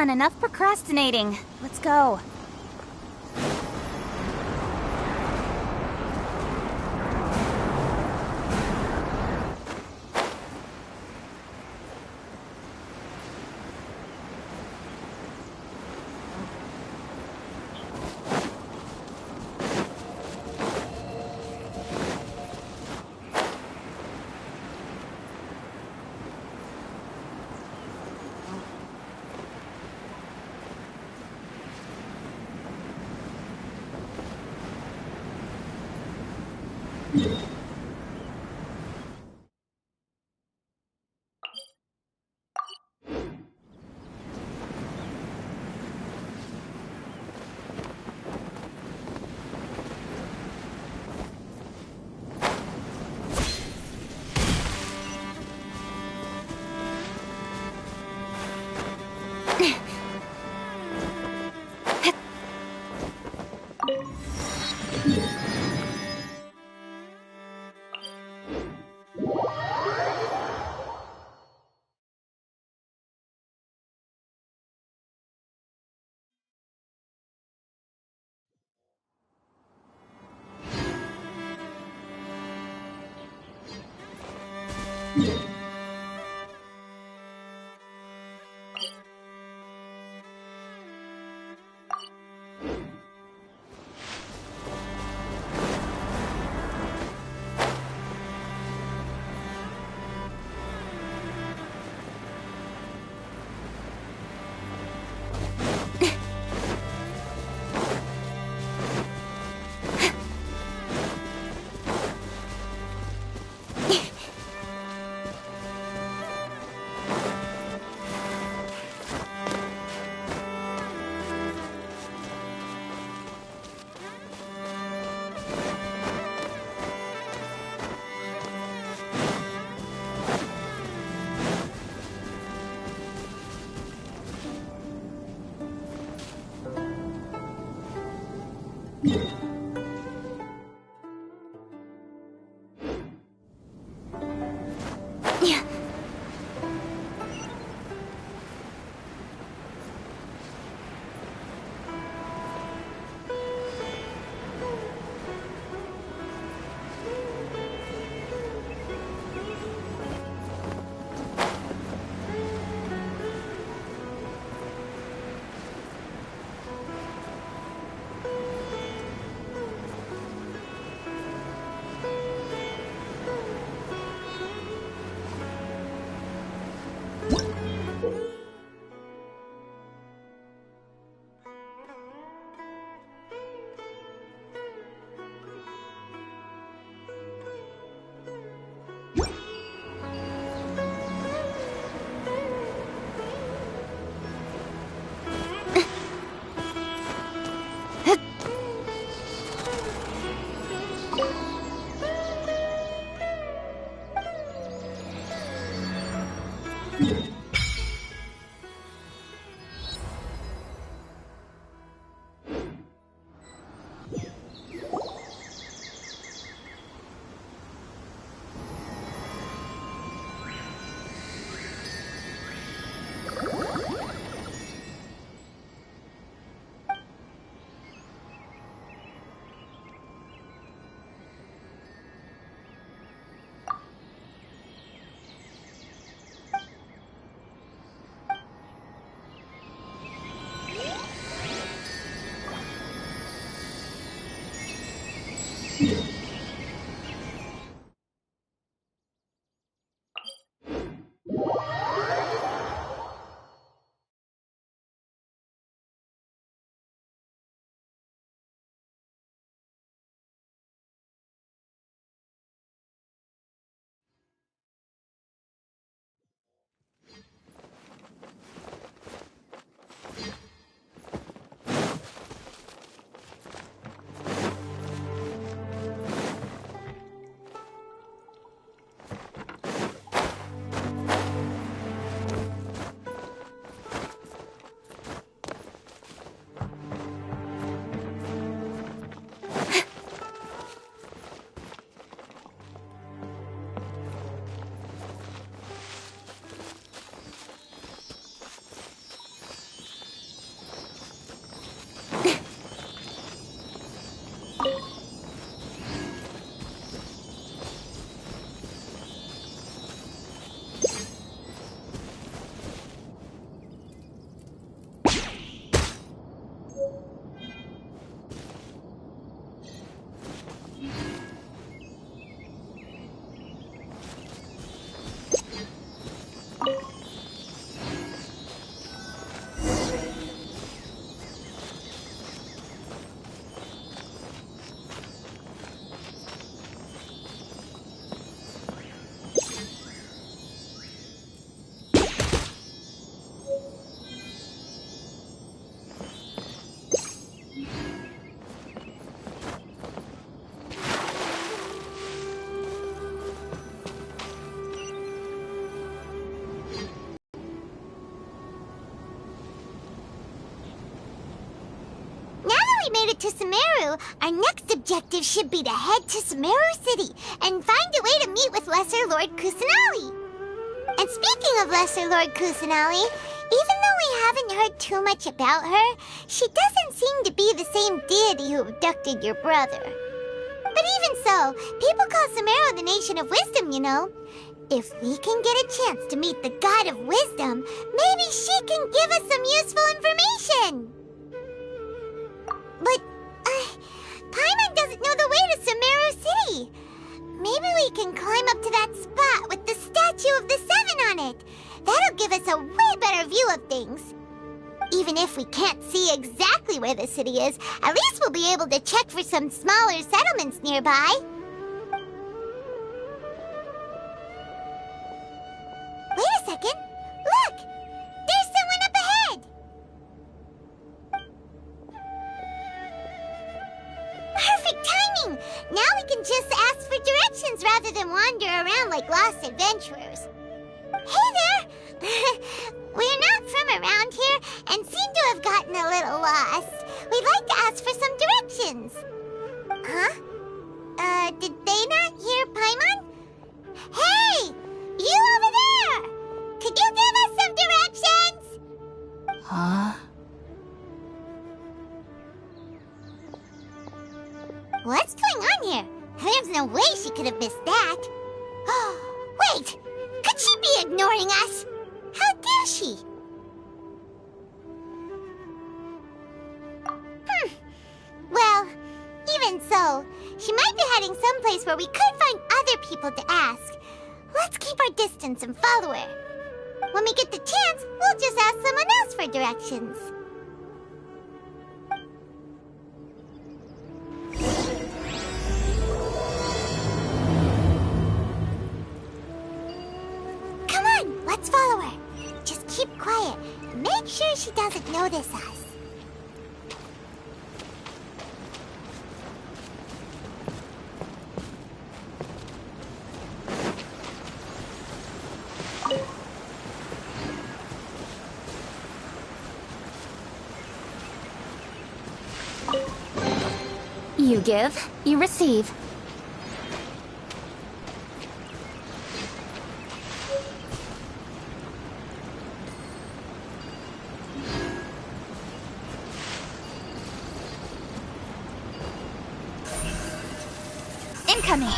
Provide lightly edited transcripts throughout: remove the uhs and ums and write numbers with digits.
on, enough procrastinating. Let's go. we made it to Sumeru, our next objective should be to head to Sumeru City and find a way to meet with Lesser Lord Kusanali. And speaking of Lesser Lord Kusanali, even though we haven't heard too much about her, she doesn't seem to be the same deity who abducted your brother. But even so, people call Sumeru the Nation of Wisdom, you know. If we can get a chance to meet the God of Wisdom, maybe she can give us some useful information. But, Paimon doesn't know the way to Sumeru City. Maybe we can climb up to that spot with the statue of the Seven on it. That'll give us a way better view of things. Even if we can't see exactly where the city is, at least we'll be able to check for some smaller settlements nearby. Wait a second. Look! There's someone up ahead! Perfect timing! Now we can just ask for directions rather than wander around like lost adventurers. Hey there! We're not from around here and seem to have gotten a little lost. We'd like to ask for some directions. Huh? Did they not hear Paimon? Hey! You over there! Could you give us some directions? Huh? What's going on here? There's no way she could have missed that. Wait! Could she be ignoring us? How dare she? Well, even so, she might be heading someplace where we could find other people to ask. Let's keep our distance and follow her. When we get the chance, we'll just ask someone else for directions. Come on, let's follow her. Just keep quiet and make sure she doesn't notice us. You give, you receive. Incoming.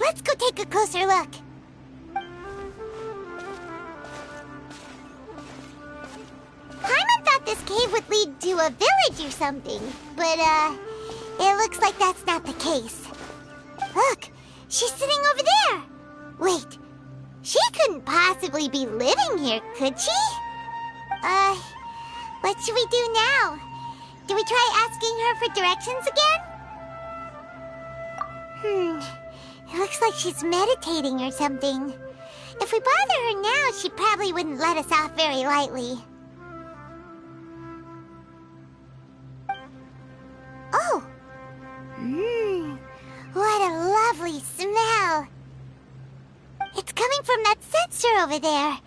Let's go take a closer look. Paimon thought this cave would lead to a village or something, but, it looks like that's not the case. Look, she's sitting over there. Wait, she couldn't possibly be living here, could she? What should we do now? Do we try asking her for directions again? It looks like she's meditating or something. If we bother her now, she probably wouldn't let us off very lightly. Oh! What a lovely smell! It's coming from that sensor over there.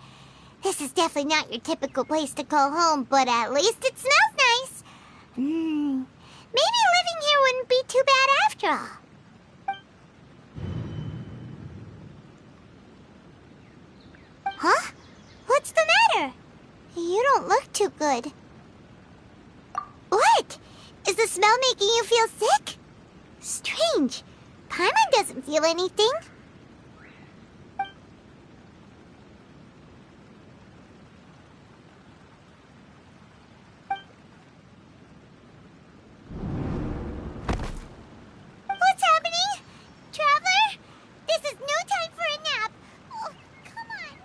This is definitely not your typical place to call home, but at least it smells nice. Maybe living here wouldn't be too bad after all. Huh? What's the matter? You don't look too good. What? Is the smell making you feel sick? Strange. Paimon doesn't feel anything. What's happening? Traveler? This is no time for a nap. Oh, come on.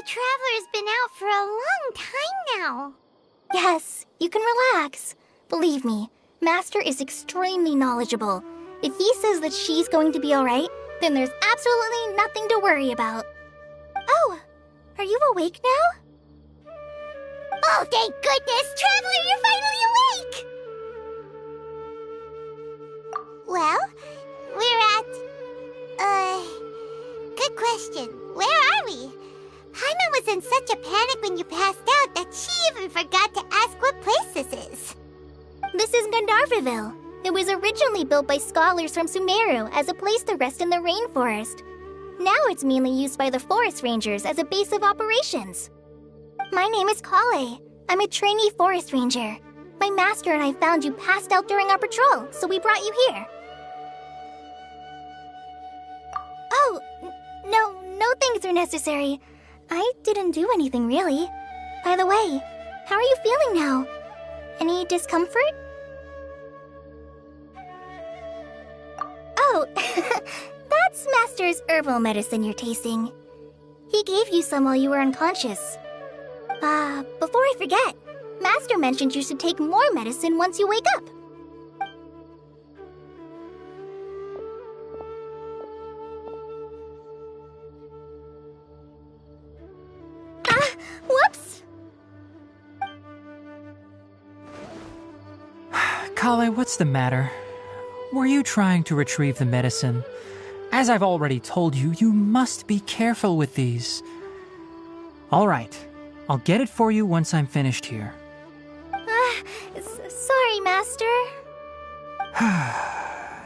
Traveler's been out for a long time now. Yes, you can relax. Believe me, Master is extremely knowledgeable. If he says that she's going to be alright, then there's absolutely nothing to worry about. Oh, are you awake now? Oh, thank goodness! Traveler, you're finally awake! Well, we're at... Good question. Where are we? Paimon was in such a panic when you passed out that she even forgot to ask what place this is. This is Gandharvaville. It was originally built by scholars from Sumeru as a place to rest in the rainforest. Now it's mainly used by the forest rangers as a base of operations. My name is Kale. I'm a trainee forest ranger. My master and I found you passed out during our patrol, so we brought you here. Oh, no thanks are necessary. I didn't do anything really. By the way, How are you feeling now? Any discomfort? Oh, that's Master's herbal medicine you're tasting. He gave you some while you were unconscious. Before I forget, Master mentioned you should take more medicine once you wake up. Whoops! Kale, what's the matter? Were you trying to retrieve the medicine? As I've already told you, you must be careful with these. All right, I'll get it for you once I'm finished here. Sorry, Master.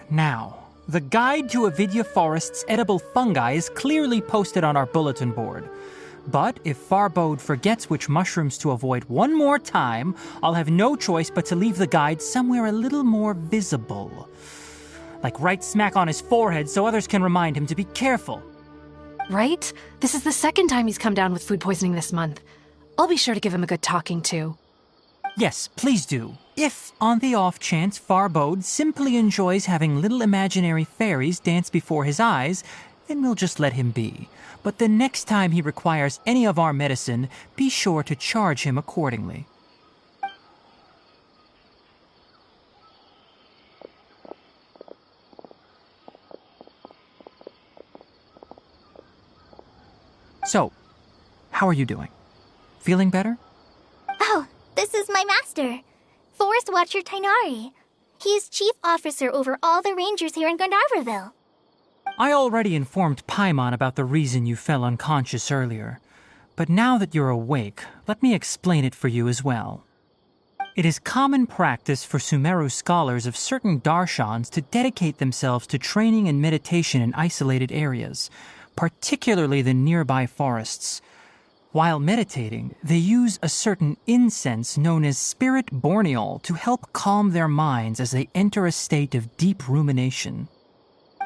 Now, the guide to Avidya Forest's edible fungi is clearly posted on our bulletin board. But if Farbode forgets which mushrooms to avoid one more time, I'll have no choice but to leave the guide somewhere a little more visible. Like right smack on his forehead so others can remind him to be careful. Right? This is the second time he's come down with food poisoning this month. I'll be sure to give him a good talking to. Yes, please do. If, on the off chance, Farbode simply enjoys having little imaginary fairies dance before his eyes, then we'll just let him be. But the next time he requires any of our medicine, be sure to charge him accordingly. So, how are you doing? Feeling better? Oh, this is my master, Forest Watcher Tainari. He is chief officer over all the rangers here in Gandharvaville. I already informed Paimon about the reason you fell unconscious earlier. But now that you're awake, let me explain it for you as well. It is common practice for Sumeru scholars of certain darshans to dedicate themselves to training and meditation in isolated areas, particularly the nearby forests. While meditating, they use a certain incense known as spirit borneol to help calm their minds as they enter a state of deep rumination.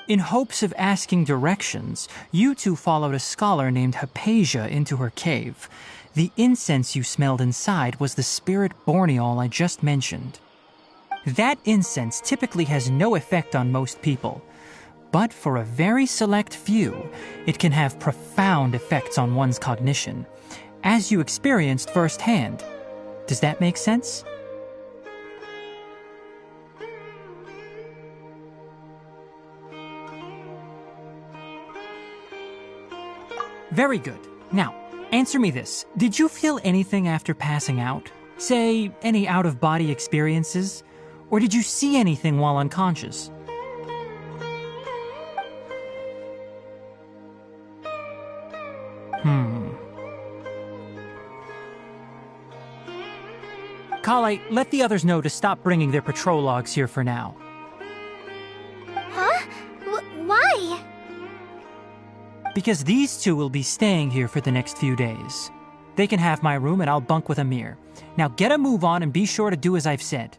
In hopes of asking directions, you two followed a scholar named Hypatia into her cave. The incense you smelled inside was the spirit borneol I just mentioned. That incense typically has no effect on most people, but for a very select few, it can have profound effects on one's cognition, as you experienced firsthand. Does that make sense? Very good. Now, answer me this. Did you feel anything after passing out? Say, any out-of-body experiences? Or did you see anything while unconscious? Kale, let the others know to stop bringing their patrol logs here for now. Huh? Why? Because these two will be staying here for the next few days. They can have my room and I'll bunk with Amir. Now get a move on and be sure to do as I've said.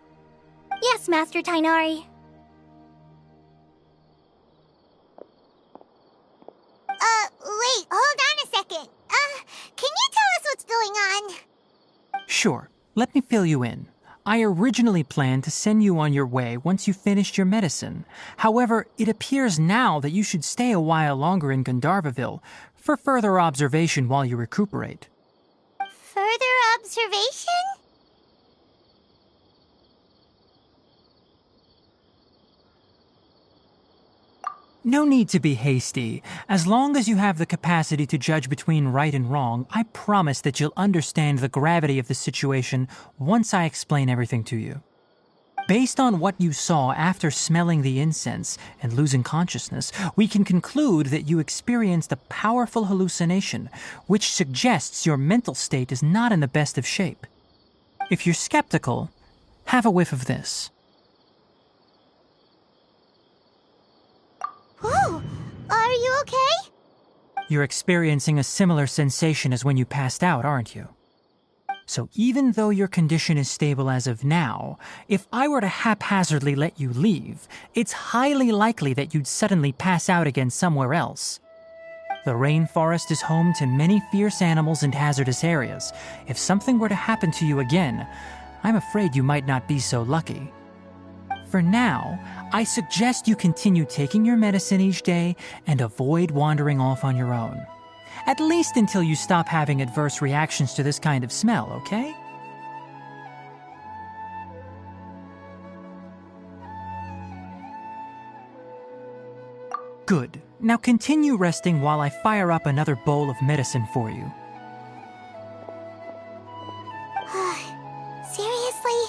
Yes, Master Tainari. Wait, hold on a second. Can you tell us what's going on? Sure, let me fill you in. I originally planned to send you on your way once you finished your medicine. However, it appears now that you should stay a while longer in Gandharvaville for further observation while you recuperate. Further observation? No need to be hasty. As long as you have the capacity to judge between right and wrong, I promise that you'll understand the gravity of the situation once I explain everything to you. Based on what you saw after smelling the incense and losing consciousness, we can conclude that you experienced a powerful hallucination, which suggests your mental state is not in the best of shape. If you're skeptical, have a whiff of this. Whoa! Are you okay? You're experiencing a similar sensation as when you passed out, aren't you? So even though your condition is stable as of now, if I were to haphazardly let you leave, it's highly likely that you'd suddenly pass out again somewhere else. The rainforest is home to many fierce animals and hazardous areas. If something were to happen to you again, I'm afraid you might not be so lucky. For now, I suggest you continue taking your medicine each day and avoid wandering off on your own. At least until you stop having adverse reactions to this kind of smell, okay? Good. Now continue resting while I fire up another bowl of medicine for you. Seriously?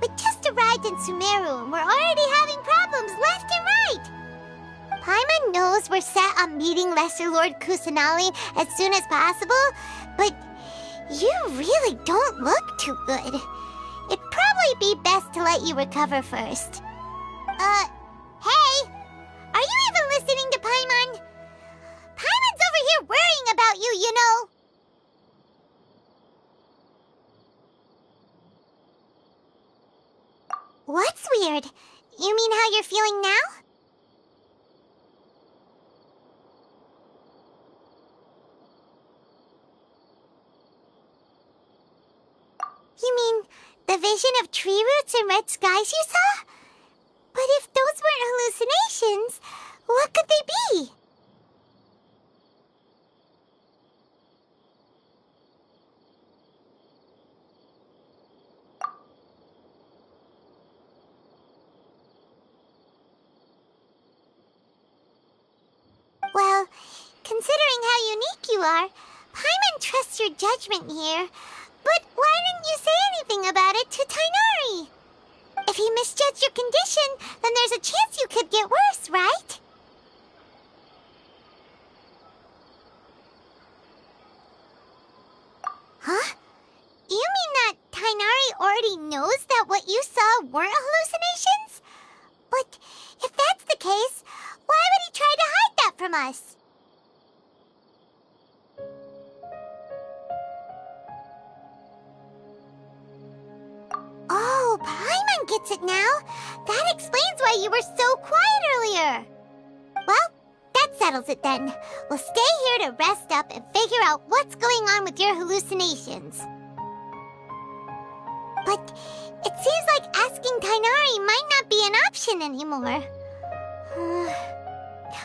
We just arrived in Sumeru and we're already having problems left and right! Paimon knows we're set on meeting Lesser Lord Kusanali as soon as possible, but you really don't look too good. It'd probably be best to let you recover first. Hey! Are you even listening to Paimon? Paimon's over here worrying about you, you know! What's weird? You mean how you're feeling now? You mean the vision of tree roots and red skies you saw? But if those weren't hallucinations, what could they be? Well, considering how unique you are, Paimon trusts your judgment here. But why didn't you say anything about it to Tainari? If he misjudged your condition, then there's a chance you could get worse, right? Huh? You mean that Tainari already knows that what you saw weren't hallucinations? But if that's the case, why would he try to hide that from us? Oh, Paimon gets it now. That explains why you were so quiet earlier. Well, that settles it then. We'll stay here to rest up and figure out what's going on with your hallucinations. But it seems like asking Tainari might not be an option anymore.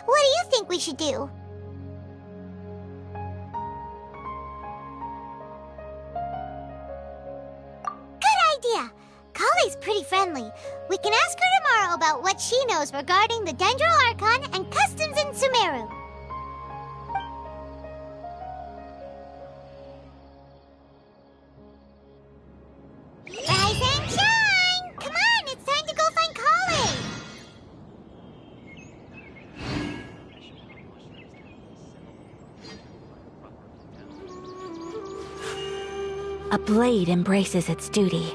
What do you think we should do? Idea. Kale's pretty friendly. We can ask her tomorrow about what she knows regarding the Dendro Archon and customs in Sumeru. Rise and shine! Come on, it's time to go find Kale! A blade embraces its duty.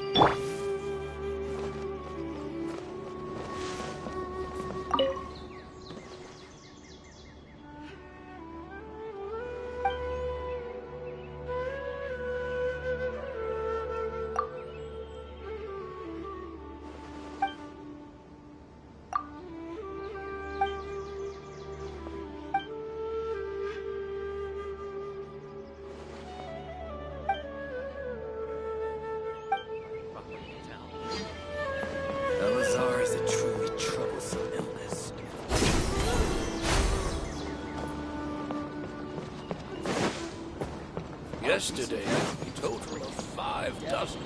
Yesterday, a total of 5 dozen.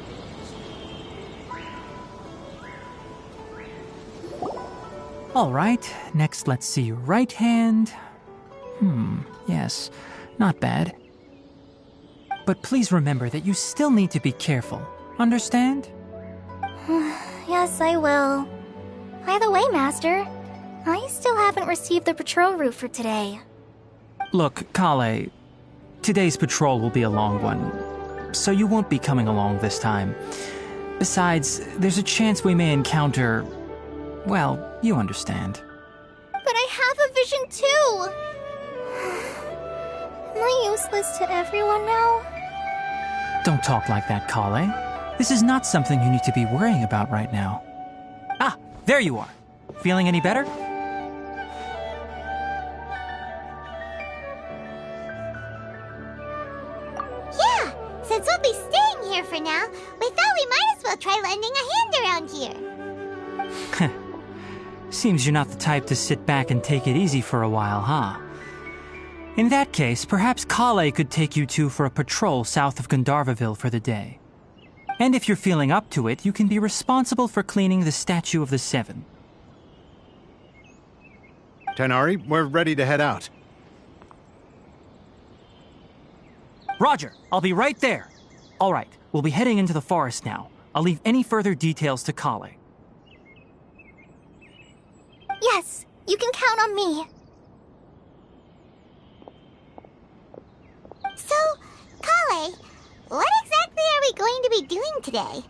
All right, next let's see your right hand. Yes, not bad. But please remember that you still need to be careful. Understand? Yes, I will. By the way, Master, I still haven't received the patrol route for today. Look, Kale, today's patrol will be a long one, so you won't be coming along this time. Besides, there's a chance we may encounter... well, you understand. But I have a vision too! Am I useless to everyone now? Don't talk like that, Kale. This is not something you need to be worrying about right now. Ah, there you are. Feeling any better? try lending a hand around here. Seems you're not the type to sit back and take it easy for a while, huh? In that case, perhaps Kale could take you two for a patrol south of Gandharvaville for the day. And if you're feeling up to it, you can be responsible for cleaning the Statue of the Seven. Tighnari, we're ready to head out. Roger, I'll be right there. All right, we'll be heading into the forest now. I'll leave any further details to Kale. Yes, you can count on me. So, Kale, what exactly are we going to be doing today?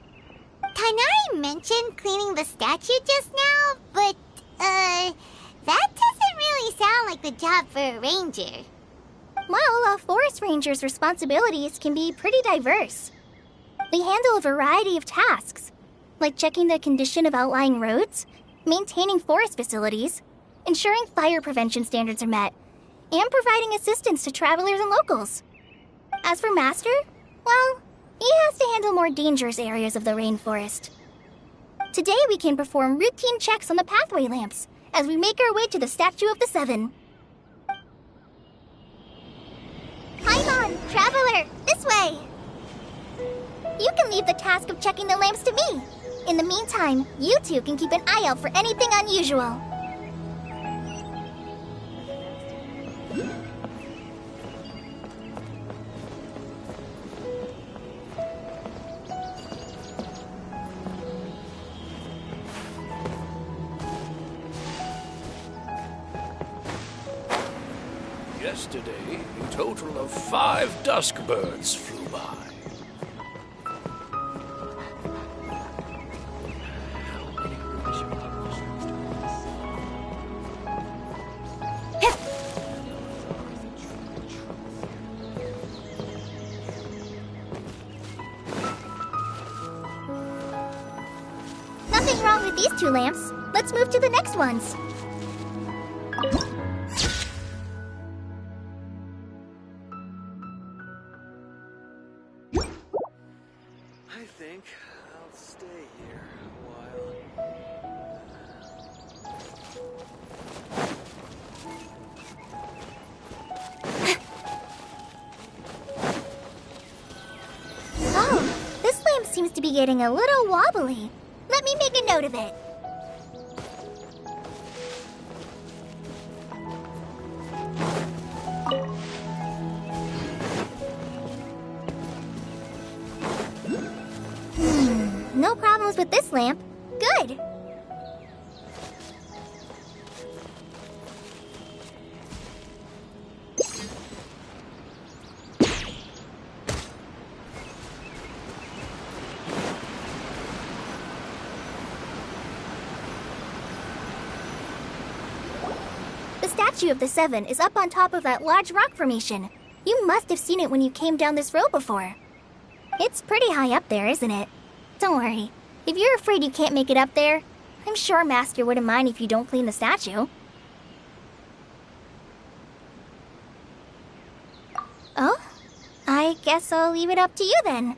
Tighnari mentioned cleaning the statue just now, but, that doesn't really sound like the job for a ranger. Well, a forest ranger's responsibilities can be pretty diverse. They handle a variety of tasks, like checking the condition of outlying roads, maintaining forest facilities, ensuring fire prevention standards are met, and providing assistance to travelers and locals. As for Master, well, he has to handle more dangerous areas of the rainforest. Today we can perform routine checks on the pathway lamps as we make our way to the Statue of the Seven. Paimon, traveler, this way! You can leave the task of checking the lamps to me. In the meantime, you two can keep an eye out for anything unusual. Yesterday, a total of 5 dusk birds flew by. Nothing wrong with these 2 lamps. Let's move to the next ones. I think I'll stay here a while. Oh, this lamp seems to be getting a little wobbly. Let me make a note of it. No problems with this lamp. Good. The Statue of the Seven is up on top of that large rock formation. You must have seen it when you came down this road before. It's pretty high up there, isn't it? Don't worry. If you're afraid you can't make it up there, I'm sure Master wouldn't mind if you don't clean the statue. Oh? I guess I'll leave it up to you then.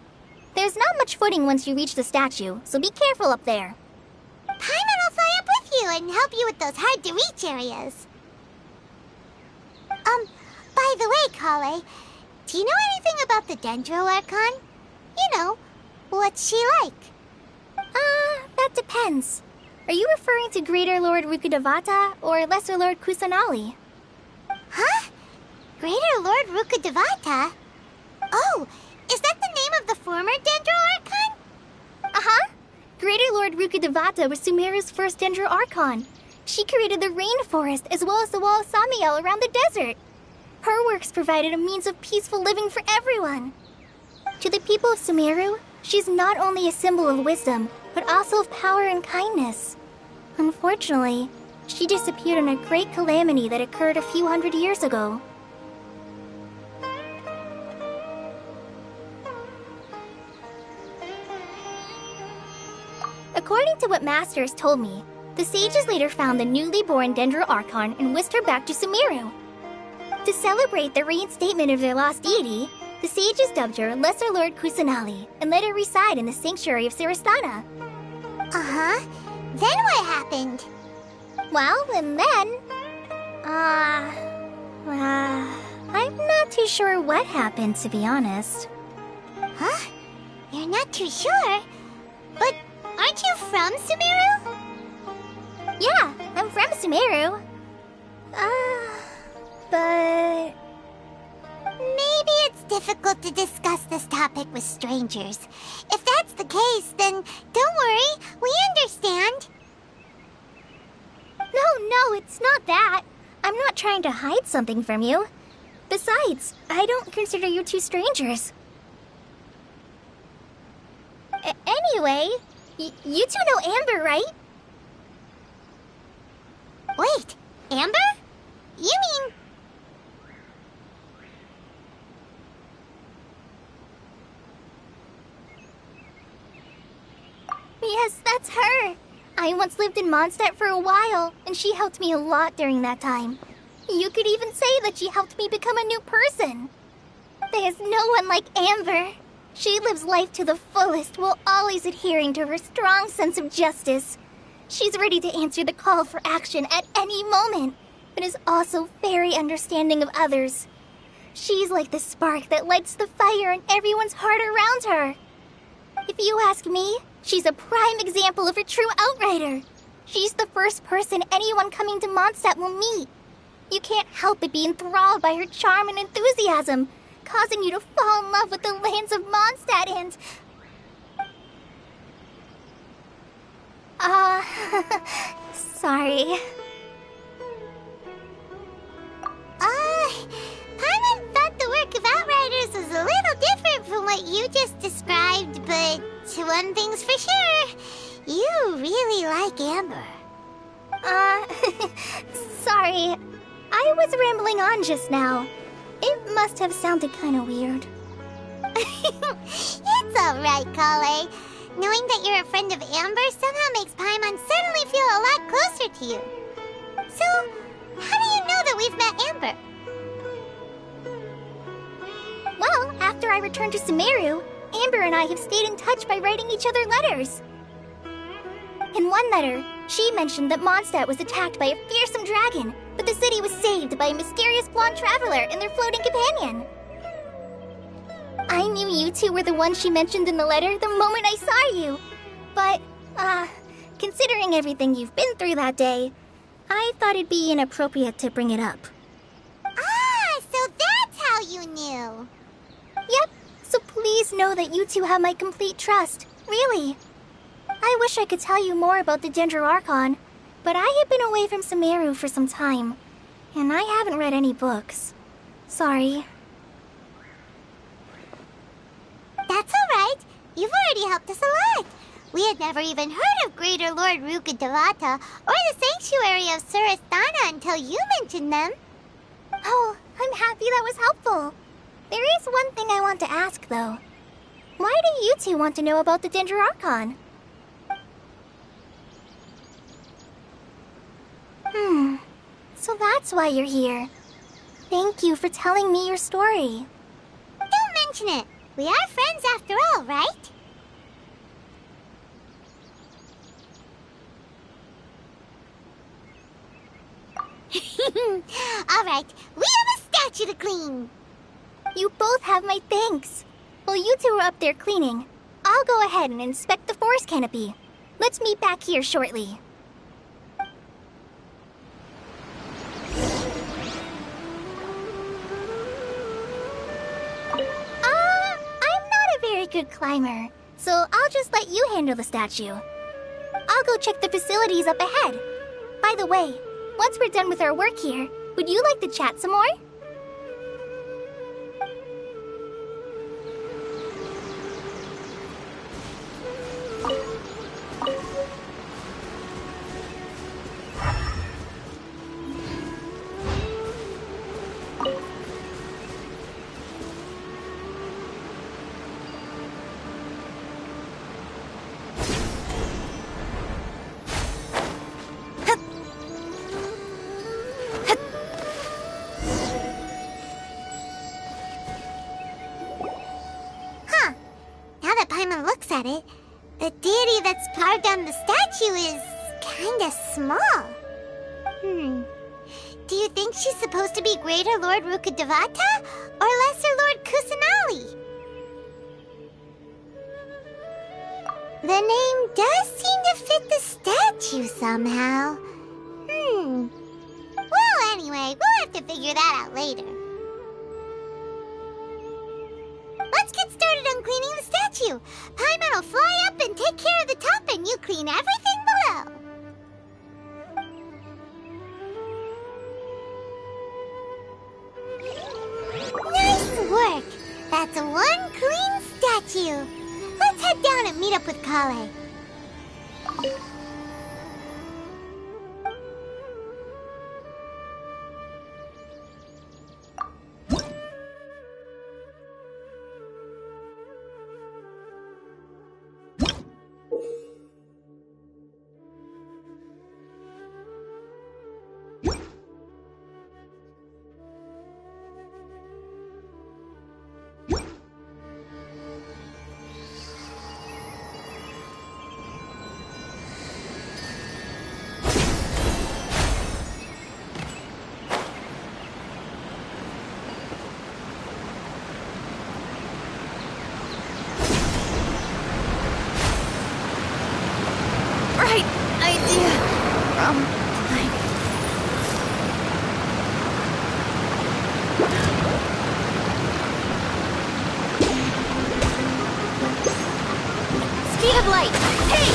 There's not much footing once you reach the statue, so be careful up there. Paimon will fly up with you and help you with those hard-to-reach areas. By the way, Kale, do you know anything about the Dendro Archon? You know, what's she like? That depends. Are you referring to Greater Lord Rukkhadevata or Lesser Lord Kusanali? Huh? Greater Lord Rukkhadevata? Oh, is that the name of the former Dendro Archon? Uh-huh. Greater Lord Rukkhadevata was Sumeru's first Dendro Archon. She created the rainforest as well as the wall of Samiel around the desert. Her works provided a means of peaceful living for everyone. To the people of Sumeru, she's not only a symbol of wisdom, but also of power and kindness. Unfortunately, she disappeared in a great calamity that occurred a few hundred years ago. According to what Master has told me, the sages later found the newly born Dendro Archon and whisked her back to Sumeru. To celebrate the reinstatement of their lost deity, The sages dubbed her Lesser Lord Kusanali and let her reside in the sanctuary of Sarastana. Uh-huh. Then what happened? Well, and then... I'm not too sure what happened, to be honest. Huh? You're not too sure? But aren't you from Sumeru? Yeah, I'm from Sumeru. But... Maybe it's difficult to discuss this topic with strangers. If that's the case, then don't worry, we understand. No, it's not that. I'm not trying to hide something from you. Besides, I don't consider you two strangers. Anyway, you two know Amber, right? Wait, Amber? You mean... Yes, that's her. I once lived in Mondstadt for a while, and she helped me a lot during that time. You could even say that she helped me become a new person. There's no one like Amber. She lives life to the fullest while always adhering to her strong sense of justice. She's ready to answer the call for action at any moment, but is also very understanding of others. She's like the spark that lights the fire in everyone's heart around her. If you ask me, she's a prime example of a true outrider. She's the first person anyone coming to Mondstadt will meet. You can't help but be enthralled by her charm and enthusiasm, causing you to fall in love with the lands of Mondstadt and... sorry. Paimon thought the work of Outriders was a little different from what you just described, but one thing's for sure, you really like Amber. Sorry. I was rambling on just now. It must have sounded kind of weird. It's alright, Kale. Knowing that you're a friend of Amber somehow makes Paimon suddenly feel a lot closer to you. So, how do you know that we've met Amber? Well, after I returned to Sumeru, Amber and I have stayed in touch by writing each other letters. In one letter, she mentioned that Mondstadt was attacked by a fearsome dragon, but the city was saved by a mysterious blonde traveler and their floating companion. I knew you two were the ones she mentioned in the letter the moment I saw you. But, considering everything you've been through that day, I thought it'd be inappropriate to bring it up. So that's how you knew. Yep, so please know that you two have my complete trust, really. I wish I could tell you more about the Ginger Archon, but I have been away from Sumeru for some time, and I haven't read any books. Sorry. That's alright. You've already helped us a lot. We had never even heard of Greater Lord Ruka Devata or the Sanctuary of Surasthana until you mentioned them. Oh, I'm happy that was helpful. There is one thing I want to ask, though. Why do you two want to know about the Ginger Archon? So that's why you're here. Thank you for telling me your story. Don't mention it. We are friends after all, right? Alright, we have a statue to clean. You both have my thanks. While you two are up there cleaning, I'll go ahead and inspect the forest canopy. Let's meet back here shortly. I'm not a very good climber, so I'll just let you handle the statue. I'll go check the facilities up ahead. By the way, once we're done with our work here, would you like to chat some more? looks at it, the deity that's carved on the statue is kinda small. Do you think she's supposed to be Greater Lord Rukkhadevata or Lesser Lord Kusanali? The name does seem to fit the statue somehow. Well, anyway, we'll have to figure that out later. Let's get started on cleaning the statue. Paimon will fly up and take care of the top, and you clean everything below. Nice work! That's one clean statue. Let's head down and meet up with Kale. Speed of light! Hey!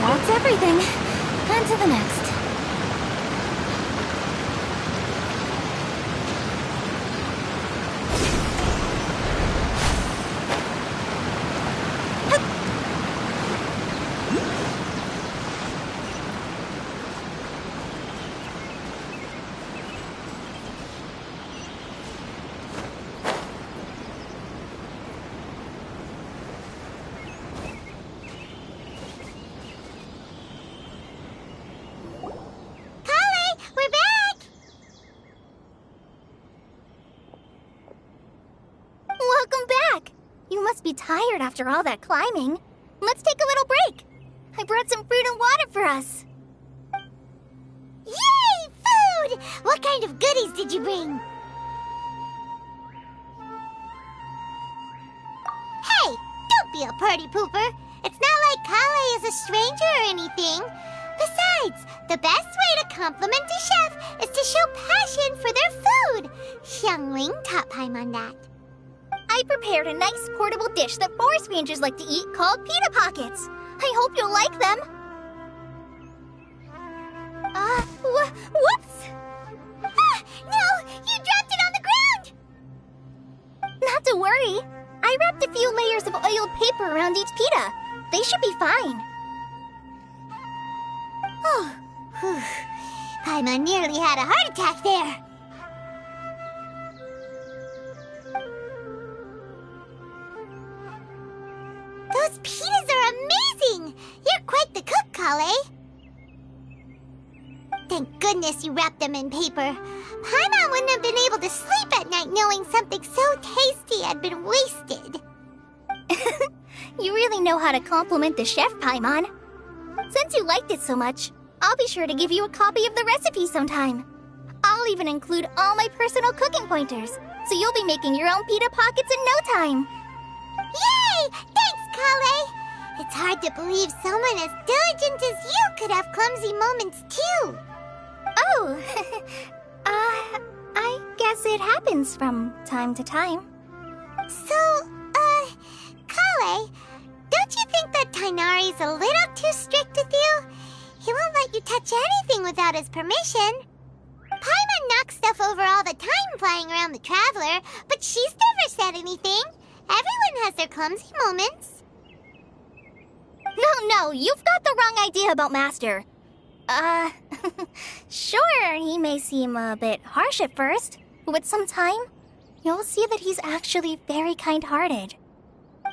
That's everything. On to the next. Be tired after all that climbing. Let's take a little break. I brought some fruit and water for us. Yay! Food! What kind of goodies did you bring? Hey! Don't be a party pooper. It's not like Kale is a stranger or anything. Besides, the best way to compliment a chef is to show passion for their food. Xiangling taught Paimon that. I prepared a nice portable dish that forest rangers like to eat called pita pockets. I hope you'll like them. Whoops! Ah, no! You dropped it on the ground! Not to worry. I wrapped a few layers of oiled paper around each pita. They should be fine. Oh, whew. Paimon nearly had a heart attack there. Those pitas are amazing! You're quite the cook, Kale. Thank goodness you wrapped them in paper. Paimon wouldn't have been able to sleep at night knowing something so tasty had been wasted. You really know how to compliment the chef, Paimon. Since you liked it so much, I'll be sure to give you a copy of the recipe sometime. I'll even include all my personal cooking pointers, so you'll be making your own pita pockets in no time. Yay! Thanks, Kale! It's hard to believe someone as diligent as you could have clumsy moments, too. Oh, I guess it happens from time to time. So, Kale, don't you think that Tighnari's a little too strict with you? He won't let you touch anything without his permission. Paimon knocks stuff over all the time flying around the Traveler, but she's never said anything. Everyone has their clumsy moments. No, you've got the wrong idea about Master. Sure, he may seem a bit harsh at first, but with some time, you'll see that he's actually very kind-hearted.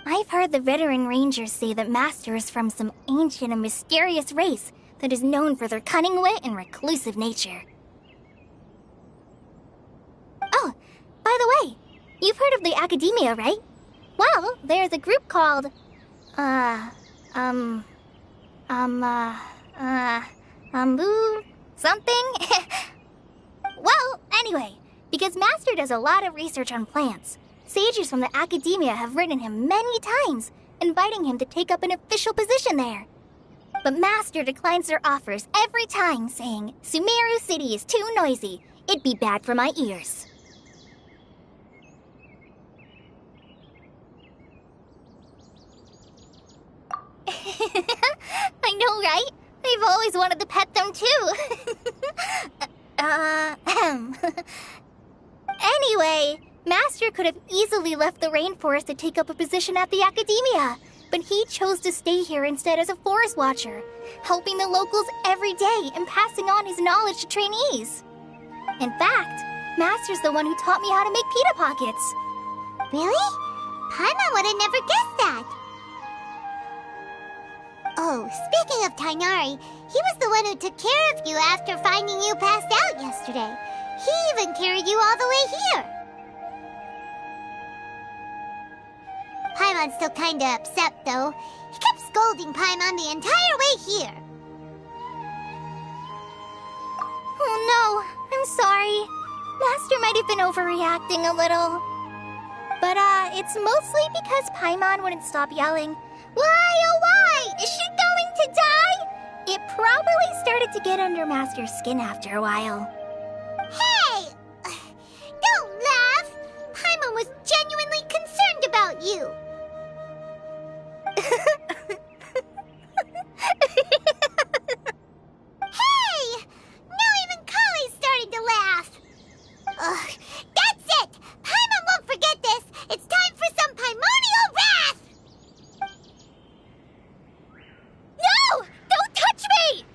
I've heard the veteran rangers say that Master is from some ancient and mysterious race that is known for their cunning wit and reclusive nature. Oh, by the way, you've heard of the Academia, right? Well, there's a group called, something? Well, anyway, because Master does a lot of research on plants, sages from the Academia have written him many times, inviting him to take up an official position there. But Master declines their offers every time, saying, Sumeru City is too noisy. It'd be bad for my ears. I know, right? I've always wanted to pet them too. Anyway, Master could have easily left the rainforest to take up a position at the Academia, but he chose to stay here instead as a forest watcher, helping the locals every day and passing on his knowledge to trainees. In fact, Master's the one who taught me how to make pita pockets. Really? Paimon would have never guessed that. Oh, speaking of Tainari, he was the one who took care of you after finding you passed out yesterday. He even carried you all the way here. Paimon's still kinda upset, though. He kept scolding Paimon the entire way here. Oh no, I'm sorry. Master might have been overreacting a little. But, it's mostly because Paimon wouldn't stop yelling, Why, oh why? Is she going to die? It probably started to get under Master's skin after a while. Hey! Don't laugh! Paimon was genuinely concerned about you. Hey! Now even Kale's starting to laugh. Ugh, that's it! Paimon won't forget this! It's time for some Paimonial wrath! No! Don't touch me!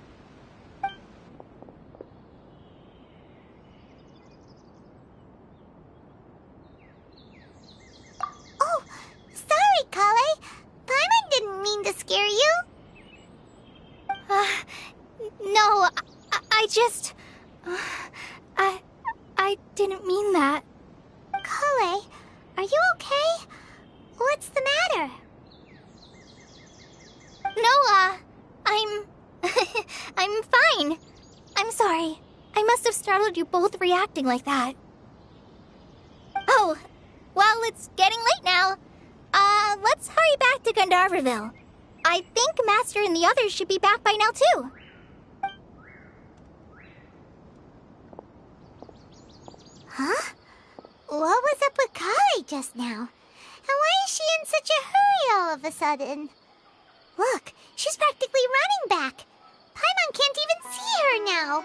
Oh, sorry, Kale. Paimon didn't mean to scare you. No, I just... I didn't mean that. Kale, are you okay? What's the matter? No, I'm... I'm fine. I'm sorry. I must have startled you both reacting like that. Oh, well, it's getting late now. Let's hurry back to Gandharville. I think Master and the others should be back by now, too. Huh? What was up with Kale just now? And why is she in such a hurry all of a sudden? Look, she's practically running back. Paimon can't even see her now.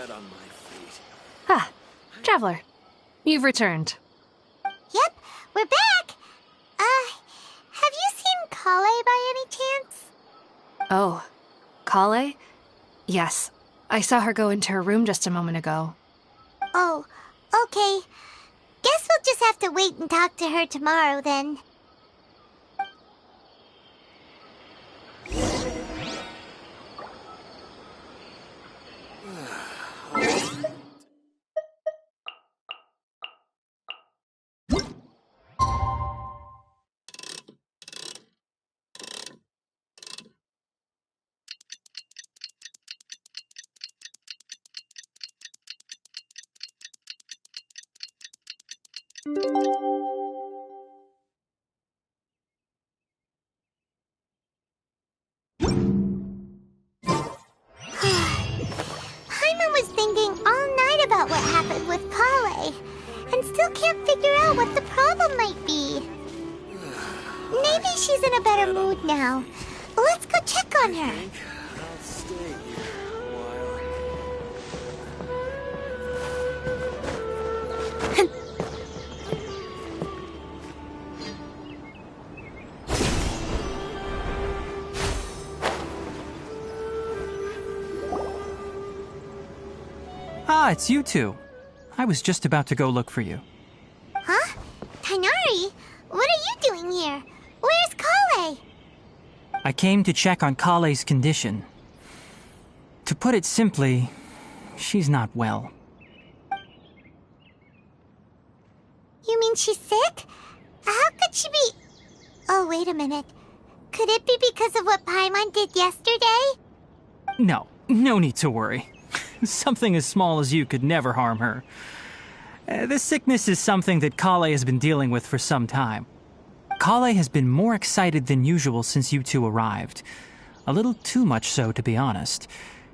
bad on my feet. Ah, Traveler. You've returned. Yep, we're back! Have you seen Kale by any chance? Oh, Kale? Yes, I saw her go into her room just a moment ago. Oh, okay. Guess we'll just have to wait and talk to her tomorrow then. Paimon was thinking all night about what happened with Kale, and still can't figure out what the problem might be. Maybe she's in a better mood now. Let's go check on her. I think I'll stay here a while. Ah, it's you two. I was just about to go look for you. Huh? Tainari? What are you doing here? Where's Kale? I came to check on Kale's condition. To put it simply, she's not well. You mean she's sick? How could she be... Oh, wait a minute. Could it be because of what Paimon did yesterday? No need to worry. Something as small as you could never harm her. This sickness is something that Kale has been dealing with for some time. Kale has been more excited than usual since you two arrived. A little too much so, to be honest.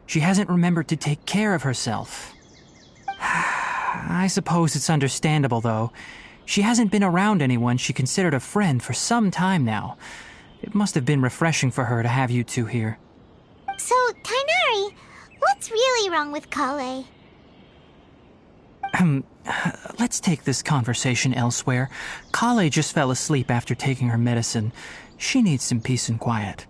She hasn't remembered to take care of herself. I suppose it's understandable, though. She hasn't been around anyone she considered a friend for some time now. It must have been refreshing for her to have you two here. So, Tainari, what's really wrong with Kale? Let's take this conversation elsewhere. Kale just fell asleep after taking her medicine. She needs some peace and quiet.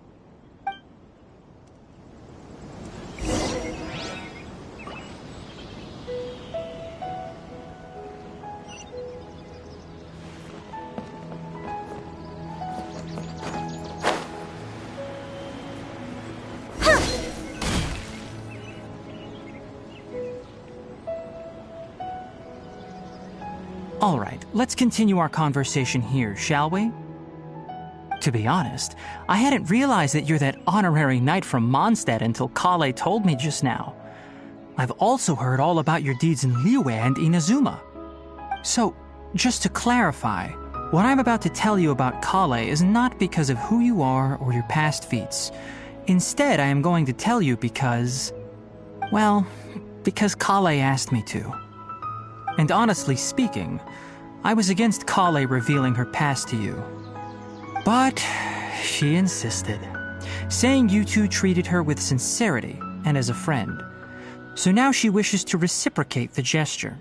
All right, let's continue our conversation here, shall we? To be honest, I hadn't realized that you're that honorary knight from Mondstadt until Kale told me just now. I've also heard all about your deeds in Liyue and Inazuma. So, just to clarify, what I'm about to tell you about Kale is not because of who you are or your past feats. Instead, I am going to tell you because... well, because Kale asked me to. And honestly speaking, I was against Kale revealing her past to you. But she insisted, saying you two treated her with sincerity and as a friend. So now she wishes to reciprocate the gesture.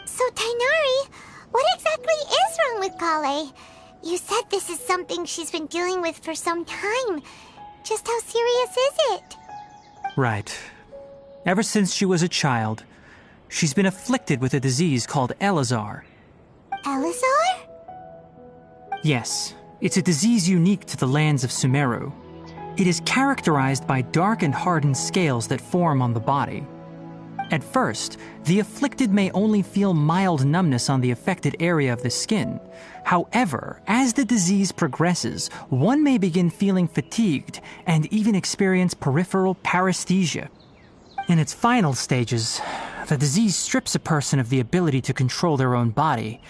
So, Tainari, what exactly is wrong with Kale? You said this is something she's been dealing with for some time. Just how serious is it? Right. Ever since she was a child, she's been afflicted with a disease called Elazar. Elazar? Yes, it's a disease unique to the lands of Sumeru. It is characterized by dark and hardened scales that form on the body. At first, the afflicted may only feel mild numbness on the affected area of the skin. However, as the disease progresses, one may begin feeling fatigued and even experience peripheral paresthesia. In its final stages, the disease strips a person of the ability to control their own body,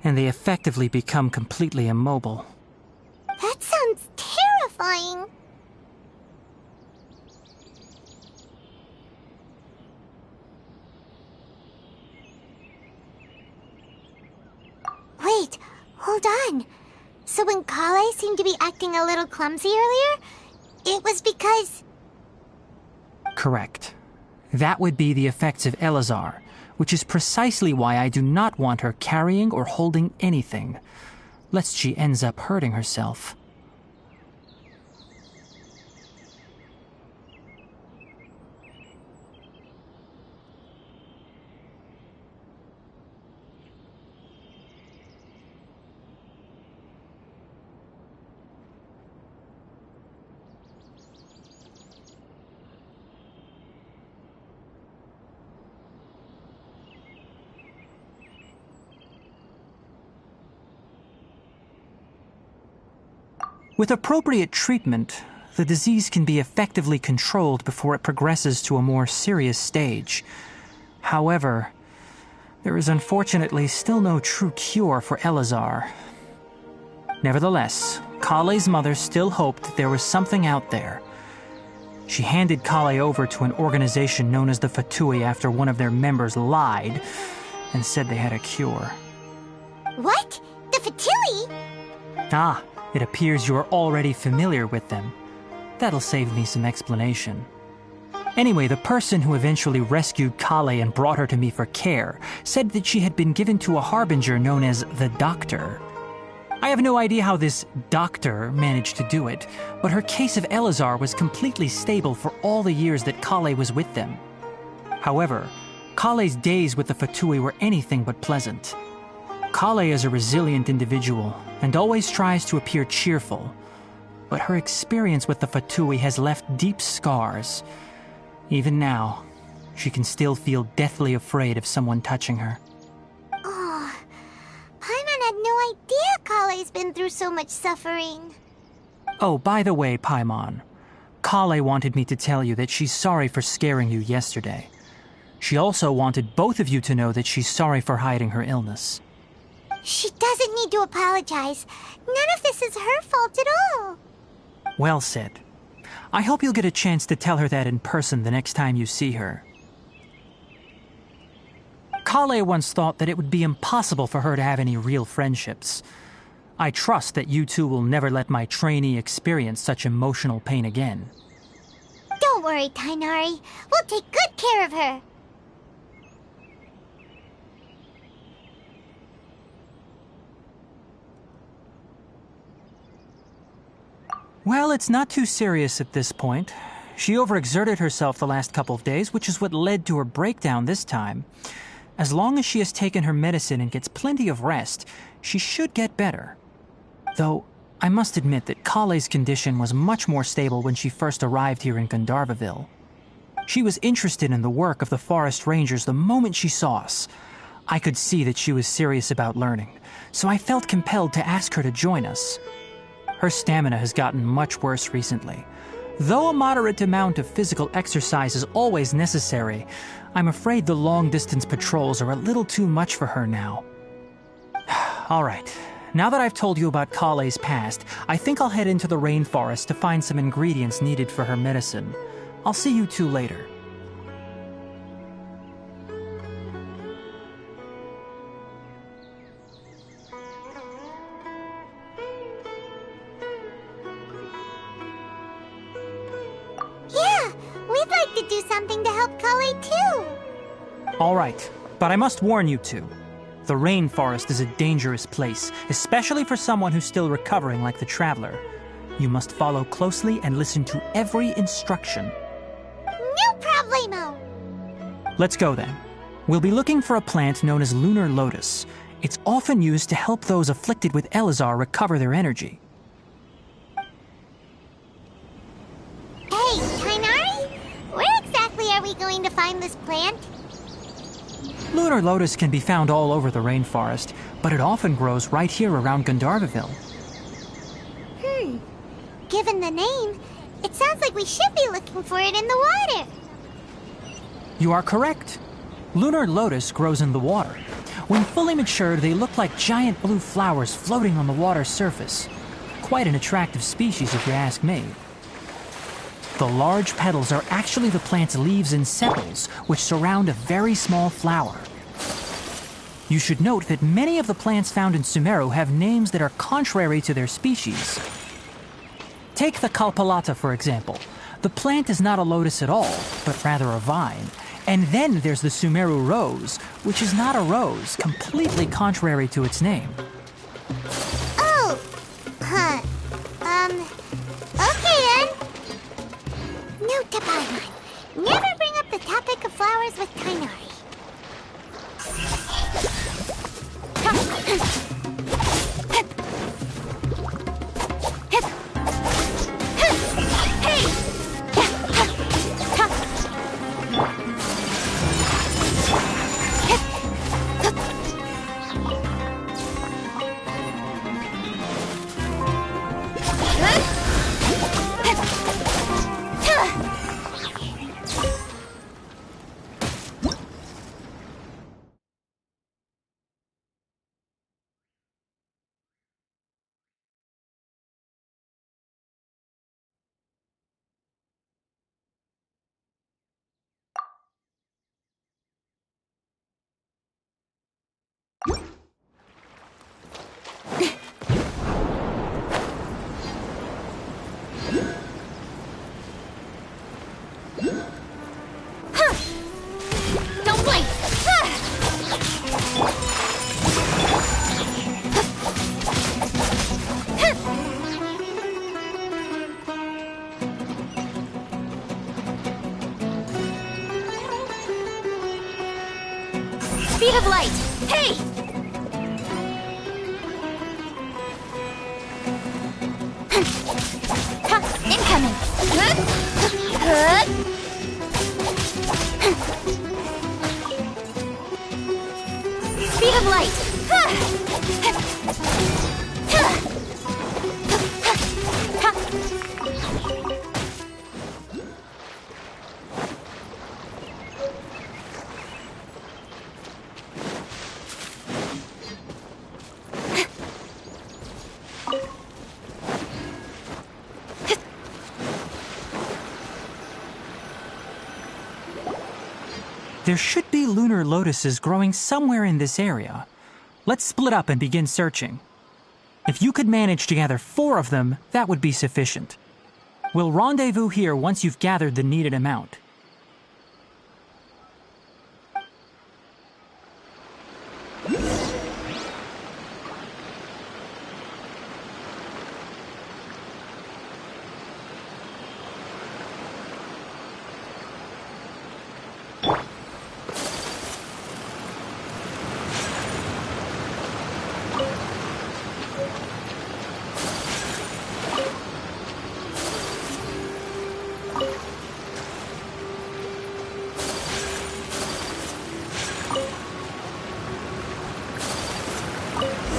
and they effectively become completely immobile. That sounds terrifying. Wait, hold on. So when Kale seemed to be acting a little clumsy earlier, it was because... Correct. That would be the effects of Elazar, which is precisely why I do not want her carrying or holding anything, lest she ends up hurting herself. With appropriate treatment, the disease can be effectively controlled before it progresses to a more serious stage. However, there is unfortunately still no true cure for Elazar. Nevertheless, Kale's mother still hoped that there was something out there. She handed Kale over to an organization known as the Fatui after one of their members lied and said they had a cure. What? The Fatui? Ah, it appears you are already familiar with them. That'll save me some explanation. Anyway, the person who eventually rescued Kale and brought her to me for care said that she had been given to a harbinger known as the Doctor. I have no idea how this doctor managed to do it, but her case of Elazar was completely stable for all the years that Kale was with them. However, Kale's days with the Fatui were anything but pleasant. Kale is a resilient individual and always tries to appear cheerful, but her experience with the Fatui has left deep scars. Even now, she can still feel deathly afraid of someone touching her. Oh, Paimon had no idea Kale's been through so much suffering. Oh, by the way, Paimon, Kale wanted me to tell you that she's sorry for scaring you yesterday. She also wanted both of you to know that she's sorry for hiding her illness. She doesn't need to apologize. None of this is her fault at all. Well said. I hope you'll get a chance to tell her that in person the next time you see her. Kale once thought that it would be impossible for her to have any real friendships. I trust that you two will never let my trainee experience such emotional pain again. Don't worry, Tainari. We'll take good care of her. Well, it's not too serious at this point. She overexerted herself the last couple of days, which is what led to her breakdown this time. As long as she has taken her medicine and gets plenty of rest, she should get better. Though, I must admit that Kale's condition was much more stable when she first arrived here in Gandharvaville. She was interested in the work of the forest rangers the moment she saw us. I could see that she was serious about learning, so I felt compelled to ask her to join us. Her stamina has gotten much worse recently. Though a moderate amount of physical exercise is always necessary, I'm afraid the long-distance patrols are a little too much for her now. All right, now that I've told you about Kale's past, I think I'll head into the rainforest to find some ingredients needed for her medicine. I'll see you two later. Yeah, we'd like to do something to help Kale too. All right, but I must warn you two. The rainforest is a dangerous place, especially for someone who's still recovering like the Traveler. You must follow closely and listen to every instruction. No problemo. Let's go then. We'll be looking for a plant known as lunar lotus. It's often used to help those afflicted with Elazar recover their energy. Hey, Tainari, where exactly are we going to find this plant? Lunar lotus can be found all over the rainforest, but it often grows right here around Gandharvaville. Given the name, it sounds like we should be looking for it in the water. You are correct. Lunar lotus grows in the water. When fully matured, they look like giant blue flowers floating on the water's surface. Quite an attractive species, if you ask me. The large petals are actually the plant's leaves and sepals, which surround a very small flower. You should note that many of the plants found in Sumeru have names that are contrary to their species. Take the Kalpalata, for example. The plant is not a lotus at all, but rather a vine. And then there's the Sumeru rose, which is not a rose, completely contrary to its name. Oh! Huh. Okay then. Note to Paimon. Never bring up the topic of flowers with Kainari. Don't blink! Speed of light! Hey! Incoming! Speed of light! There should be lunar lotuses growing somewhere in this area. Let's split up and begin searching. If you could manage to gather 4 of them, that would be sufficient. We'll rendezvous here once you've gathered the needed amount.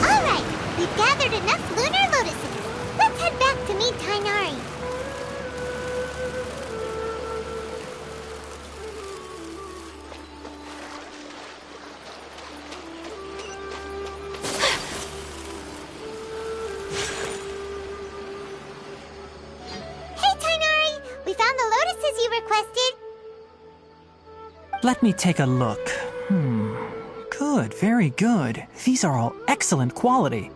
Alright, we've gathered enough lunar lotuses. Let's head back to meet Tainari. Hey Tainari, we found the lotuses you requested. Let me take a look. Good, very good. These are all excellent quality.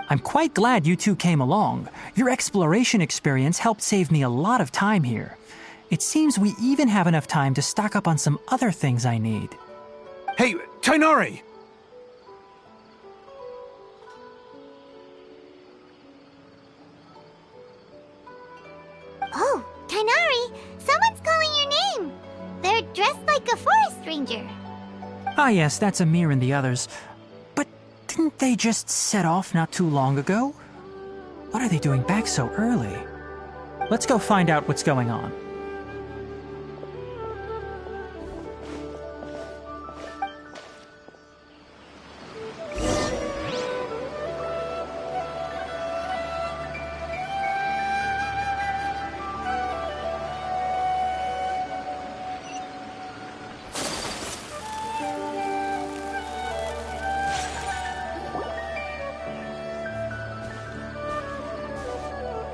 I'm quite glad you two came along. Your exploration experience helped save me a lot of time here. It seems we even have enough time to stock up on some other things I need. Hey, Tainari! Oh, Tainari, someone's calling your name. They're dressed like a forest ranger. Ah yes, that's Amir and the others. But didn't they just set off not too long ago? What are they doing back so early? Let's go find out what's going on.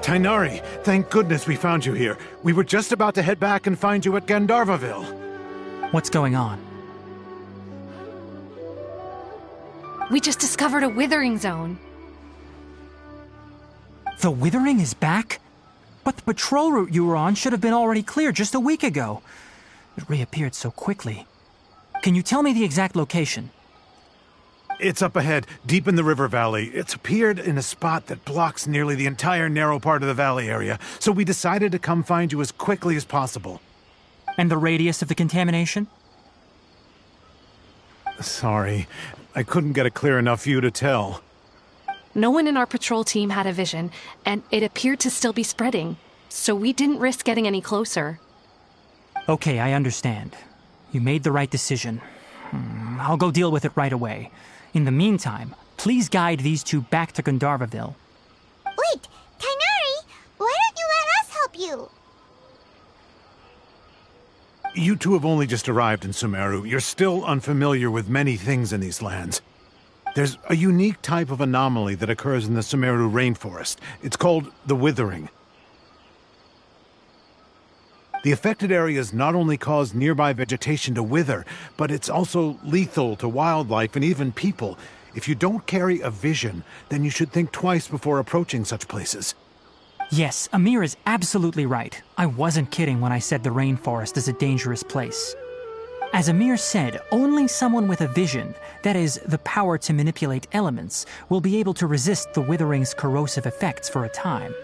Tainari, thank goodness we found you here. We were just about to head back and find you at Gandharvaville. What's going on? We just discovered a withering zone. The Withering is back? But the patrol route you were on should have been already clear just a week ago. It reappeared so quickly. Can you tell me the exact location? It's up ahead, deep in the river valley. It's appeared in a spot that blocks nearly the entire narrow part of the valley area, so we decided to come find you as quickly as possible. And the radius of the contamination? Sorry, I couldn't get a clear enough view to tell. No one in our patrol team had a vision, and it appeared to still be spreading, so we didn't risk getting any closer. Okay, I understand. You made the right decision. I'll go deal with it right away. In the meantime, please guide these two back to Gandharvaville. Wait, Tighnari, why don't you let us help you? You two have only just arrived in Sumeru. You're still unfamiliar with many things in these lands. There's a unique type of anomaly that occurs in the Sumeru rainforest. It's called the Withering. The affected areas not only cause nearby vegetation to wither, but it's also lethal to wildlife and even people. If you don't carry a vision, then you should think twice before approaching such places. Yes, Amir is absolutely right. I wasn't kidding when I said the rainforest is a dangerous place. As Amir said, only someone with a vision, that is, the power to manipulate elements, will be able to resist the withering's corrosive effects for a time.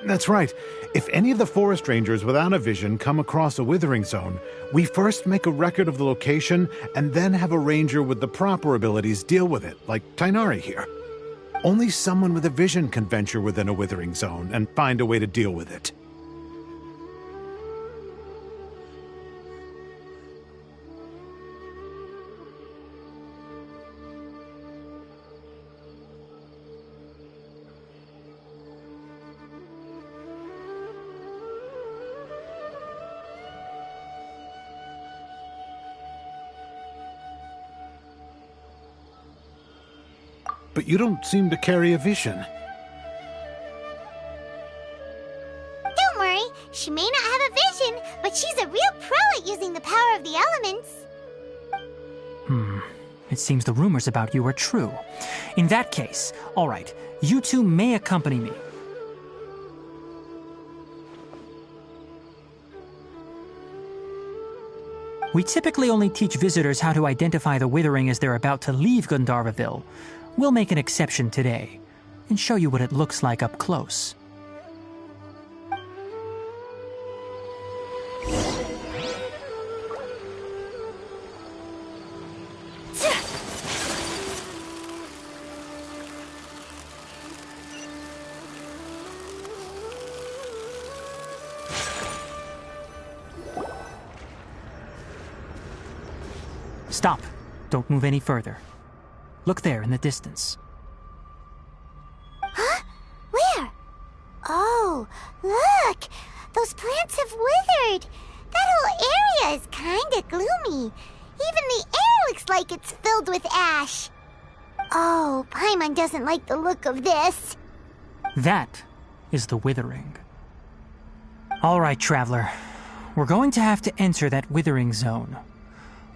That's right. If any of the forest rangers without a vision come across a withering zone, we first make a record of the location and then have a ranger with the proper abilities deal with it, like Tighnari here. Only someone with a vision can venture within a withering zone and find a way to deal with it. But you don't seem to carry a vision. Don't worry, she may not have a vision, but she's a real pro at using the power of the elements. It seems the rumors about you are true. In that case, all right, you two may accompany me. We typically only teach visitors how to identify the withering as they're about to leave Gandharvaville. We'll make an exception today and show you what it looks like up close. Stop. Don't move any further. Look there in the distance. Huh? Where? Oh, look! Those plants have withered! That whole area is kinda gloomy. Even the air looks like it's filled with ash. Oh, Paimon doesn't like the look of this. That is the withering. All right, traveler. We're going to have to enter that withering zone.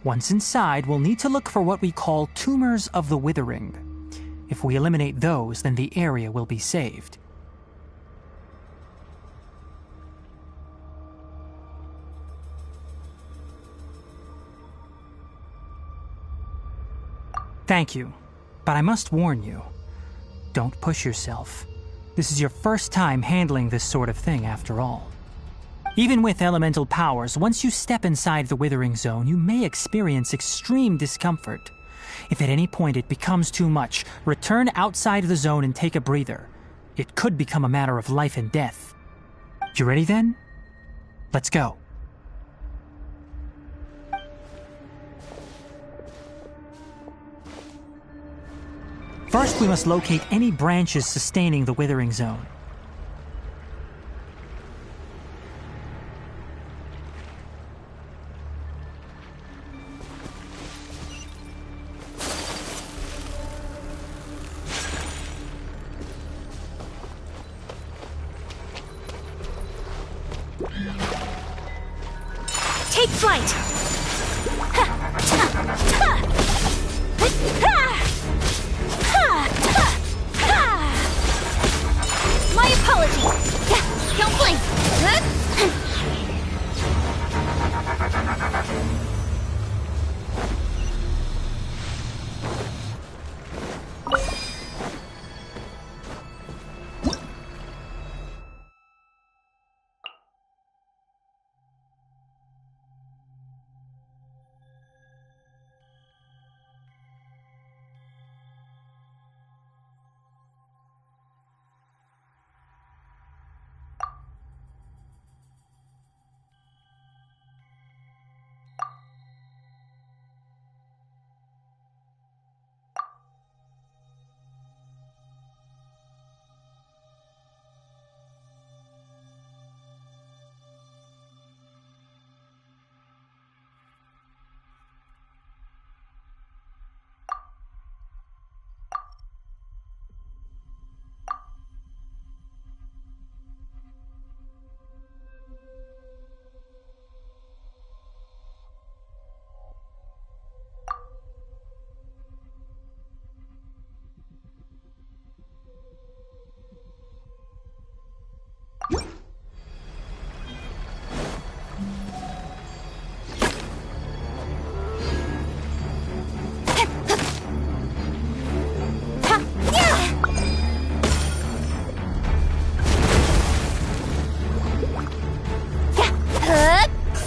Once inside, we'll need to look for what we call tumors of the withering. If we eliminate those, then the area will be saved. Thank you, but I must warn you. Don't push yourself. This is your first time handling this sort of thing, after all. Even with elemental powers, once you step inside the withering zone, you may experience extreme discomfort. If at any point it becomes too much, return outside the zone and take a breather. It could become a matter of life and death. You ready then? Let's go. First, we must locate any branches sustaining the withering zone. Take flight! My apologies! Don't blink!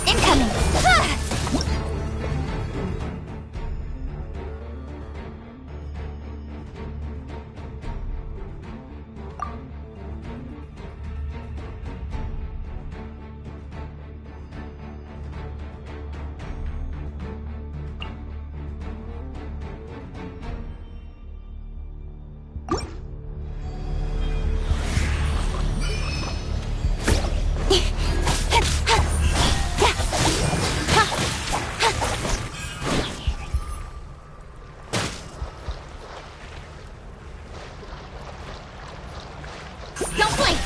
Incoming! Don't blink!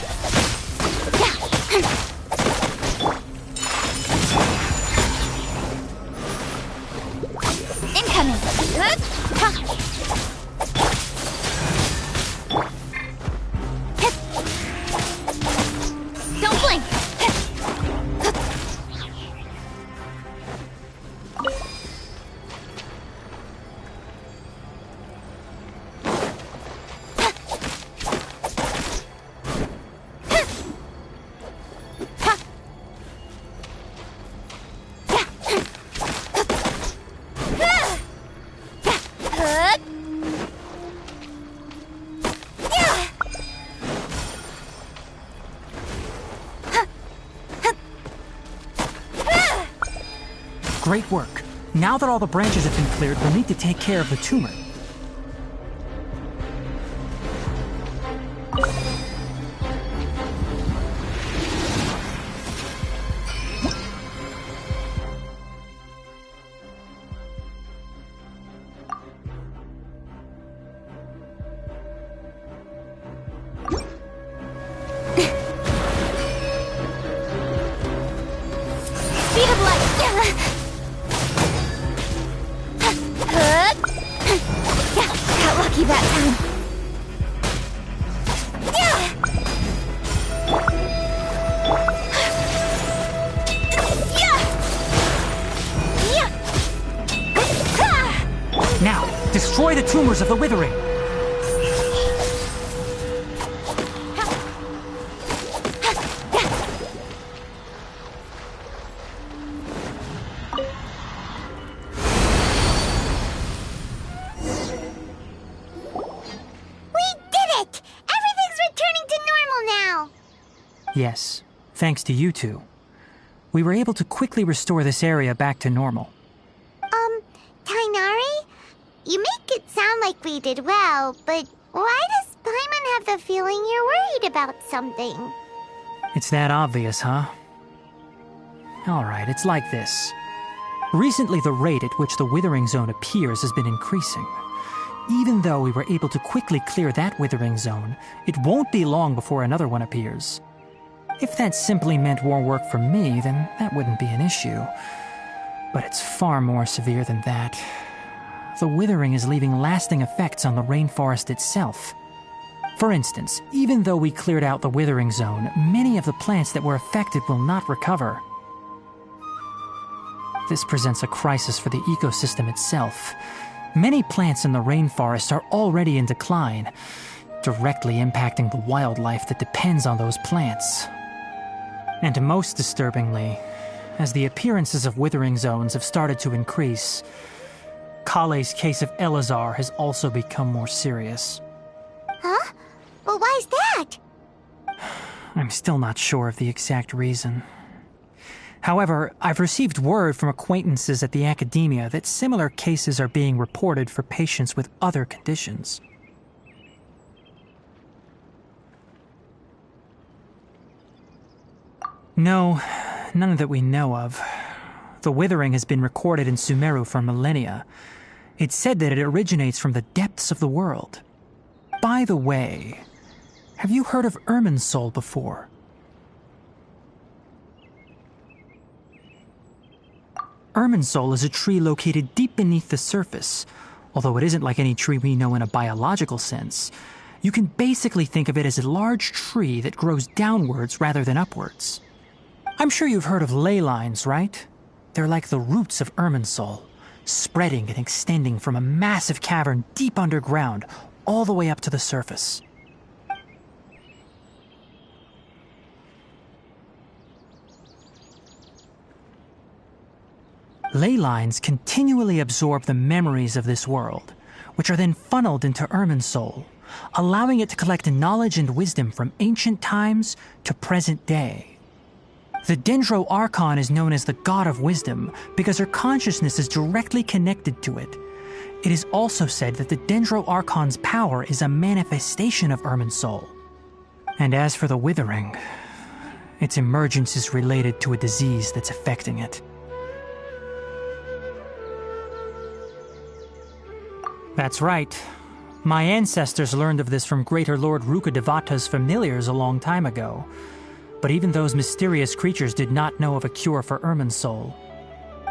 Incoming! Don't blink! Great work. Now that all the branches have been cleared, we'll need to take care of the tumor. Speed of light! Got lucky that time. Now, destroy the tumors of the withering! Yes, thanks to you two. We were able to quickly restore this area back to normal. Tainari? You make it sound like we did well, but why does Paimon have the feeling you're worried about something? It's that obvious, huh? Alright, it's like this. Recently, the rate at which the Withering Zone appears has been increasing. Even though we were able to quickly clear that Withering Zone, it won't be long before another one appears. If that simply meant more work for me, then that wouldn't be an issue. But it's far more severe than that. The withering is leaving lasting effects on the rainforest itself. For instance, even though we cleared out the withering zone, many of the plants that were affected will not recover. This presents a crisis for the ecosystem itself. Many plants in the rainforest are already in decline, directly impacting the wildlife that depends on those plants. And most disturbingly, as the appearances of withering zones have started to increase, Kale's case of Elazar has also become more serious. Huh? Well, why's that? I'm still not sure of the exact reason. However, I've received word from acquaintances at the academia that similar cases are being reported for patients with other conditions. No, none that we know of. The withering has been recorded in Sumeru for millennia. It's said that it originates from the depths of the world. By the way, have you heard of Irminsul before? Irminsul is a tree located deep beneath the surface. Although it isn't like any tree we know in a biological sense, you can basically think of it as a large tree that grows downwards rather than upwards. I'm sure you've heard of ley lines, right? They're like the roots of Irminsul, spreading and extending from a massive cavern deep underground all the way up to the surface. Ley lines continually absorb the memories of this world, which are then funneled into Irminsul, allowing it to collect knowledge and wisdom from ancient times to present day. The Dendro Archon is known as the God of Wisdom because her consciousness is directly connected to it. It is also said that the Dendro Archon's power is a manifestation of Irminsul. And as for the Withering, its emergence is related to a disease that's affecting it. That's right. My ancestors learned of this from Greater Lord Rukkhadevata's familiars a long time ago. But even those mysterious creatures did not know of a cure for Irminsul.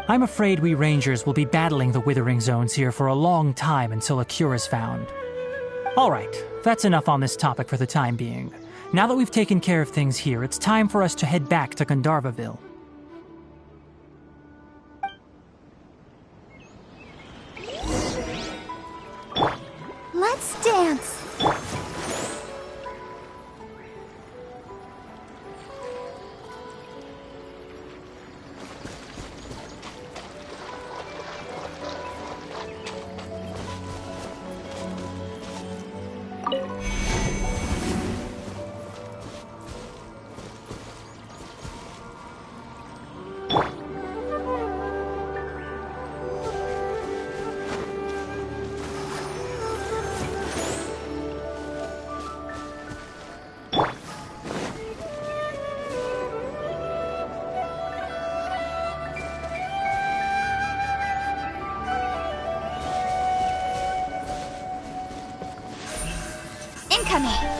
I'm afraid we Rangers will be battling the Withering Zones here for a long time until a cure is found. Alright, that's enough on this topic for the time being. Now that we've taken care of things here, it's time for us to head back to Gandharvaville. Let's dance. Incoming!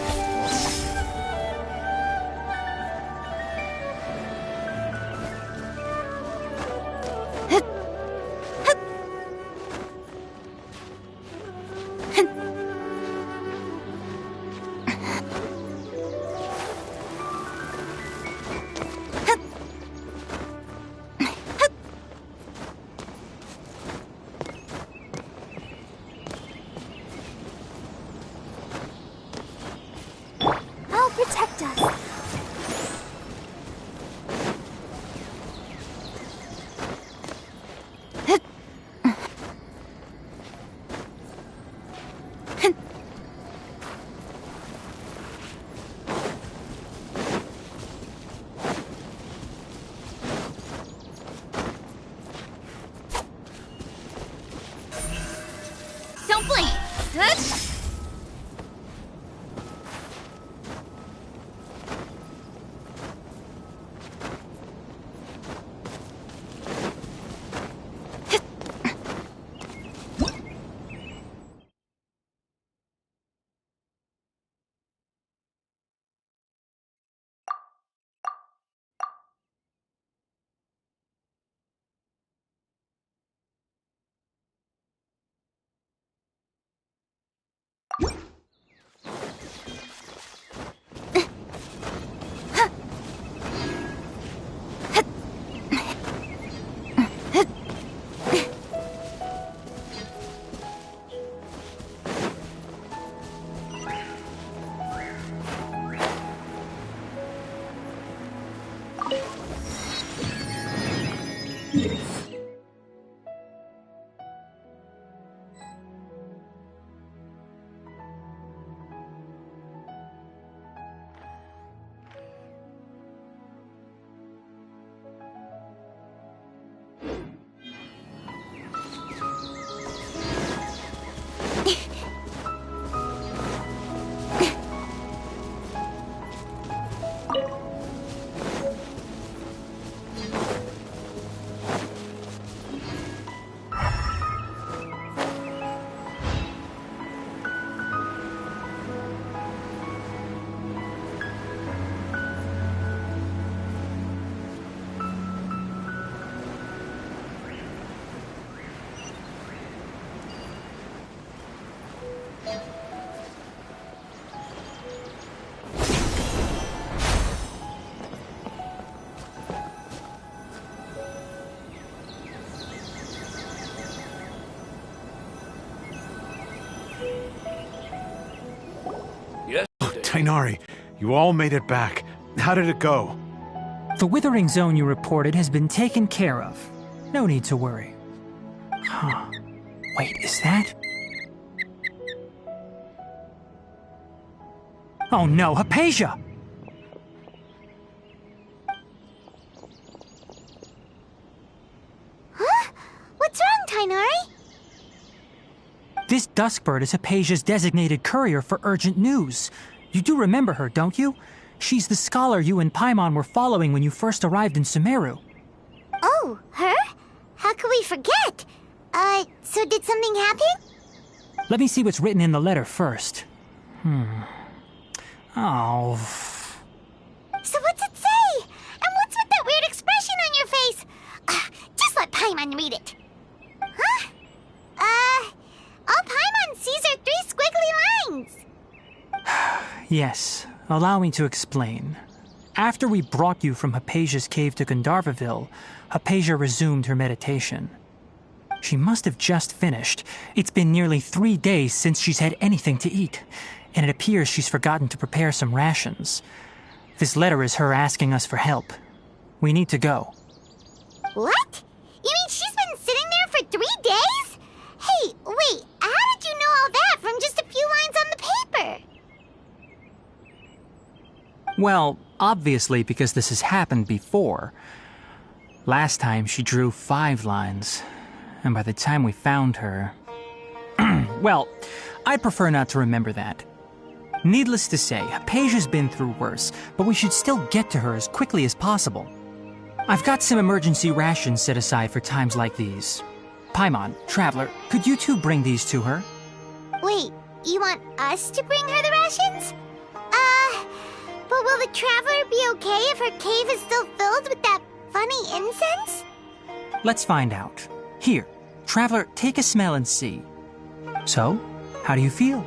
I'll protect us. Don't blink! Tainari, you all made it back. How did it go? The withering zone you reported has been taken care of. No need to worry. Huh. Wait, is that? Oh no, Hypatia! Huh? What's wrong, Tainari? This Duskbird is Hypatia's designated courier for urgent news. You do remember her, don't you? She's the scholar you and Paimon were following when you first arrived in Sumeru. Oh, her? How could we forget? So did something happen? Let me see what's written in the letter first. Oh. So what's it say? And what's with that weird expression on your face? Just let Paimon read it. Huh? All Paimon sees are 3 squiggly lines. Yes, allow me to explain. After we brought you from Hypatia's cave to Gandharvaville, Hypatia resumed her meditation. She must have just finished. It's been nearly 3 days since she's had anything to eat, and it appears she's forgotten to prepare some rations. This letter is her asking us for help. We need to go. What? You mean she's been sitting there for 3 days? Hey, wait, how did you know all that from just a few lines on the paper? Well, obviously because this has happened before. Last time she drew 5 lines, and by the time we found her... Well, I'd prefer not to remember that. Needless to say, Hypatia's been through worse, but we should still get to her as quickly as possible. I've got some emergency rations set aside for times like these. Paimon, Traveler, could you two bring these to her? Wait, you want us to bring her the rations? But will the Traveler be okay if her cave is still filled with that funny incense? Let's find out. Here, Traveler, take a smell and see. So, how do you feel?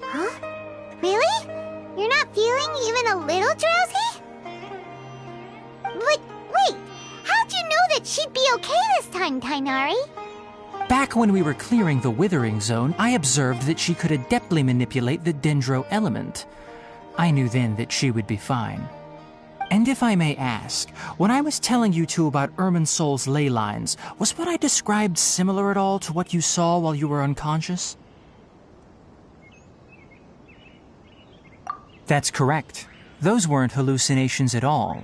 Huh? Really? You're not feeling even a little drowsy? But wait, how'd you know that she'd be okay this time, Tainari? Back when we were clearing the withering zone, I observed that she could adeptly manipulate the dendro element. I knew then that she would be fine. And if I may ask, when I was telling you two about Irminsol's ley lines, was what I described similar at all to what you saw while you were unconscious? That's correct. Those weren't hallucinations at all.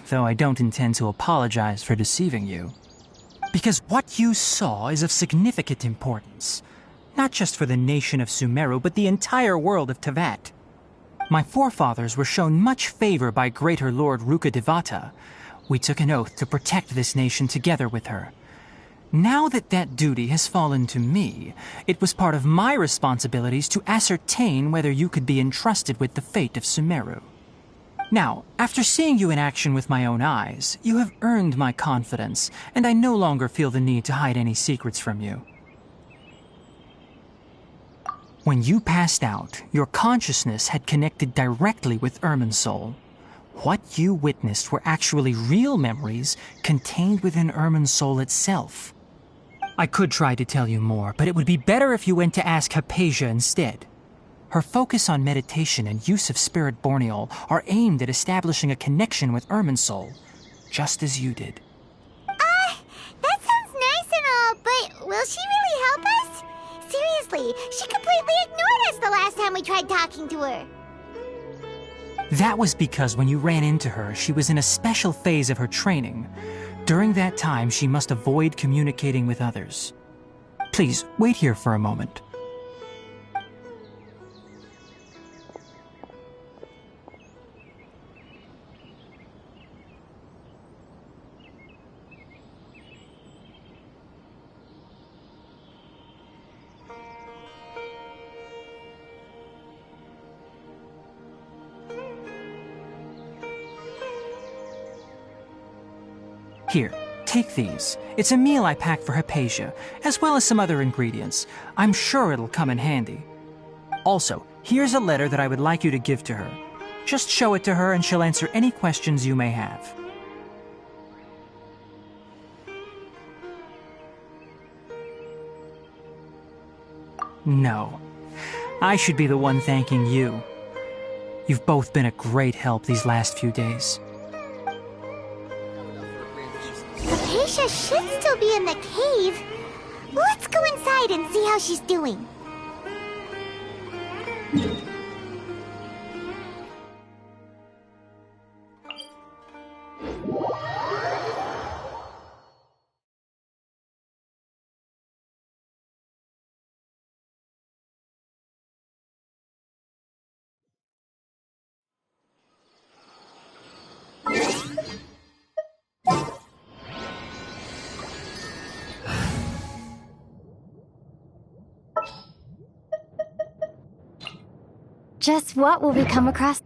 Though I don't intend to apologize for deceiving you. Because what you saw is of significant importance. Not just for the nation of Sumeru, but the entire world of Tevat. My forefathers were shown much favor by Greater Lord Rukkhadevata. We took an oath to protect this nation together with her. Now that that duty has fallen to me, it was part of my responsibilities to ascertain whether you could be entrusted with the fate of Sumeru. Now, after seeing you in action with my own eyes, you have earned my confidence, and I no longer feel the need to hide any secrets from you. When you passed out, your consciousness had connected directly with Irminsol. What you witnessed were actually real memories contained within Irminsol itself. I could try to tell you more, but it would be better if you went to ask Hypatia instead. Her focus on meditation and use of Spirit Borneol are aimed at establishing a connection with Irminsul, just as you did. That sounds nice and all, but will she really help us? Seriously, she completely ignored us the last time we tried talking to her. That was because when you ran into her, she was in a special phase of her training. During that time, she must avoid communicating with others. Please, wait here for a moment. Here, take these. It's a meal I packed for Hypatia, as well as some other ingredients. I'm sure it'll come in handy. Also, here's a letter that I would like you to give to her. Just show it to her and she'll answer any questions you may have. No. I should be the one thanking you. You've both been a great help these last few days. Hypatia should still be in the cave. Let's go inside and see how she's doing. Just what will we come across?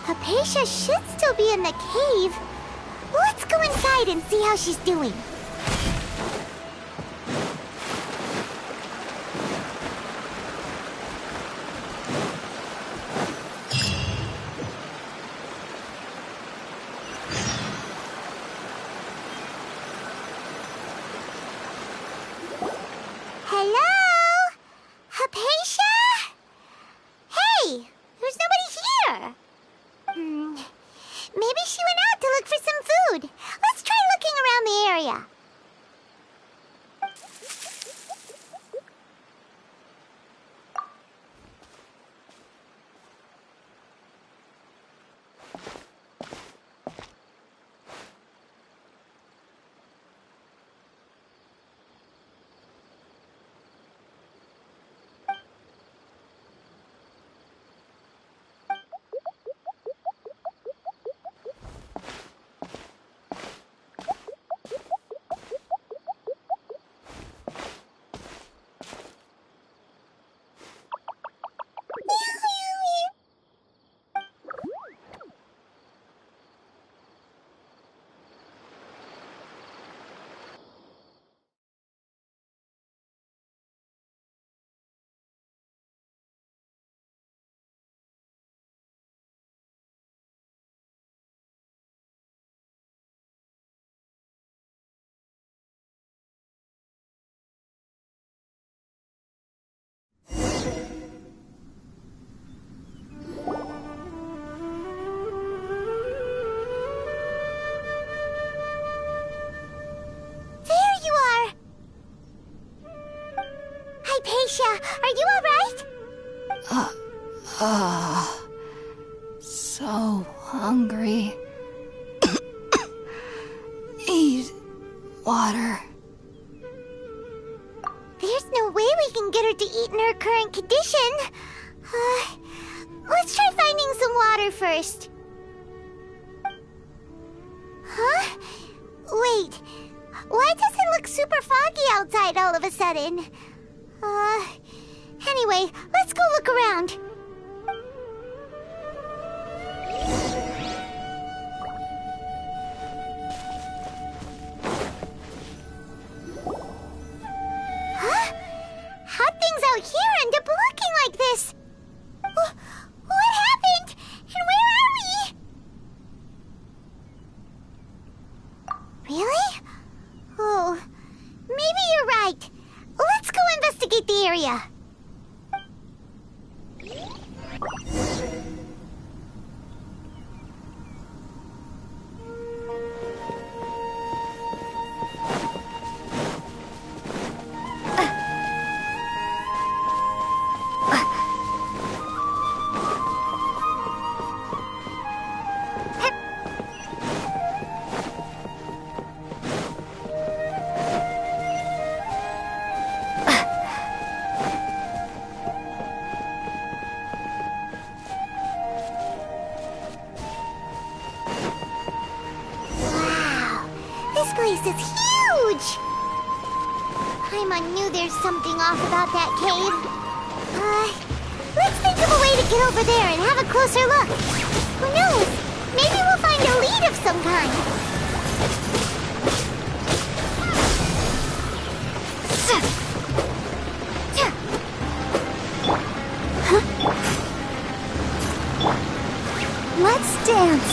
Hypatia should still be in the cave. Let's go inside and see how she's doing. Hello? Hypatia? Hey, there's nobody here. Maybe she went out to look for some food. Let's try looking around the area. Aisha, are you alright? So hungry. Eat water. There's no way we can get her to eat in her current condition. Let's try finding some water first. Huh? Wait. Why does it look super foggy outside all of a sudden? Anyway, let's go look around. Huh? How'd things out here end up looking like this? What happened? And where are we? Really? Oh, maybe you're right. Let's go investigate the area. This place is huge! Paimon knew there's something off about that cave. Let's think of a way to get over there and have a closer look. Who knows? Maybe we'll find a lead of some kind. Let's dance.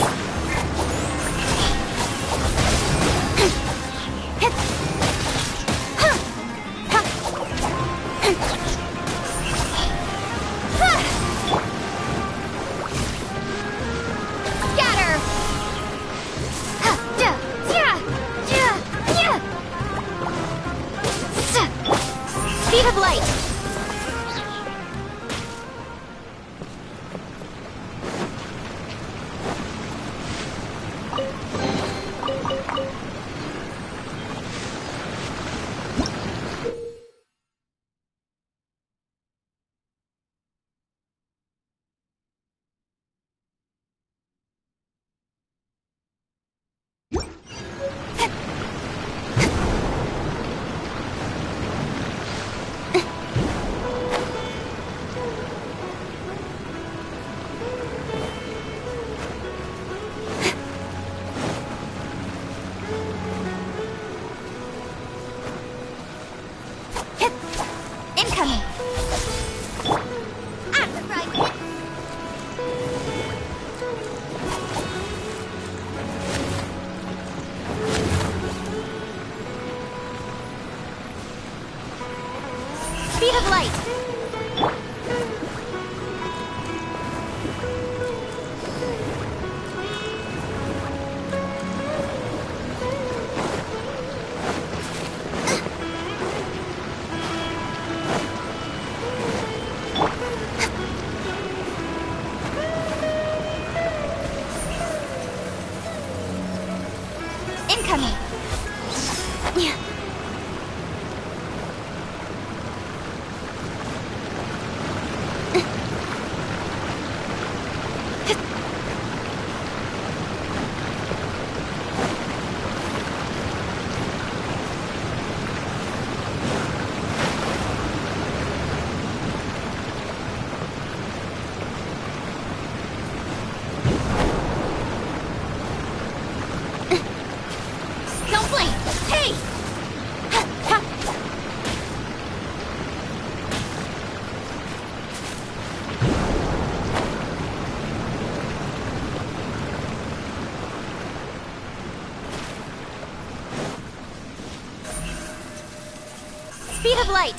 Speed of light! Incoming! Speed of light! Incoming! Hey! Speed of light!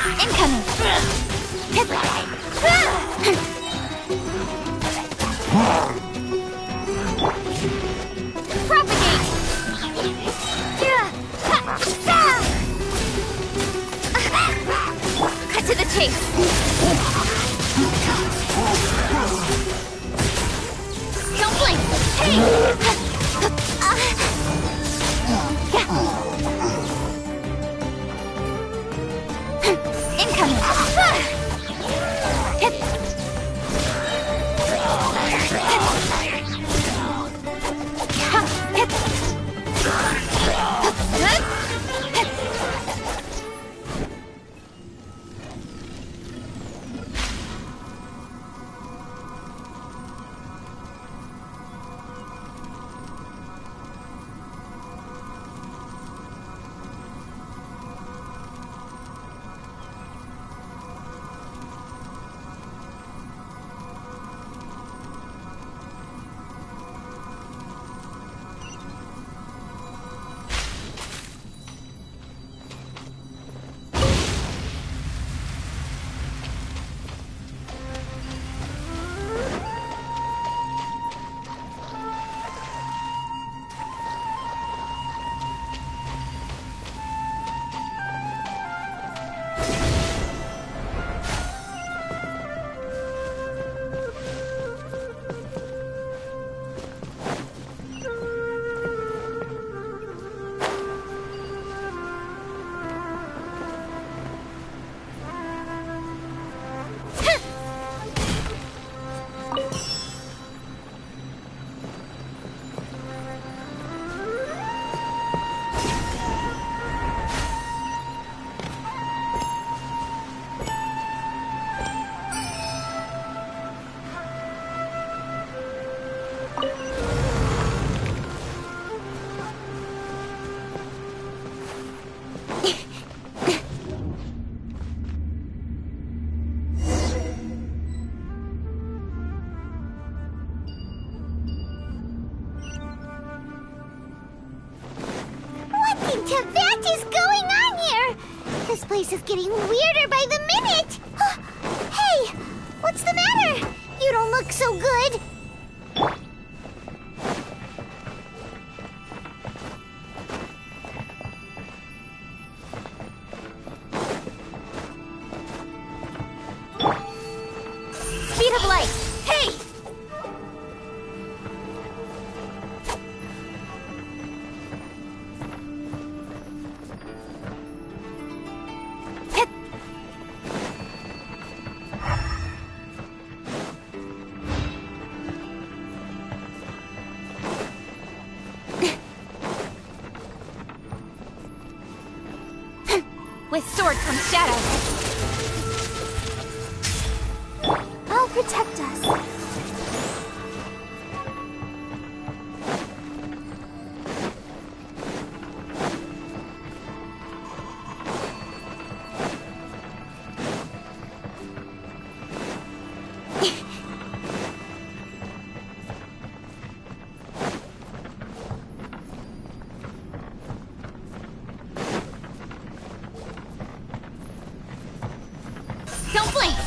Incoming! Propagate! Cut to the chase! Don't blink! Hey! What is going on here? This place is getting weirder by the minute. Hey, what's the matter? You don't look so good. Speed of light! Hey! With sword comes shadow. I'll protect us. Don't blink!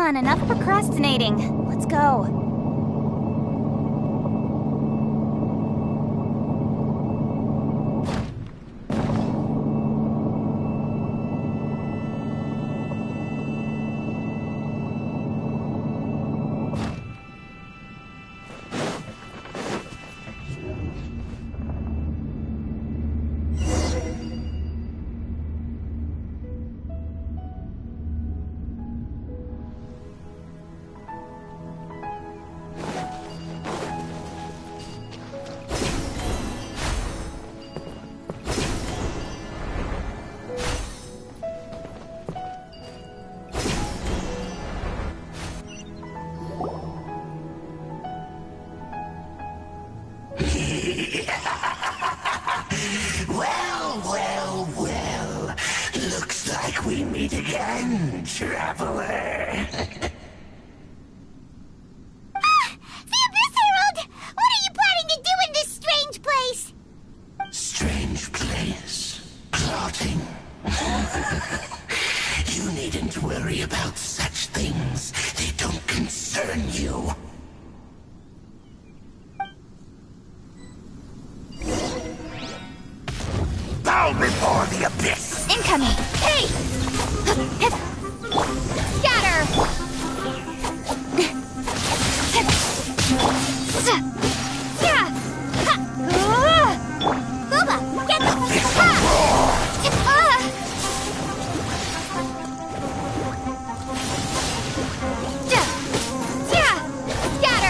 on, enough procrastinating. Let's go. Well. Looks like we meet again, traveler. The Abyss Herald! What are you planning to do in this strange place? Strange place. Plotting. You needn't worry about such things. They don't concern you. Bow before the abyss! Incoming! Hey! Scatter! Yeah! Booba, get the... Scatter!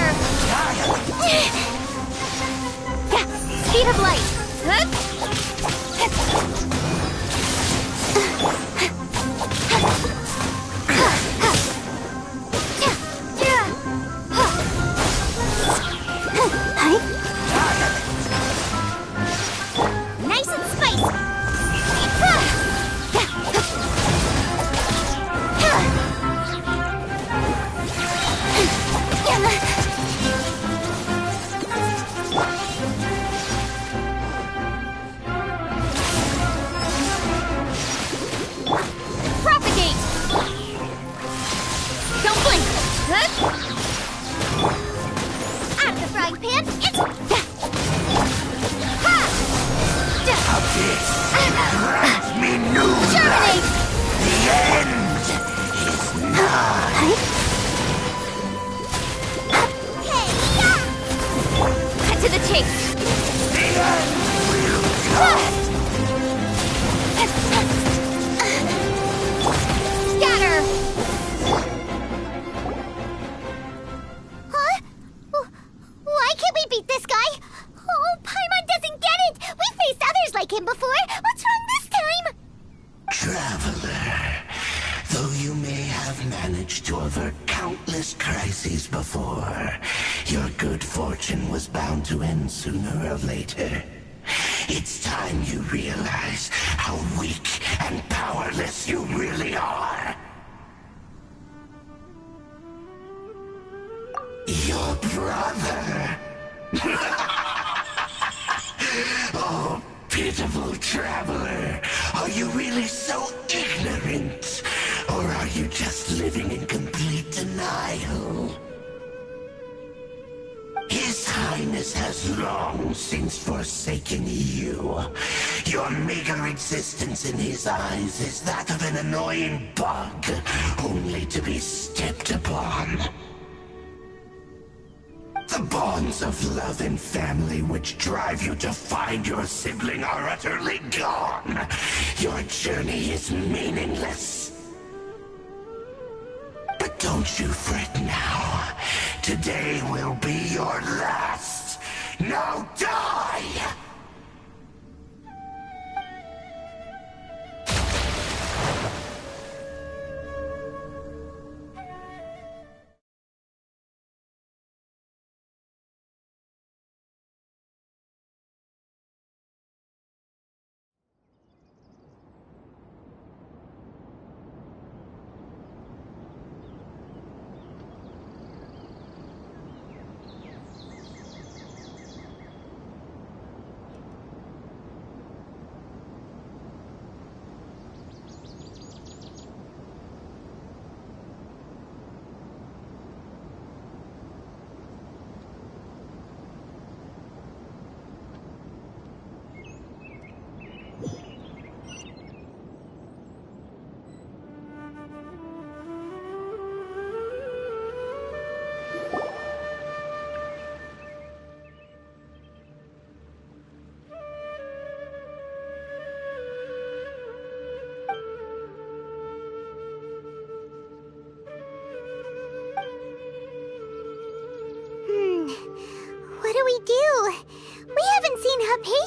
Speed of light! Nice and spicy! Propagate! Don't blink! Out of the frying pan, it's... Grant me new Terminate! life! The end is nigh! Cut to the chase! The end will come! Scatter! Huh? Why can't we beat this guy? Oh, Paimon doesn't get it! We faced others like him before! What's wrong this time? Traveler, though you may have managed to avert countless crises before, your good fortune was bound to end sooner or later. It's time you realize how weak and powerless you really are. Your brother. Oh, pitiful traveler. Are you really so ignorant? Or are you just living in complete denial? His Highness has long since forsaken you. Your meager existence in his eyes is that of an annoying bug, only to be stepped upon. The bonds of love and family which drive you to find your sibling are utterly gone. Your journey is meaningless. But don't you fret now. Today will be your last. Now die!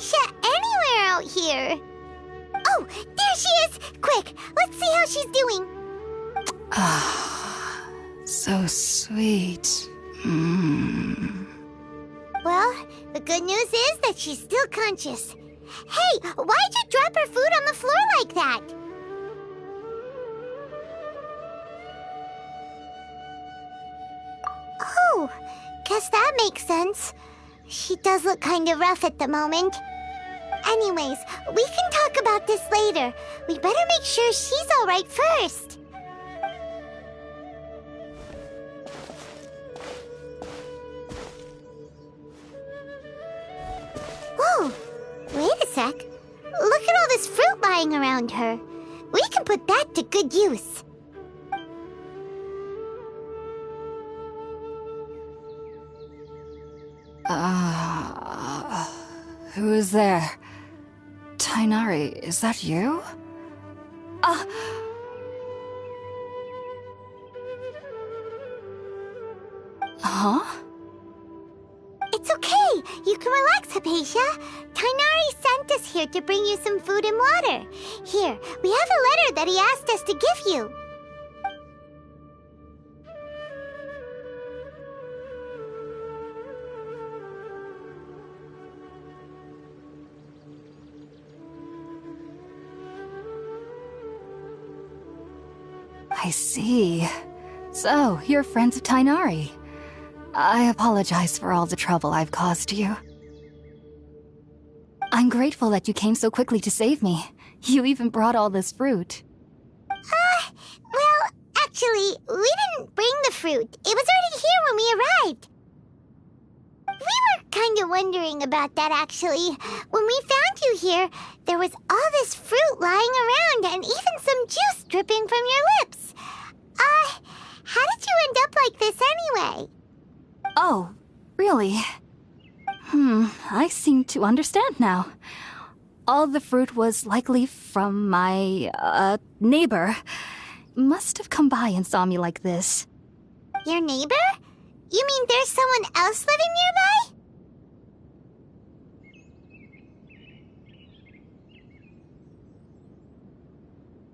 Hypatia anywhere out here. Oh, there she is! Quick, let's see how she's doing. Ah, so sweet. Well, the good news is that she's still conscious. Hey, why'd you drop her food on the floor like that? Oh, guess that makes sense. She does look kind of rough at the moment. Anyways, we can talk about this later. We better make sure she's alright first. Whoa, wait a sec. Look at all this fruit lying around her. We can put that to good use. Who is there? Tainari, is that you? Huh? It's okay. You can relax, Hypatia. Tainari sent us here to bring you some food and water. Here, we have a letter that he asked us to give you. I see. So, you're friends of Tainari. I apologize for all the trouble I've caused you. I'm grateful that you came so quickly to save me. You even brought all this fruit. Well, actually, we didn't bring the fruit. It was already here when we arrived. We were kind of wondering about that, actually. When we found you here, there was all this fruit lying around and even some juice dripping from your lips. How did you end up like this anyway? Oh, really? I seem to understand now. All the fruit was likely from my, neighbor. Must have come by and saw me like this. Your neighbor? You mean there's someone else living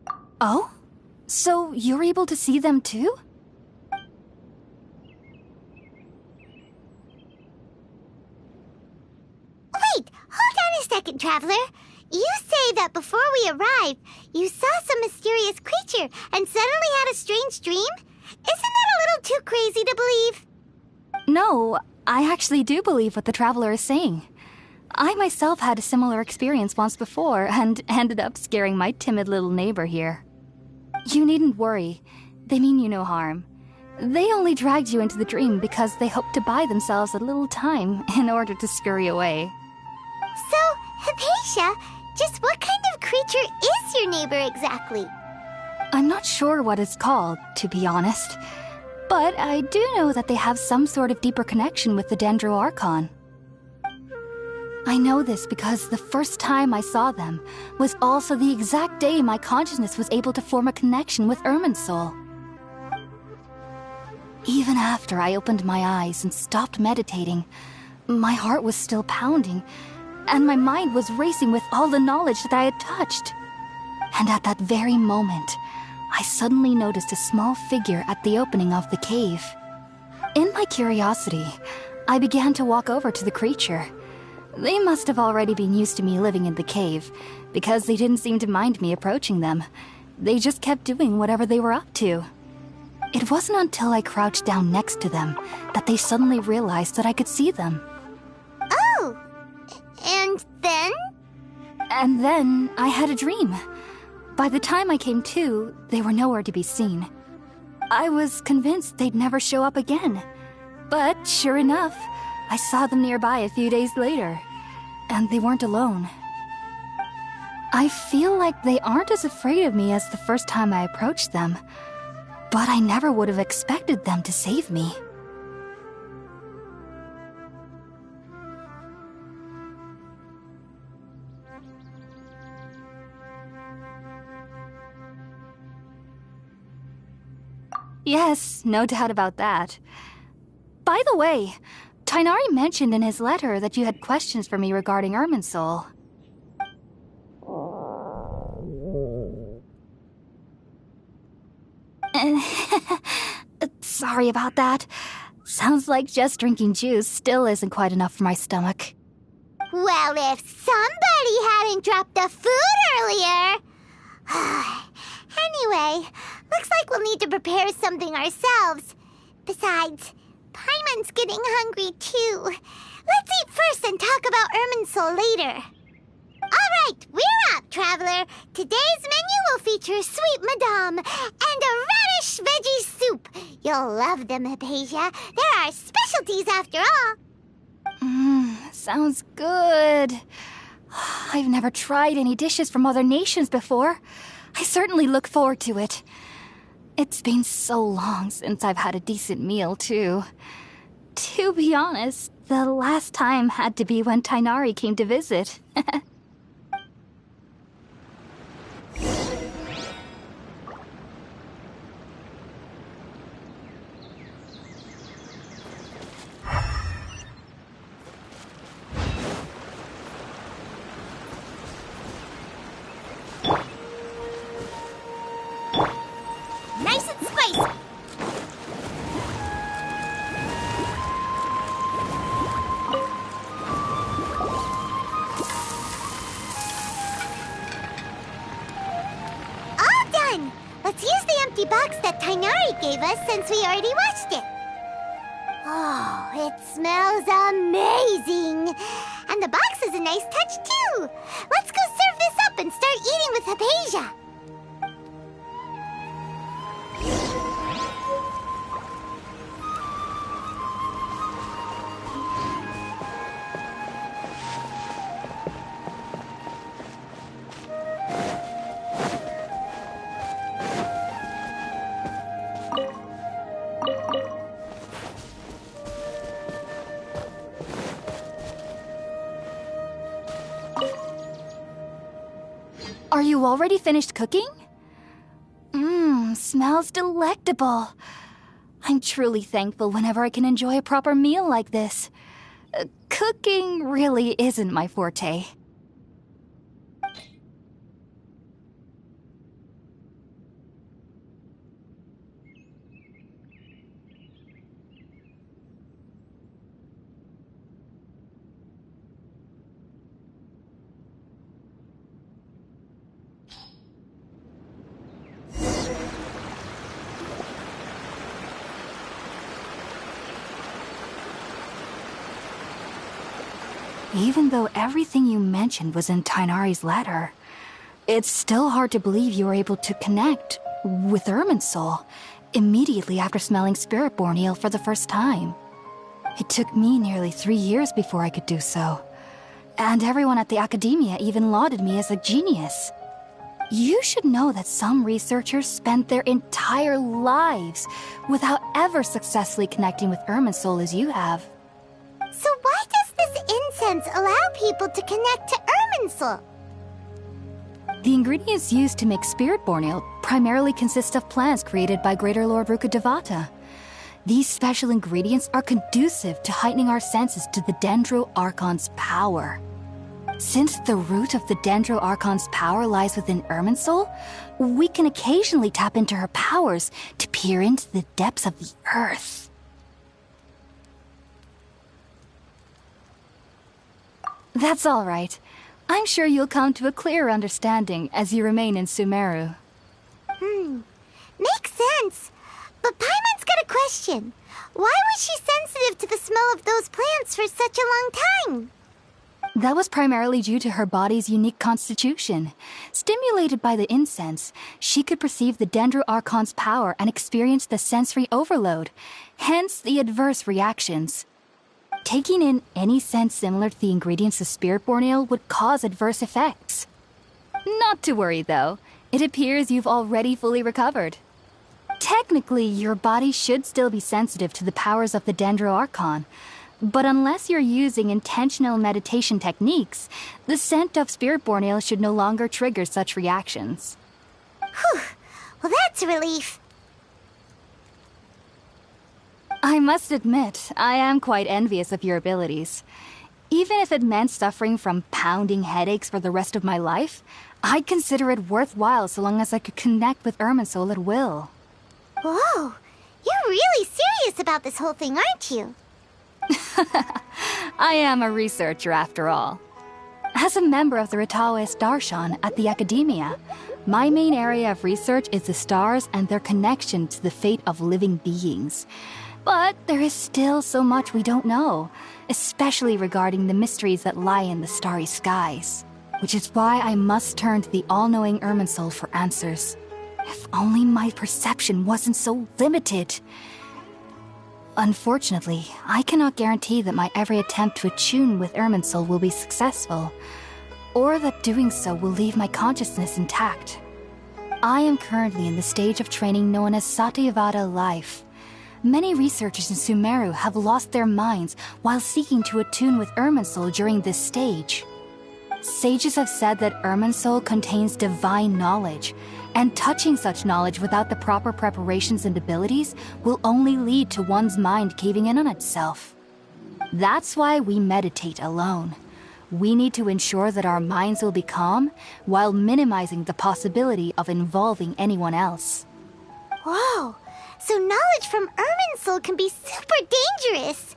nearby? Oh? So you're able to see them too? Wait, hold on a second, Traveler. You say that before we arrived, you saw some mysterious creature and suddenly had a strange dream? Isn't that a little too crazy to believe? No, I actually do believe what the Traveler is saying. I myself had a similar experience once before and ended up scaring my timid little neighbor here. You needn't worry. They mean you no harm. They only dragged you into the dream because they hoped to buy themselves a little time in order to scurry away. So, Hypatia, just what kind of creature is your neighbor exactly? I'm not sure what it's called, to be honest. But I do know that they have some sort of deeper connection with the Dendro Archon. I know this because the first time I saw them was also the exact day my consciousness was able to form a connection with Ermin's soul. Even after I opened my eyes and stopped meditating, my heart was still pounding, and my mind was racing with all the knowledge that I had touched. And at that very moment, I suddenly noticed a small figure at the opening of the cave. In my curiosity, I began to walk over to the creature. They must have already been used to me living in the cave, because they didn't seem to mind me approaching them. They just kept doing whatever they were up to. It wasn't until I crouched down next to them that they suddenly realized that I could see them. Oh! And then? And then I had a dream. By the time I came to, they were nowhere to be seen. I was convinced they'd never show up again. But sure enough, I saw them nearby a few days later. And they weren't alone. I feel like they aren't as afraid of me as the first time I approached them. But I never would have expected them to save me. Yes, no doubt about that. By the way, Tighnari mentioned in his letter that you had questions for me regarding Irminsul. Sorry about that. Sounds like just drinking juice still isn't quite enough for my stomach. Well, if somebody hadn't dropped the food earlier... Anyway, looks like we'll need to prepare something ourselves. Besides, Paimon's getting hungry too. Let's eat first and talk about Irminsul later. All right, we're up, Traveler. Today's menu will feature sweet madame and a radish veggie soup. You'll love them, Hypatia. They're our specialties after all. Sounds good. I've never tried any dishes from other nations before. I certainly look forward to it. It's been so long since I've had a decent meal, too. To be honest, the last time had to be when Tighnari came to visit. Nice and spicy. All done! Let's use the empty box that Tighnari gave us since we already washed it. Oh, it smells amazing! And the box is a nice touch, too! Let's go serve this up and start eating with Hypatia. Are you already finished cooking? Smells delectable. I'm truly thankful whenever I can enjoy a proper meal like this. Cooking really isn't my forte. Even though everything you mentioned was in Tighnari's letter, it's still hard to believe you were able to connect with Irminsul immediately after smelling Spiritborn eel for the first time. It took me nearly 3 years before I could do so, and everyone at the Academia even lauded me as a genius. You should know that some researchers spent their entire lives without ever successfully connecting with Irminsul as you have. So why does this incense allow people to connect to Irminsul? The ingredients used to make Spiritborn ale primarily consist of plants created by Greater Lord Rukkhadevata. These special ingredients are conducive to heightening our senses to the Dendro Archon's power. Since the root of the Dendro Archon's power lies within Irminsul, we can occasionally tap into her powers to peer into the depths of the earth. That's all right. I'm sure you'll come to a clearer understanding as you remain in Sumeru. Makes sense. But Paimon's got a question. Why was she sensitive to the smell of those plants for such a long time? That was primarily due to her body's unique constitution. Stimulated by the incense, she could perceive the Dendro Archon's power and experience the sensory overload, hence the adverse reactions. Taking in any scent similar to the ingredients of Spiritborn ale would cause adverse effects. Not to worry, though. It appears you've already fully recovered. Technically, your body should still be sensitive to the powers of the Dendro Archon, but unless you're using intentional meditation techniques, the scent of Spiritborn ale should no longer trigger such reactions. Whew. Well, that's a relief. I must admit, I am quite envious of your abilities. Even if it meant suffering from pounding headaches for the rest of my life, I'd consider it worthwhile so long as I could connect with Irminsul at will. Whoa, you're really serious about this whole thing, aren't you? I am a researcher after all. As a member of the Ritaoist Archon at the Academia, my main area of research is the stars and their connection to the fate of living beings. But there is still so much we don't know, especially regarding the mysteries that lie in the starry skies. Which is why I must turn to the all-knowing Irminsul for answers. If only my perception wasn't so limited. Unfortunately, I cannot guarantee that my every attempt to attune with Irminsul will be successful, or that doing so will leave my consciousness intact. I am currently in the stage of training known as Satyavada life. Many researchers in Sumeru have lost their minds while seeking to attune with Irminsul during this stage. Sages have said that Irminsul contains divine knowledge, and touching such knowledge without the proper preparations and abilities will only lead to one's mind caving in on itself. That's why we meditate alone. We need to ensure that our minds will be calm while minimizing the possibility of involving anyone else. Whoa, so knowledge from Irminsul can be super dangerous.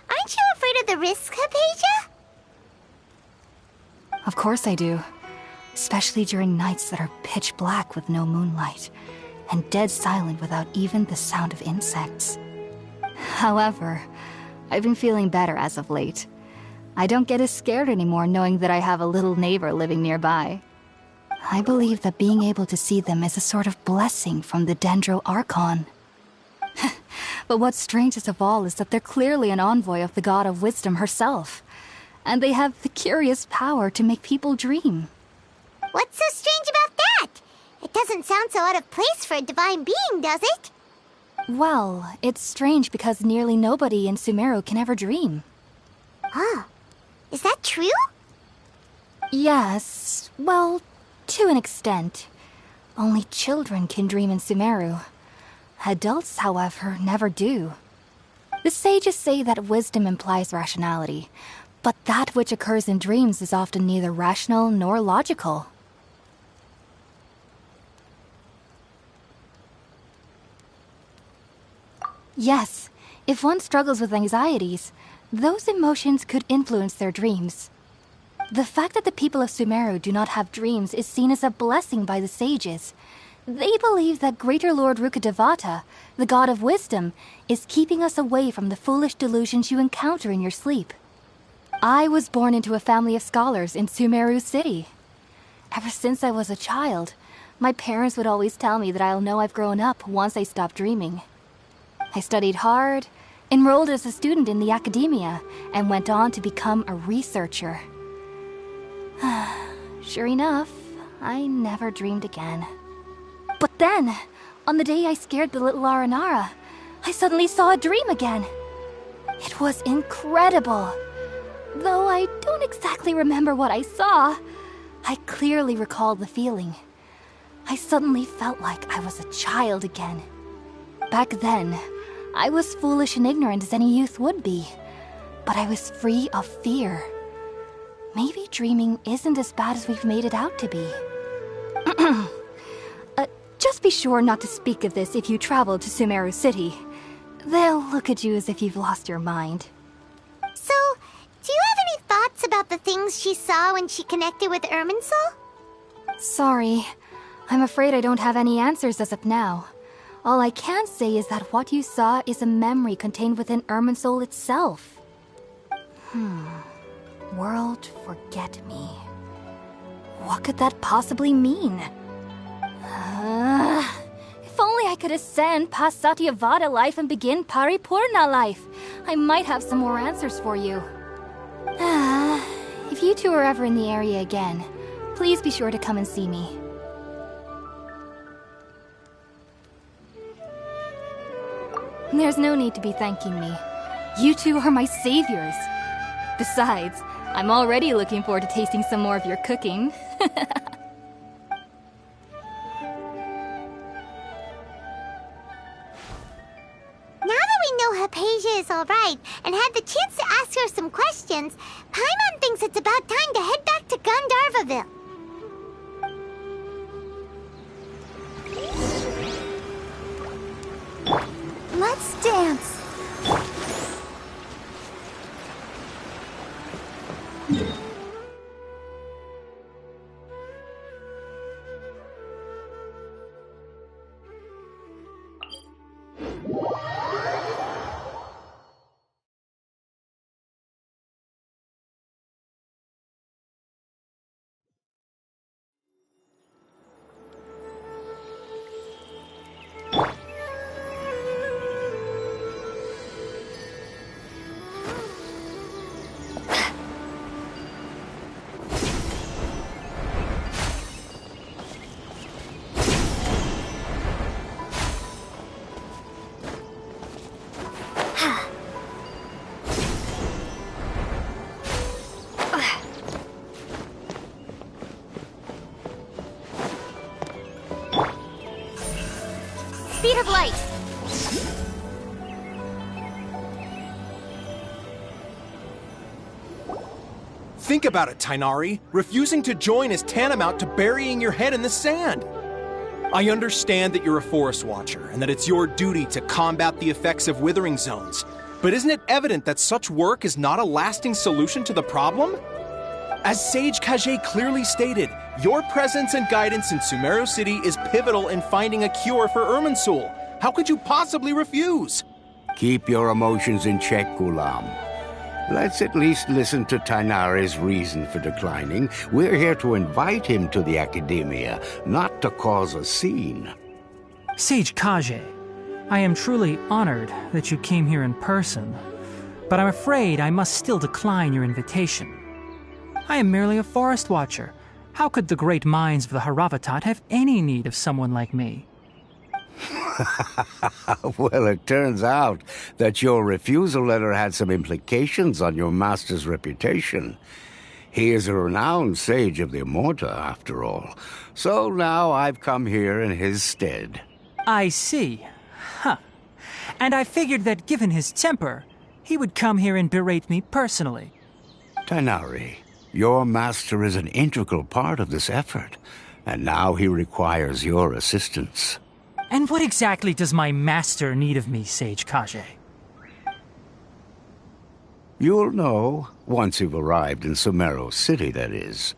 Aren't you afraid of the risks, Hypatia? Of course I do. Especially during nights that are pitch black with no moonlight, and dead silent without even the sound of insects. However, I've been feeling better as of late. I don't get as scared anymore knowing that I have a little neighbor living nearby. I believe that being able to see them is a sort of blessing from the Dendro Archon. But what's strangest of all is that they're clearly an envoy of the God of Wisdom herself, and they have the curious power to make people dream. What's so strange about that? It doesn't sound so out of place for a divine being, does it? Well, it's strange because nearly nobody in Sumeru can ever dream. Huh. Is that true? Yes, well, to an extent. Only children can dream in Sumeru. Adults, however, never do. The sages say that wisdom implies rationality, but that which occurs in dreams is often neither rational nor logical. Yes, if one struggles with anxieties, those emotions could influence their dreams. The fact that the people of Sumeru do not have dreams is seen as a blessing by the sages. They believe that Greater Lord Rukkhadevata, the god of wisdom, is keeping us away from the foolish delusions you encounter in your sleep. I was born into a family of scholars in Sumeru City. Ever since I was a child, my parents would always tell me that I'll know I've grown up once I stop dreaming. I studied hard, enrolled as a student in the academia, and went on to become a researcher. Sure enough, I never dreamed again. But then, on the day I scared the little Aranara, I suddenly saw a dream again. It was incredible. Though I don't exactly remember what I saw, I clearly recall the feeling. I suddenly felt like I was a child again. Back then, I was foolish and ignorant as any youth would be, but I was free of fear. Maybe dreaming isn't as bad as we've made it out to be. Just be sure not to speak of this if you travel to Sumeru City. They'll look at you as if you've lost your mind. So, do you have any thoughts about the things she saw when she connected with Irminsul? Sorry. I'm afraid I don't have any answers as of now. All I can say is that what you saw is a memory contained within Irminsul itself. World forget me. What could that possibly mean? If only I could ascend past Satyavada life and begin Paripurna life. I might have some more answers for you. If you two are ever in the area again, please be sure to come and see me. There's no need to be thanking me. You two are my saviors. Besides, I'm already looking forward to tasting some more of your cooking. Now that we know is alright and had the chance to ask her some questions, Paimon thinks it's about time to head back to Gandharvaville. Let's dance. Speed of light. Think about it, Tainari. Refusing to join is tantamount to burying your head in the sand. I understand that you're a forest watcher and that it's your duty to combat the effects of withering zones. But isn't it evident that such work is not a lasting solution to the problem? As Sage Kage clearly stated, your presence and guidance in Sumeru City is pivotal in finding a cure for Irminsul. How could you possibly refuse? Keep your emotions in check, Gulam. Let's at least listen to Tainari's reason for declining. We're here to invite him to the Academia, not to cause a scene. Sage Kage, I am truly honored that you came here in person, but I'm afraid I must still decline your invitation. I am merely a forest watcher. How could the great minds of the Haravatat have any need of someone like me? Well, it turns out that your refusal letter had some implications on your master's reputation. He is a renowned sage of the Immorta, after all. So now I've come here in his stead. I see. Huh. And I figured that given his temper, he would come here and berate me personally. Tainari, your master is an integral part of this effort, and now he requires your assistance. And what exactly does my master need of me, Sage Kage? You'll know, once you've arrived in Sumeru City, that is.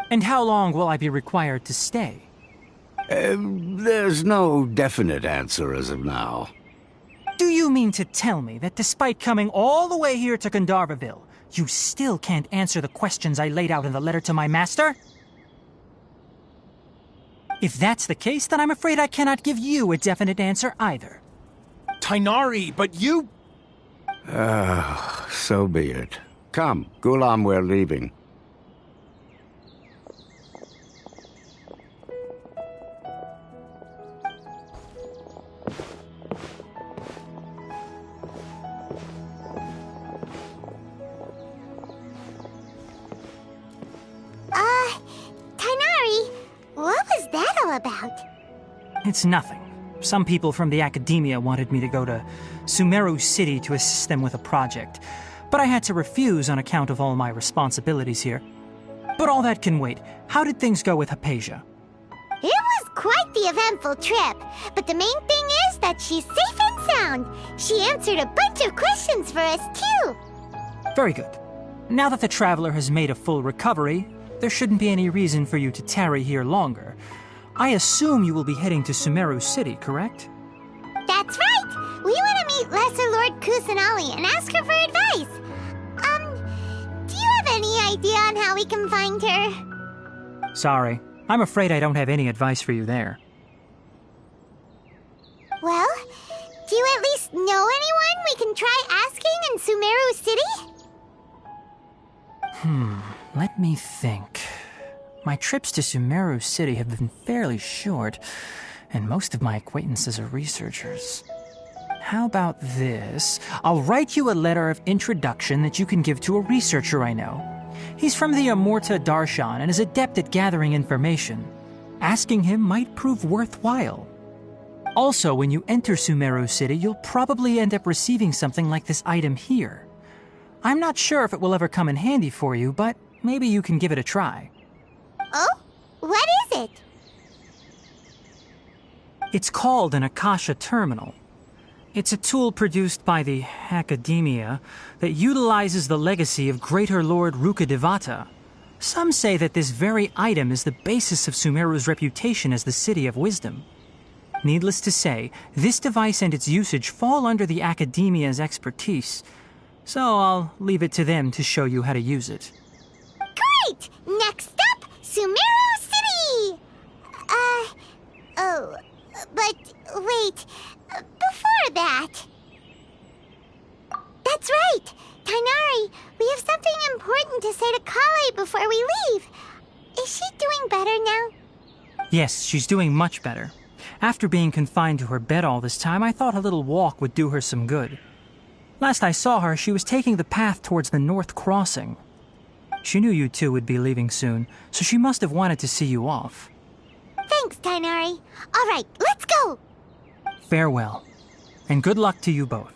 And how long will I be required to stay? There's no definite answer as of now. Do you mean to tell me that despite coming all the way here to Gandharvaville, you still can't answer the questions I laid out in the letter to my master? If that's the case, then I'm afraid I cannot give you a definite answer either. Tainari, but you... So be it. Come, Gulam, we're leaving. Tainari, what was that all about? It's nothing. Some people from the Academia wanted me to go to Sumeru City to assist them with a project, but I had to refuse on account of all my responsibilities here. But all that can wait. How did things go with Hypatia? It was quite the eventful trip, but the main thing is that she's safe and sound. She answered a bunch of questions for us, too. Very good. Now that the traveler has made a full recovery, there shouldn't be any reason for you to tarry here longer. I assume you will be heading to Sumeru City, correct? That's right! We want to meet Lesser Lord Kusanali and ask her for advice. Do you have any idea on how we can find her? Sorry. I'm afraid I don't have any advice for you there. Well, do you at least know anyone we can try asking in Sumeru City? Let me think. My trips to Sumeru City have been fairly short, and most of my acquaintances are researchers. How about this? I'll write you a letter of introduction that you can give to a researcher I know. He's from the Immorta Darshan and is adept at gathering information. Asking him might prove worthwhile. Also, when you enter Sumeru City, you'll probably end up receiving something like this item here. I'm not sure if it will ever come in handy for you, but maybe you can give it a try. Oh? What is it? It's called an Akasha Terminal. It's a tool produced by the Academia that utilizes the legacy of Greater Lord Rukkhadevata. Some say that this very item is the basis of Sumeru's reputation as the City of Wisdom. Needless to say, this device and its usage fall under the Academia's expertise, so I'll leave it to them to show you how to use it. Great! Next up, Sumeru City! But wait, before that... That's right! Tainari, we have something important to say to Kale before we leave. Is she doing better now? Yes, she's doing much better. After being confined to her bed all this time, I thought a little walk would do her some good. Last I saw her, she was taking the path towards the North Crossing. She knew you two would be leaving soon, so she must have wanted to see you off. Thanks, Tainari. All right, let's go! Farewell, and good luck to you both.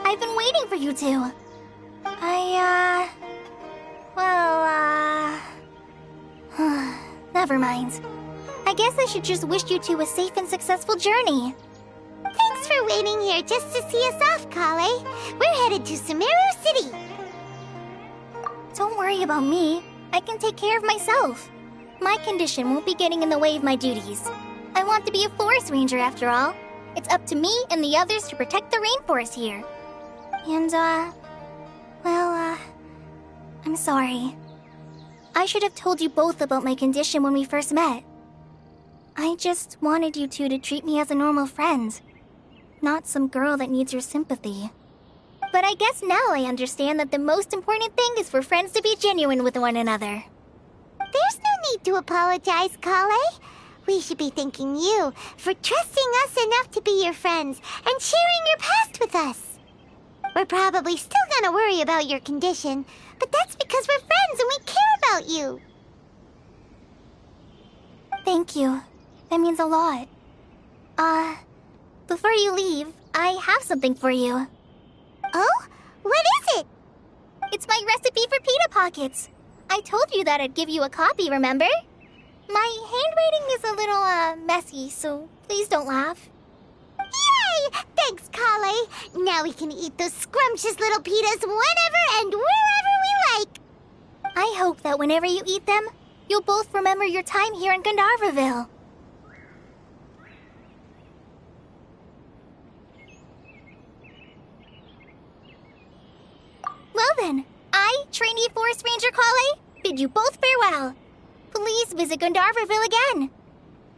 I've been waiting for you two. Never mind. I guess I should just wish you two a safe and successful journey. Thanks for waiting here just to see us off, Kale. We're headed to Sumeru City. Don't worry about me. I can take care of myself. My condition won't be getting in the way of my duties. I want to be a forest ranger after all. It's up to me and the others to protect the rainforest here. And, I'm sorry. I should have told you both about my condition when we first met. I just wanted you two to treat me as a normal friend, not some girl that needs your sympathy. But I guess now I understand that the most important thing is for friends to be genuine with one another. There's no need to apologize, Kale. We should be thanking you for trusting us enough to be your friends and sharing your past with us. We're probably still gonna worry about your condition, but that's because we're friends and we care about you. Thank you. That means a lot. Before you leave, I have something for you. Oh? What is it? It's my recipe for pita pockets. I told you that I'd give you a copy, remember? My handwriting is a little, messy, so please don't laugh. Yay! Thanks, Kale. Now we can eat those scrumptious little pitas whenever and wherever we like. I hope that whenever you eat them, you'll both remember your time here in Gandharvaville. Well then, I, trainee Forest Ranger Kale, bid you both farewell. Please visit Gandharvaville again.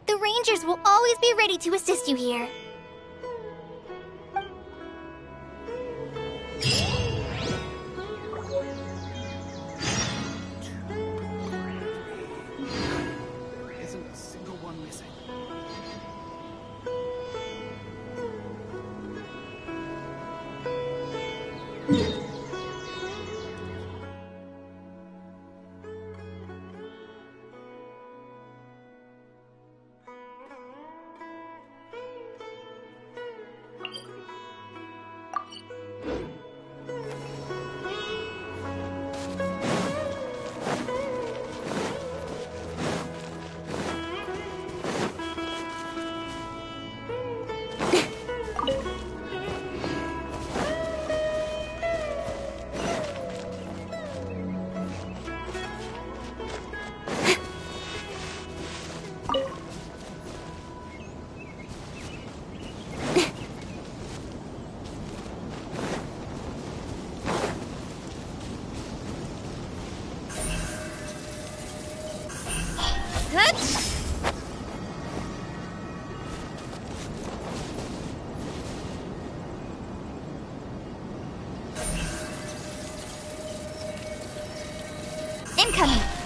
The Rangers will always be ready to assist you here. There isn't a single one missing. Incoming!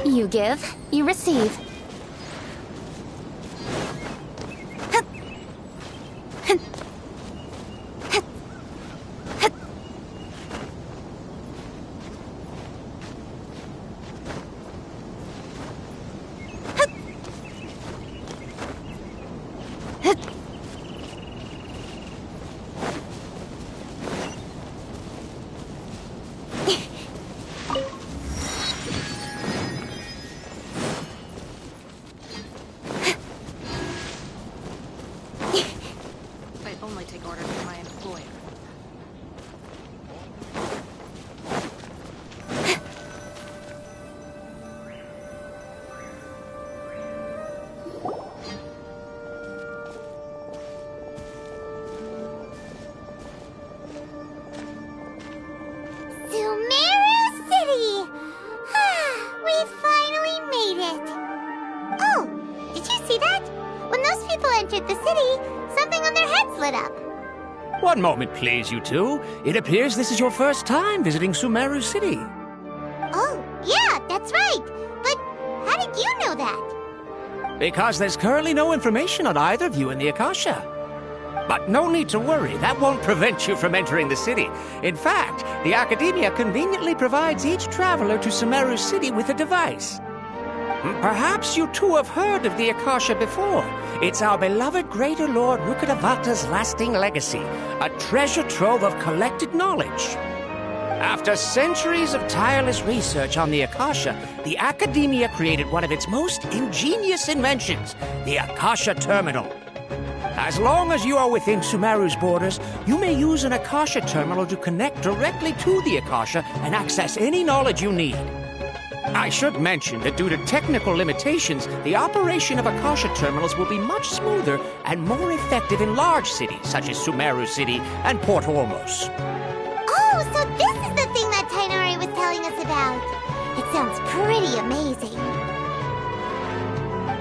You give, you receive. entered the city, something on their heads lit up. One moment, please, you two. It appears this is your first time visiting Sumeru City. Oh, yeah, that's right. But how did you know that? Because there's currently no information on either of you in the Akasha. But no need to worry, that won't prevent you from entering the city. In fact, the Academia conveniently provides each traveler to Sumeru City with a device. Perhaps you two have heard of the Akasha before. It's our beloved Greater Lord Rukkhadevata's lasting legacy, a treasure trove of collected knowledge. After centuries of tireless research on the Akasha, the Academia created one of its most ingenious inventions, the Akasha Terminal. As long as you are within Sumeru's borders, you may use an Akasha terminal to connect directly to the Akasha and access any knowledge you need. I should mention that due to technical limitations, the operation of Akasha terminals will be much smoother and more effective in large cities such as Sumeru City and Port Ormos. Oh, so this is the thing that Tainari was telling us about. It sounds pretty amazing.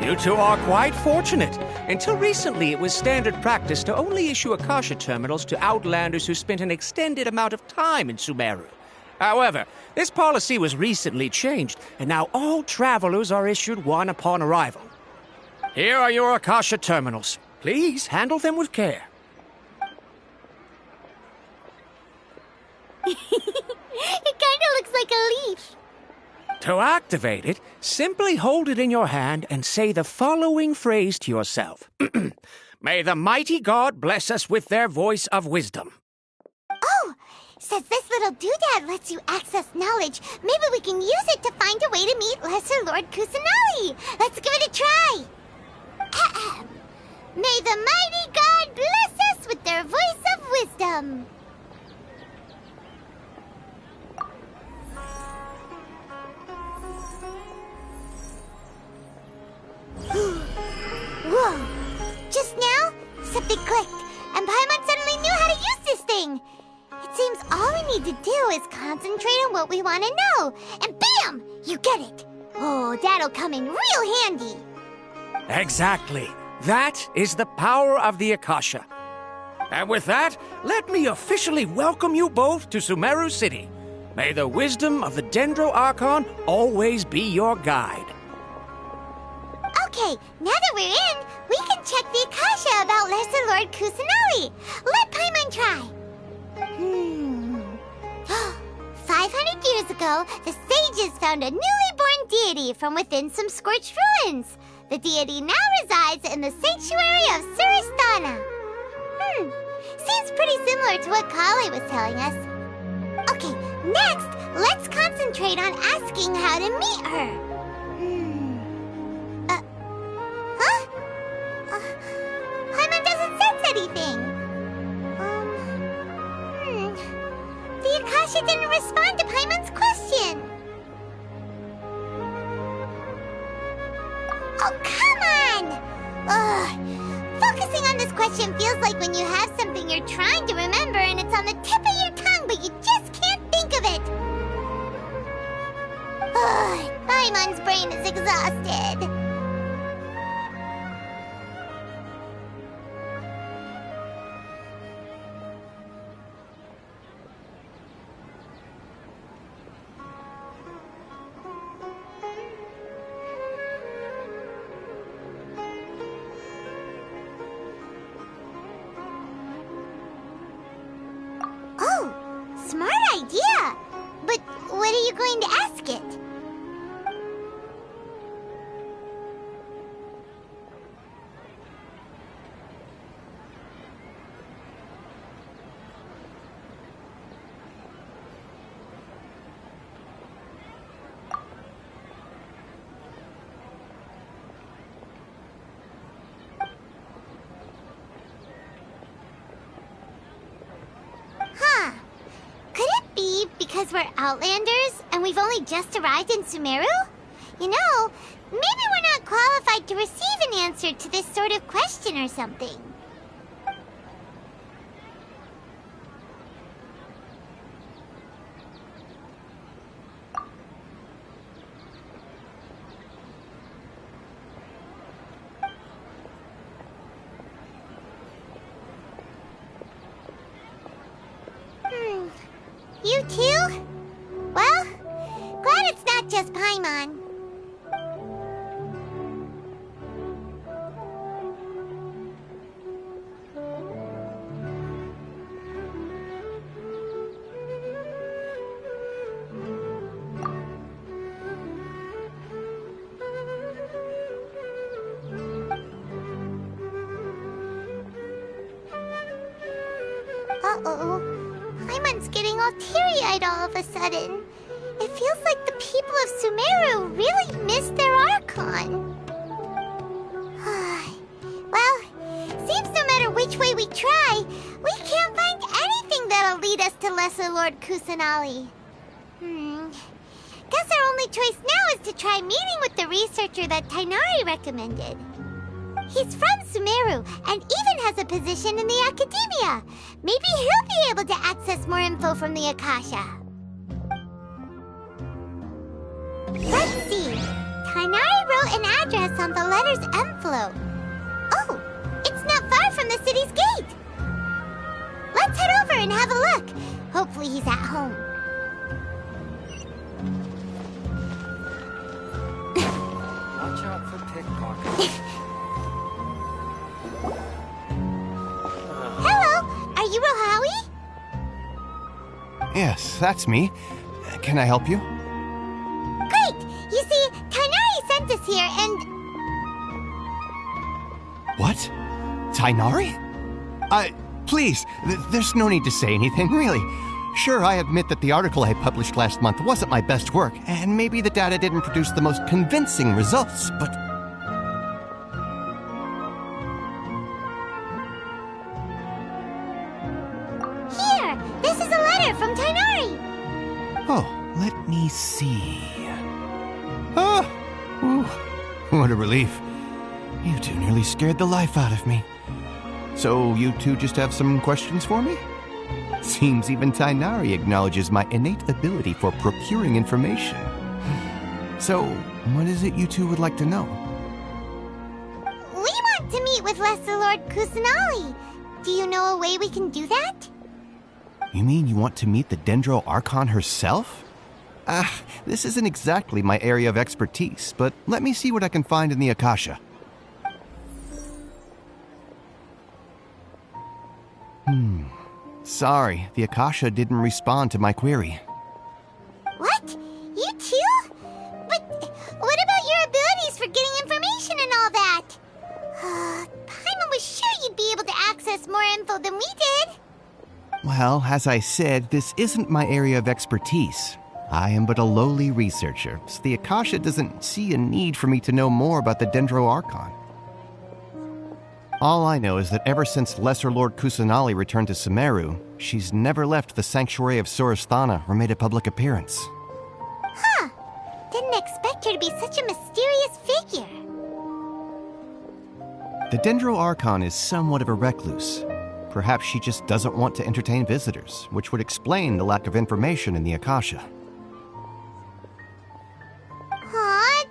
You two are quite fortunate. Until recently, it was standard practice to only issue Akasha terminals to outlanders who spent an extended amount of time in Sumeru. However, this policy was recently changed, and now all travelers are issued one upon arrival. Here are your Akasha terminals. Please handle them with care. It kinda looks like a leaf. To activate it, simply hold it in your hand and say the following phrase to yourself. May the mighty God bless us with their voice of wisdom. Oh, since this little doodad lets you access knowledge, maybe we can use it to find a way to meet Lesser Lord Kusanali. Let's give it a try. Ahem. May the mighty God bless us with their voice of wisdom. Whoa! Just now, something clicked, and Paimon suddenly knew how to use this thing. It seems all we need to do is concentrate on what we want to know, and bam! You get it. Oh, that'll come in real handy. Exactly. That is the power of the Akasha. And with that, let me officially welcome you both to Sumeru City. May the wisdom of the Dendro Archon always be your guide. Okay, now that we're in, we can check the Akasha about Lesser Lord Kusanali. Let Paimon try. 500 years ago, the sages found a newly born deity from within some scorched ruins. The deity now resides in the sanctuary of Suristana. Seems pretty similar to what Kale was telling us. Okay, next, let's concentrate on asking how to meet her. Paimon doesn't sense anything. The Akasha didn't respond to Paimon's question. Oh, come on! Ugh. Focusing on this question feels like when you have something you're trying to remember and it's on the tip of your tongue, but you just can't think of it. Ugh. Paimon's brain is exhausted. Oh, smart idea! But what are you going to ask it? Huh. Could it be because we're Outlanders and we've only just arrived in Sumeru? You know, maybe we're not qualified to receive an answer to this sort of question or something. You too? Well, glad it's not just Paimon. Uh-oh. Paimon's getting all teary-eyed all of a sudden. It feels like the people of Sumeru really missed their Archon. Well, seems no matter which way we try, we can't find anything that'll lead us to Lesser Lord Kusanali. Guess our only choice now is to try meeting with the researcher that Tainari recommended. He's from Sumeru and even has a position in the Academia. Maybe he'll be able to access more info from the Akasha. Let's see. Tainari wrote an address on the letter's envelope. Oh, it's not far from the city's gate. Let's head over and have a look. Hopefully he's at home. Watch out for pickpockets. Hello, are you Rohawi? Yes, that's me. Can I help you? Great! You see, Tainari sent us here and... What? Tainari? Please, there's no need to say anything, really. Sure, I admit that the article I published last month wasn't my best work, and maybe the data didn't produce the most convincing results, but... Here! This is a letter from Tainari! Oh, let me see... Ah! Ooh, what a relief. You two nearly scared the life out of me. So, you two just have some questions for me? Seems even Tainari acknowledges my innate ability for procuring information. So, what is it you two would like to know? We want to meet with Lesser Lord Kusanali. Do you know a way we can do that? You mean you want to meet the Dendro Archon herself? This isn't exactly my area of expertise, but let me see what I can find in the Akasha. Sorry, the Akasha didn't respond to my query. What? You too? But what about your abilities for getting information and all that? Paimon was sure you'd be able to access more info than we did. Well, as I said, this isn't my area of expertise. I am but a lowly researcher, so the Akasha doesn't see a need for me to know more about the Dendro Archon. All I know is that ever since Lesser Lord Kusanali returned to Sumeru, she's never left the Sanctuary of Sorasthana or made a public appearance. Huh. Didn't expect her to be such a mysterious figure. The Dendro Archon is somewhat of a recluse. Perhaps she just doesn't want to entertain visitors, which would explain the lack of information in the Akasha.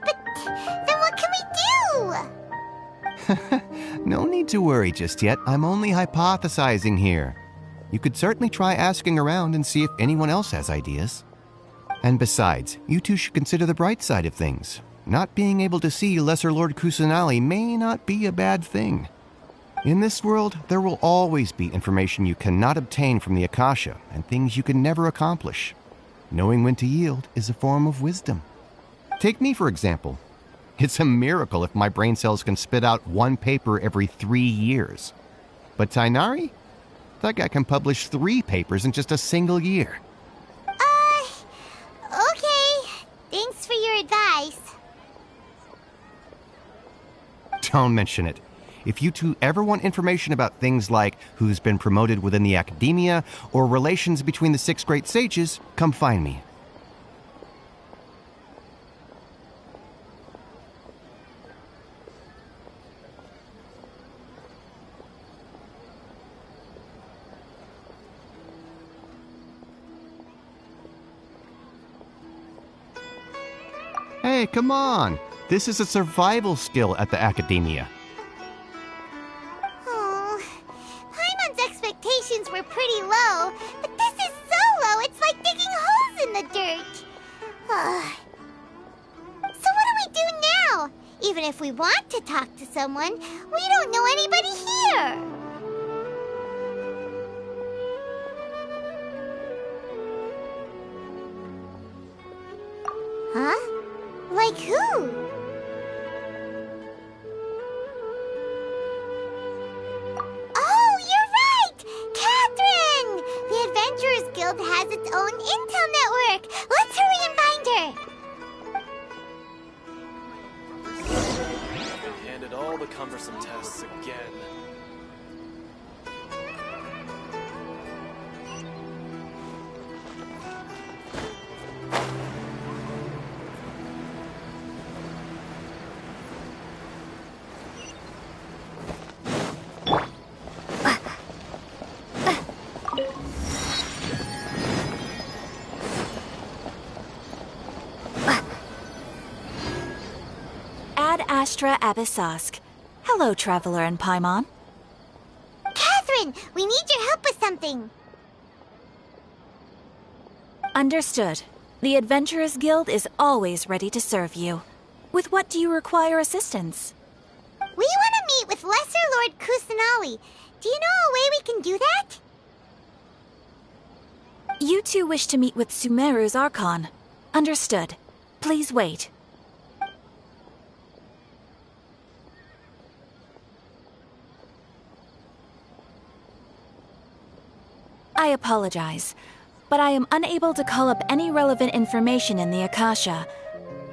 But then what can we do? No need to worry just yet. I'm only hypothesizing here. You could certainly try asking around and see if anyone else has ideas. And besides, you two should consider the bright side of things. Not being able to see Lesser Lord Kusanali may not be a bad thing. In this world, there will always be information you cannot obtain from the Akasha and things you can never accomplish. Knowing when to yield is a form of wisdom. Take me, for example. It's a miracle if my brain cells can spit out one paper every 3 years. But Tainari? That guy can publish 3 papers in just a single year. Okay. Thanks for your advice. Don't mention it. If you two ever want information about things like who's been promoted within the Academia or relations between the 6 great sages, come find me. Hey, come on! This is a survival skill at the Academia. Oh, Paimon's expectations were pretty low, but this is so low, it's like if we want to talk to someone, we don't know anybody here. Huh? Like who? Oh, you're right! Catherine! The Adventurers Guild has its own intel network. Let's hurry and find her. I've been handed all the cumbersome tests again. Ad Astra Abyssosk. Hello, Traveler and Paimon. Catherine, we need your help with something. Understood. The Adventurers Guild is always ready to serve you. With what do you require assistance? We want to meet with Lesser Lord Kusanali. Do you know a way we can do that? You two wish to meet with Sumeru's Archon. Understood. Please wait. I apologize, but I am unable to call up any relevant information in the Akasha.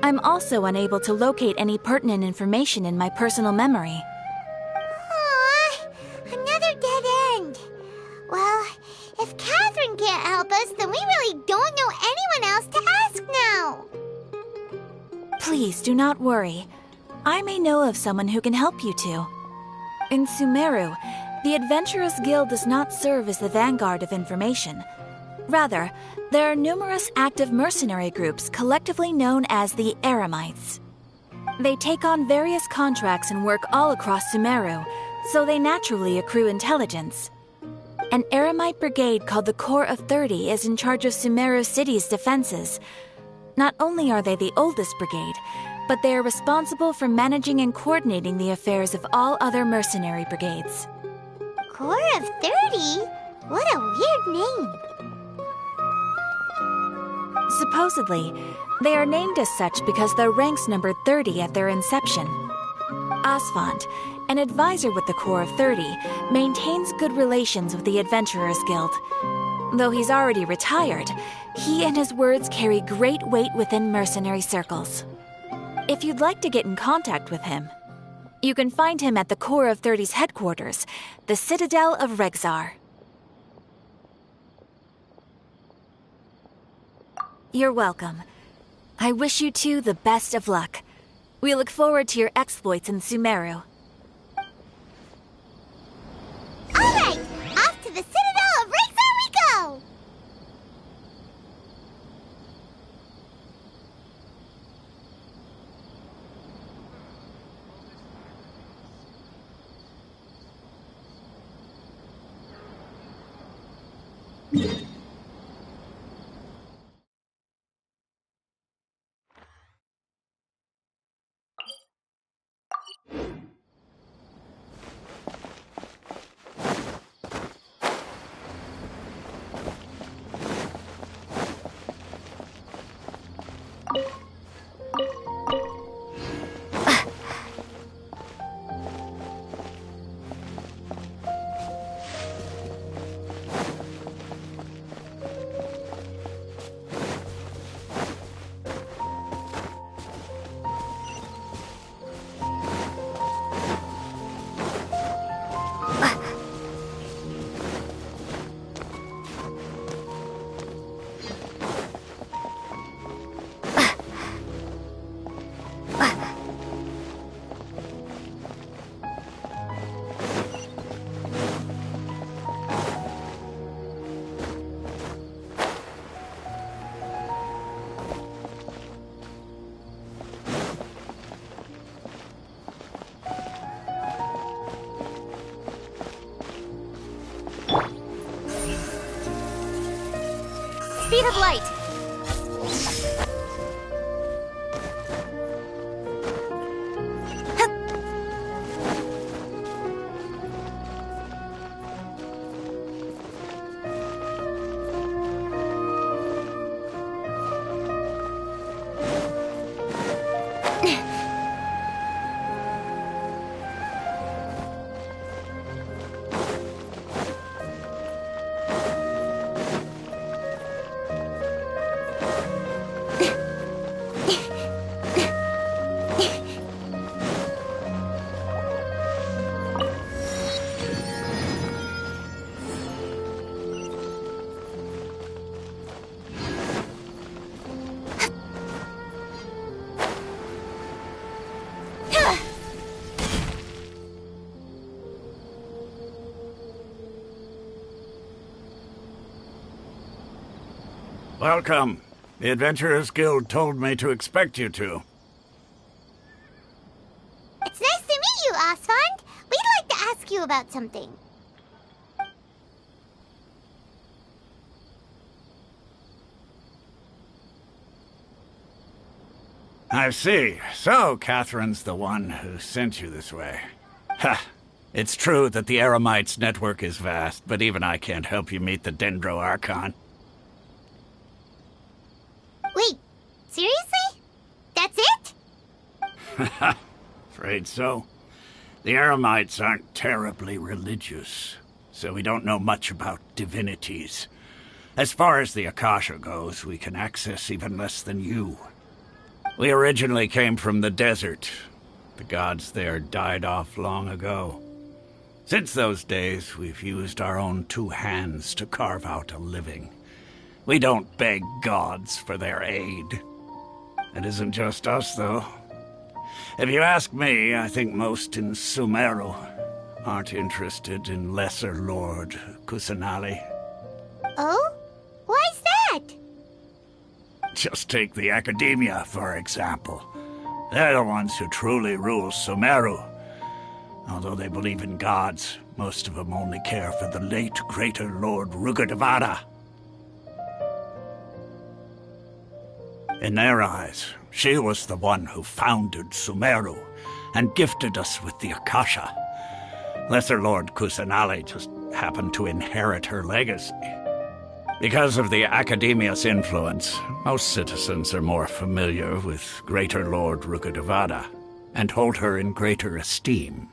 I'm also unable to locate any pertinent information in my personal memory. Aww, another dead end. Well, if Catherine can't help us, then we really don't know anyone else to ask now. Please do not worry. I may know of someone who can help you two. In Sumeru, the Adventurers Guild does not serve as the vanguard of information. Rather, there are numerous active mercenary groups collectively known as the Eremites. They take on various contracts and work all across Sumeru, so they naturally accrue intelligence. An Eremite brigade called the Corps of 30 is in charge of Sumeru City's defenses. Not only are they the oldest brigade, but they are responsible for managing and coordinating the affairs of all other mercenary brigades. Corps of 30? What a weird name. Supposedly, they are named as such because their ranks numbered 30 at their inception. Asfant, an advisor with the Corps of 30, maintains good relations with the Adventurers Guild. Though he's already retired, he and his words carry great weight within mercenary circles. If you'd like to get in contact with him, you can find him at the Corps of 30's headquarters, the Citadel of Rexar. You're welcome. I wish you two the best of luck. We look forward to your exploits in Sumeru. All right, off to the Citadel of Rexar we go! Speed of light! Welcome. The Adventurers Guild told me to expect you two. It's nice to meet you, Osfond. We'd like to ask you about something. I see. So, Catherine's the one who sent you this way. Ha! It's true that the Eremites' network is vast, but even I can't help you meet the Dendro Archon. Wait, seriously? That's it? Afraid so. The Eremites aren't terribly religious, so we don't know much about divinities. As far as the Akasha goes, we can access even less than you. We originally came from the desert. The gods there died off long ago. Since those days, we've used our own two hands to carve out a living. We don't beg gods for their aid. It isn't just us, though. If you ask me, I think most in Sumeru aren't interested in Lesser Lord Kusanali. Oh? Why's that? Just take the Academia, for example. They're the ones who truly rule Sumeru. Although they believe in gods, most of them only care for the late Greater Lord Rugurdevada. In their eyes, she was the one who founded Sumeru and gifted us with the Akasha. Lesser Lord Kusanali just happened to inherit her legacy. Because of the Academia's influence, most citizens are more familiar with Greater Lord Rugurdevada and hold her in greater esteem.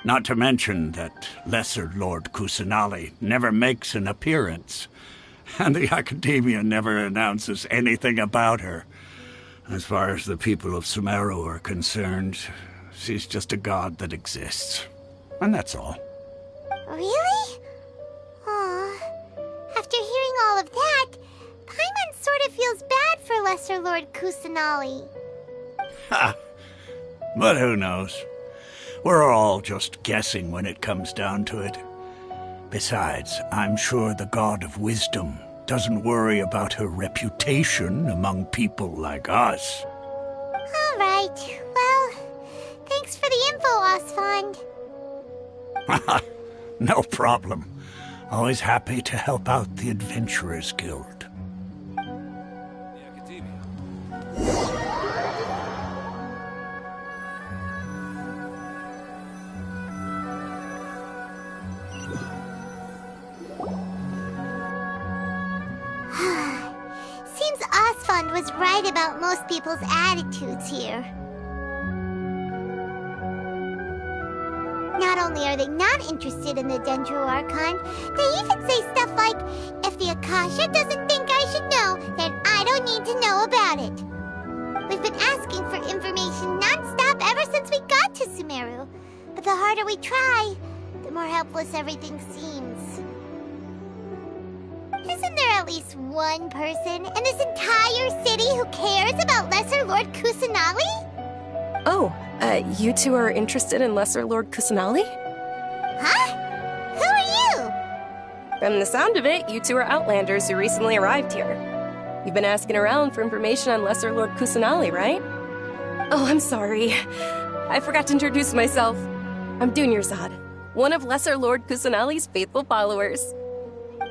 Not to mention that Lesser Lord Kusanali never makes an appearance, and the Academia never announces anything about her. As far as the people of Sumeru are concerned, she's just a god that exists. And that's all. Really? Aw. After hearing all of that, Paimon sort of feels bad for Lesser Lord Kusanali. Ha! But who knows? We're all just guessing when it comes down to it. Besides, I'm sure the God of Wisdom doesn't worry about her reputation among people like us. All right. Well, thanks for the info, Osfond. No problem. Always happy to help out the Adventurers Guild. Seems Osfond was right about most people's attitudes here. Not only are they not interested in the Dendro Archon, they even say stuff like, if the Akasha doesn't think I should know, then I don't need to know about it. We've been asking for information non-stop ever since we got to Sumeru. But the harder we try, the more helpless everything seems. Isn't there at least one person in this entire city who cares about Lesser Lord Kusanali? Oh, you two are interested in Lesser Lord Kusanali? Huh? Who are you? From the sound of it, you two are Outlanders who recently arrived here. You've been asking around for information on Lesser Lord Kusanali, right? Oh, I'm sorry. I forgot to introduce myself. I'm Dunyarzad, one of Lesser Lord Kusanali's faithful followers.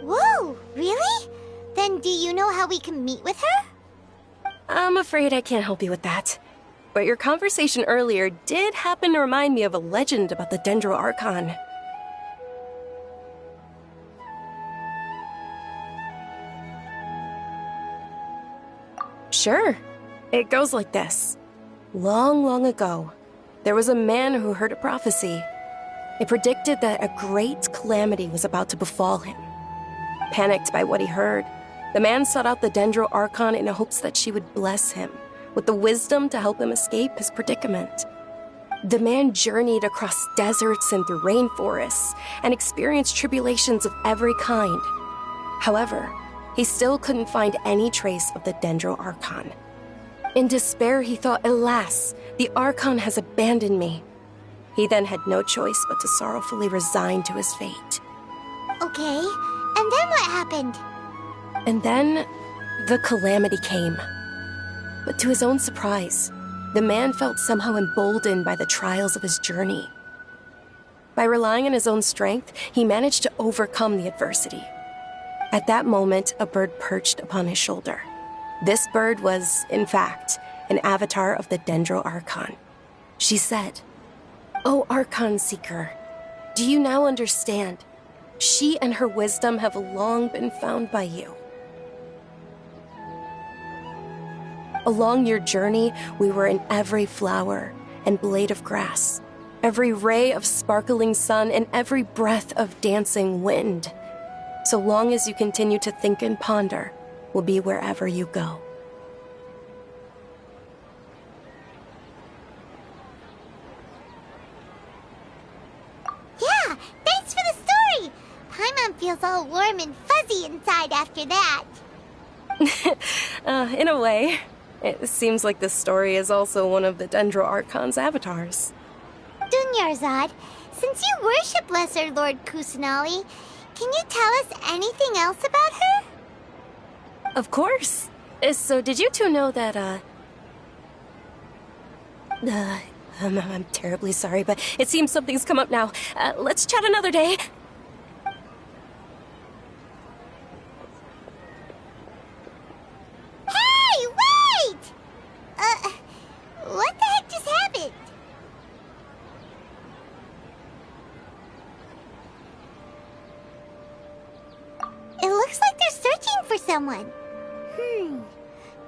Whoa, really? Then do you know how we can meet with her? I'm afraid I can't help you with that. But your conversation earlier did happen to remind me of a legend about the Dendro Archon. Sure. It goes like this. Long, long ago, there was a man who heard a prophecy. It predicted that a great calamity was about to befall him. Panicked by what he heard, the man sought out the Dendro Archon in hopes that she would bless him with the wisdom to help him escape his predicament. The man journeyed across deserts and through rainforests and experienced tribulations of every kind. However, he still couldn't find any trace of the Dendro Archon. In despair, he thought, alas, the Archon has abandoned me. He then had no choice but to sorrowfully resign to his fate. Okay, and then what happened? And then, The calamity came. But to his own surprise, the man felt somehow emboldened by the trials of his journey. By relying on his own strength, he managed to overcome the adversity. At that moment, a bird perched upon his shoulder. This bird was, in fact, an avatar of the Dendro Archon. She said, "O Archon Seeker, do you now understand? She and her wisdom have long been found by you. Along your journey, we were in every flower and blade of grass, every ray of sparkling sun, and every breath of dancing wind. So long as you continue to think and ponder, we'll be wherever you go." Yeah, thanks for the story! Paimon feels all warm and fuzzy inside after that. In a way. It seems like this story is also one of the Dendro Archon's avatars. Dunyarzad, since you worship Lesser Lord Kusanali, can you tell us anything else about her? Of course. So did you two know that, I'm terribly sorry, but it seems something's come up now. Let's chat another day. Hey, wait! What the heck just happened? It looks like they're searching for someone.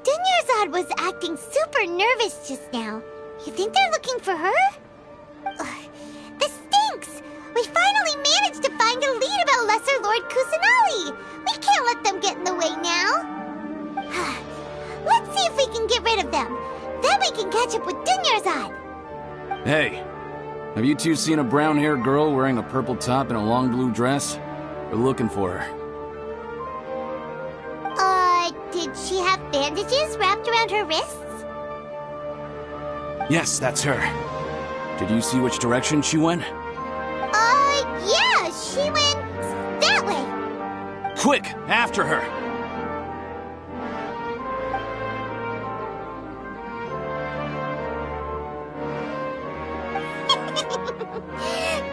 Dunyarzad was acting super nervous just now. You think they're looking for her? This stinks! We finally managed to find a lead about Lesser Lord Kusanali! We can't let them get in the way now! Let's see if we can get rid of them. Then we can catch up with Dunyarzad! Hey, have you two seen a brown-haired girl wearing a purple top and a long blue dress? We're looking for her. Did she have bandages wrapped around her wrists? Yes, that's her. Did you see which direction she went? Yeah, she went that way. Quick, after her!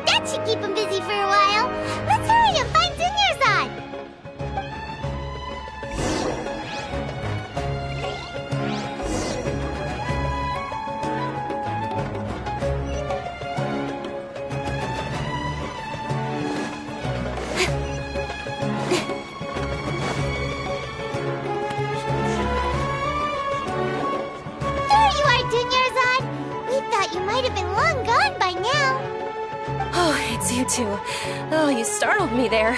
That should keep him busy for a while. Let's hurry and find Dunyarzad! It's you two. Oh, you startled me there.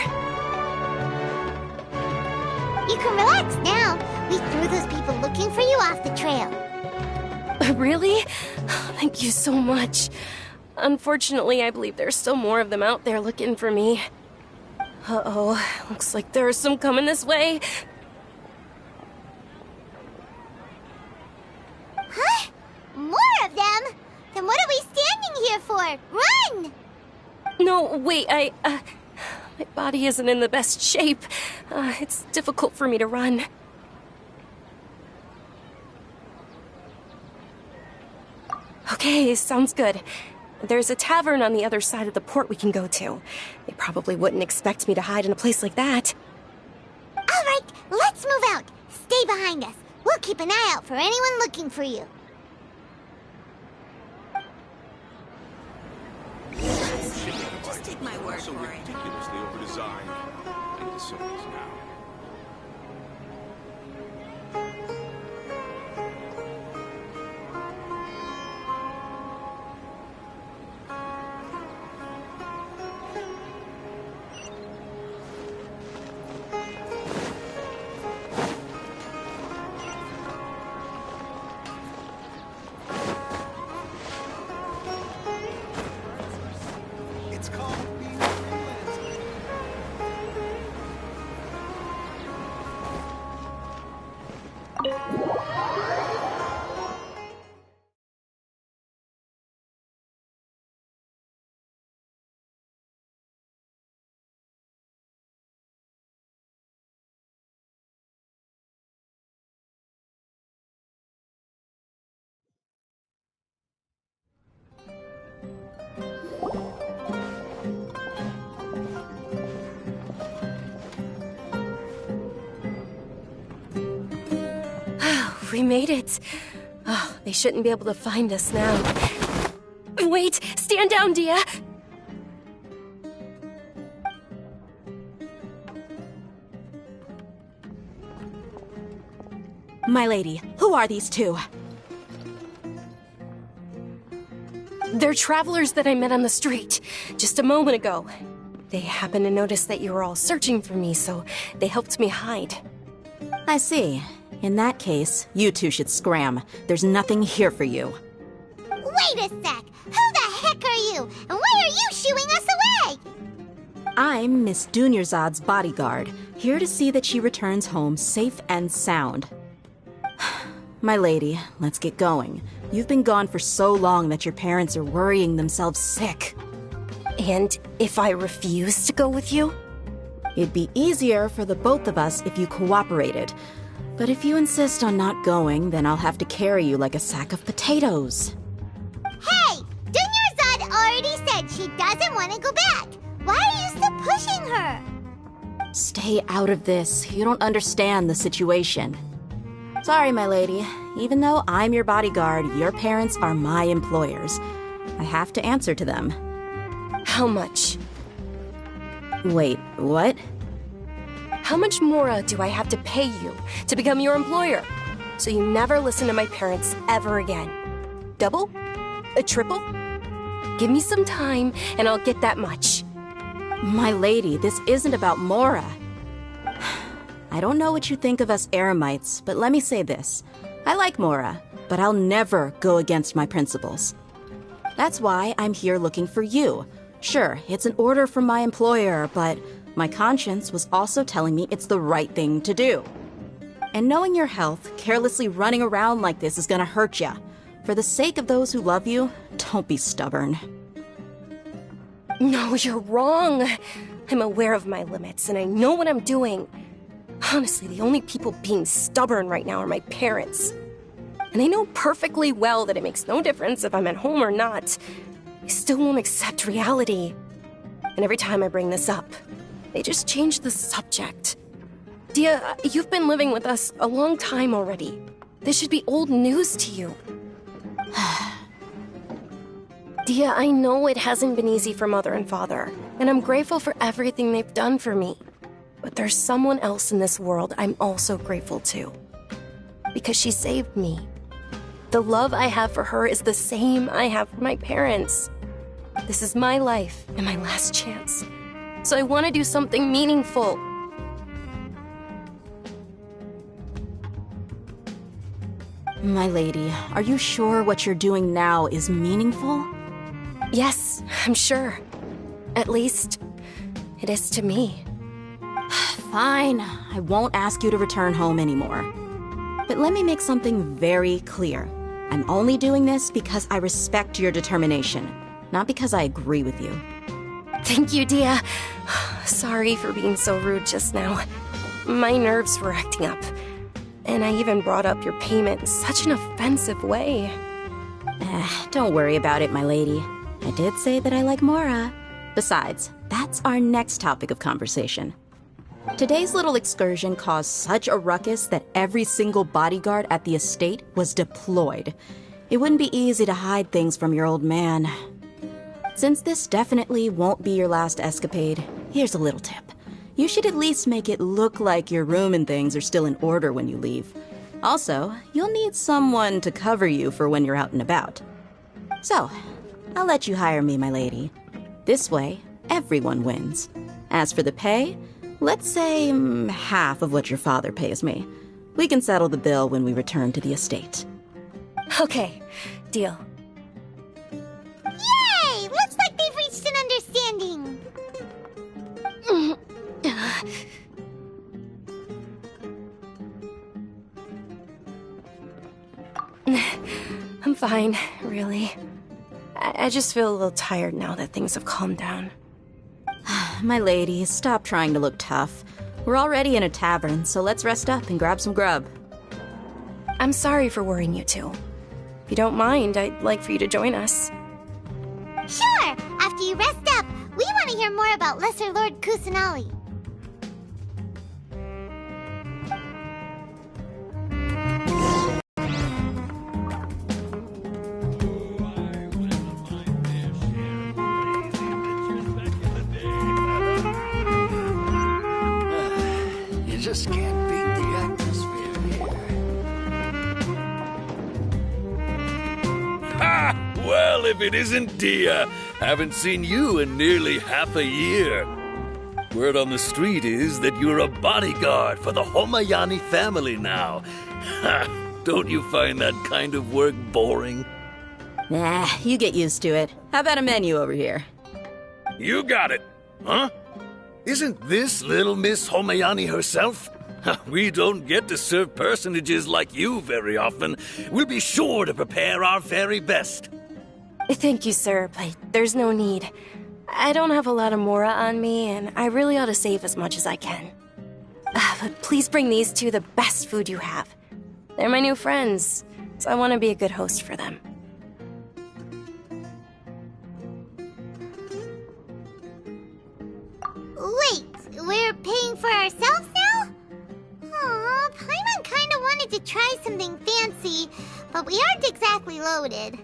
You can relax now. We threw those people looking for you off the trail. Really? Thank you so much. Unfortunately, I believe there's still more of them out there looking for me. Uh-oh, looks like there's some coming this way. Huh? More of them? Then what are we standing here for? Run! No, wait, my body isn't in the best shape. It's difficult for me to run. Okay, sounds good. There's a tavern on the other side of the port we can go to. They probably wouldn't expect me to hide in a place like that. All right, let's move out. Stay behind us. We'll keep an eye out for anyone looking for you. Just take my word for it. Ridiculously over-designed. I need some of these now. We made it. Oh, they shouldn't be able to find us now. Wait! Stand down, Dia! My lady, who are these two? They're travelers that I met on the street just a moment ago. They happened to notice that you were all searching for me, so they helped me hide. I see. In that case, you two should scram. There's nothing here for you. Wait a sec! Who the heck are you? And why are you shooing us away? I'm Miss Dunyarzad's bodyguard, here to see that she returns home safe and sound. My lady, let's get going. You've been gone for so long that your parents are worrying themselves sick. And if I refuse to go with you? It'd be easier for the both of us if you cooperated. But if you insist on not going, then I'll have to carry you like a sack of potatoes. Hey! Dunyarzad already said she doesn't want to go back. Why are you still pushing her? Stay out of this. You don't understand the situation. Sorry, my lady. Even though I'm your bodyguard, your parents are my employers. I have to answer to them. How much? Wait, what? How much more do I have to pay you to become your employer? So you never listen to my parents ever again. Double? A triple? Give me some time and I'll get that much. My lady, this isn't about Mora. I don't know what you think of us Eremites, but let me say this. I like Mora, but I'll never go against my principles. That's why I'm here looking for you. Sure, it's an order from my employer, but my conscience was also telling me it's the right thing to do. And knowing your health, carelessly running around like this is gonna hurt ya. For the sake of those who love you, don't be stubborn. No, you're wrong. I'm aware of my limits, and I know what I'm doing. Honestly, the only people being stubborn right now are my parents. And they know perfectly well that it makes no difference if I'm at home or not. They still won't accept reality. And every time I bring this up, they just change the subject. Dia, you've been living with us a long time already. This should be old news to you. Dia, I know it hasn't been easy for Mother and Father, and I'm grateful for everything they've done for me. But there's someone else in this world I'm also grateful to. Because she saved me. The love I have for her is the same I have for my parents. This is my life and my last chance. So I want to do something meaningful. My lady, are you sure what you're doing now is meaningful? Yes, I'm sure. At least, it is to me. Fine, I won't ask you to return home anymore. But let me make something very clear. I'm only doing this because I respect your determination, not because I agree with you. Thank you, Dia. Sorry for being so rude just now. My nerves were acting up. And I even brought up your payment in such an offensive way. Don't worry about it, my lady. I did say that I like Mora. Besides, that's our next topic of conversation. Today's little excursion caused such a ruckus that every single bodyguard at the estate was deployed. It wouldn't be easy to hide things from your old man. Since this definitely won't be your last escapade, here's a little tip. You should at least make it look like your room and things are still in order when you leave. Also, you'll need someone to cover you for when you're out and about. So, I'll let you hire me, my lady. This way, everyone wins. As for the pay, let's say half of what your father pays me. We can settle the bill when we return to the estate. Okay, deal. Yay! Looks like they've reached an understanding. I'm fine, really. I just feel a little tired now that things have calmed down. My lady, stop trying to look tough. We're already in a tavern, so let's rest up and grab some grub. I'm sorry for worrying you two. If you don't mind, I'd like for you to join us. Sure! After you rest up, we want to hear more about Lesser Lord Kusanali. if it isn't Dia. Haven't seen you in nearly half a year. Word on the street is that you're a bodyguard for the Homayani family now. Ha! Don't you find that kind of work boring? Nah, you get used to it. How about a menu over here? You got it. Huh? Isn't this little Miss Homayani herself? We don't get to serve personages like you very often. We'll be sure to prepare our very best. Thank you, sir, but there's no need. I don't have a lot of Mora on me, and I really ought to save as much as I can. But please bring these two the best food you have. They're my new friends, so I want to be a good host for them. Wait, we're paying for ourselves now? Aw, Paimon kinda wanted to try something fancy, but we aren't exactly loaded.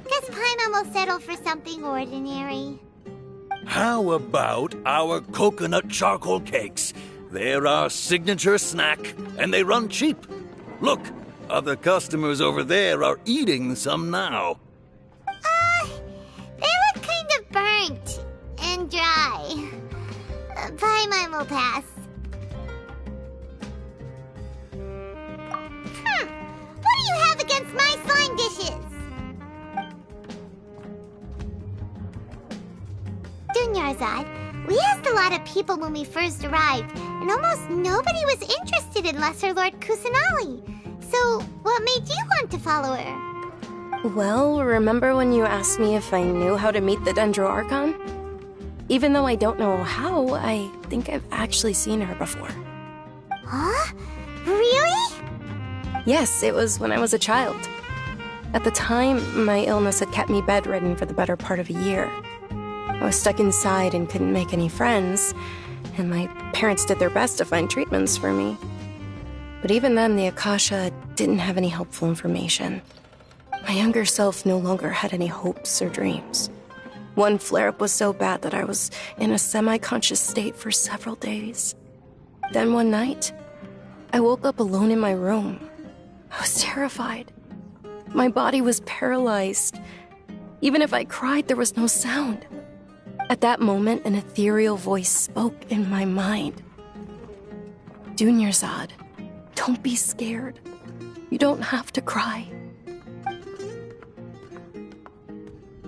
Guess Paimon will settle for something ordinary. How about our coconut charcoal cakes? They're our signature snack, and they run cheap. Look, other customers over there are eating some now. They look kind of burnt and dry. Paimon will pass. What do you have against my slime dishes? Dunyarzad, we asked a lot of people when we first arrived, and almost nobody was interested in Lesser Lord Kusanali. So, what made you want to follow her? Well, remember when you asked me if I knew how to meet the Dendro Archon? Even though I don't know how, I think I've actually seen her before. Huh? Really? Yes, it was when I was a child. At the time, my illness had kept me bedridden for the better part of a year. I was stuck inside and couldn't make any friends, and my parents did their best to find treatments for me. But even then, the Akasha didn't have any helpful information. My younger self no longer had any hopes or dreams. One flare-up was so bad that I was in a semi-conscious state for several days. Then one night, I woke up alone in my room. I was terrified. My body was paralyzed. Even if I cried, there was no sound. At that moment, an ethereal voice spoke in my mind. Dunyarzad, don't be scared. You don't have to cry.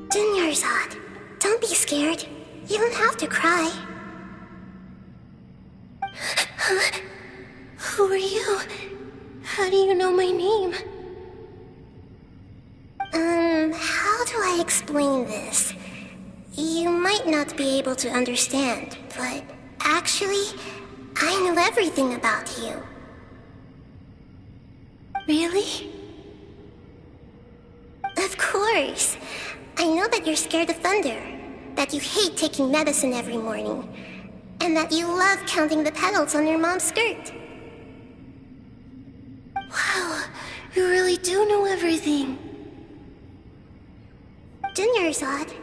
Dunyarzad, don't be scared. You don't have to cry. Who are you? How do you know my name? How do I explain this? You might not be able to understand, but actually, I know everything about you. Really? Of course. I know that you're scared of thunder, that you hate taking medicine every morning, and that you love counting the petals on your mom's skirt. Wow, you really do know everything. Dunyarzad,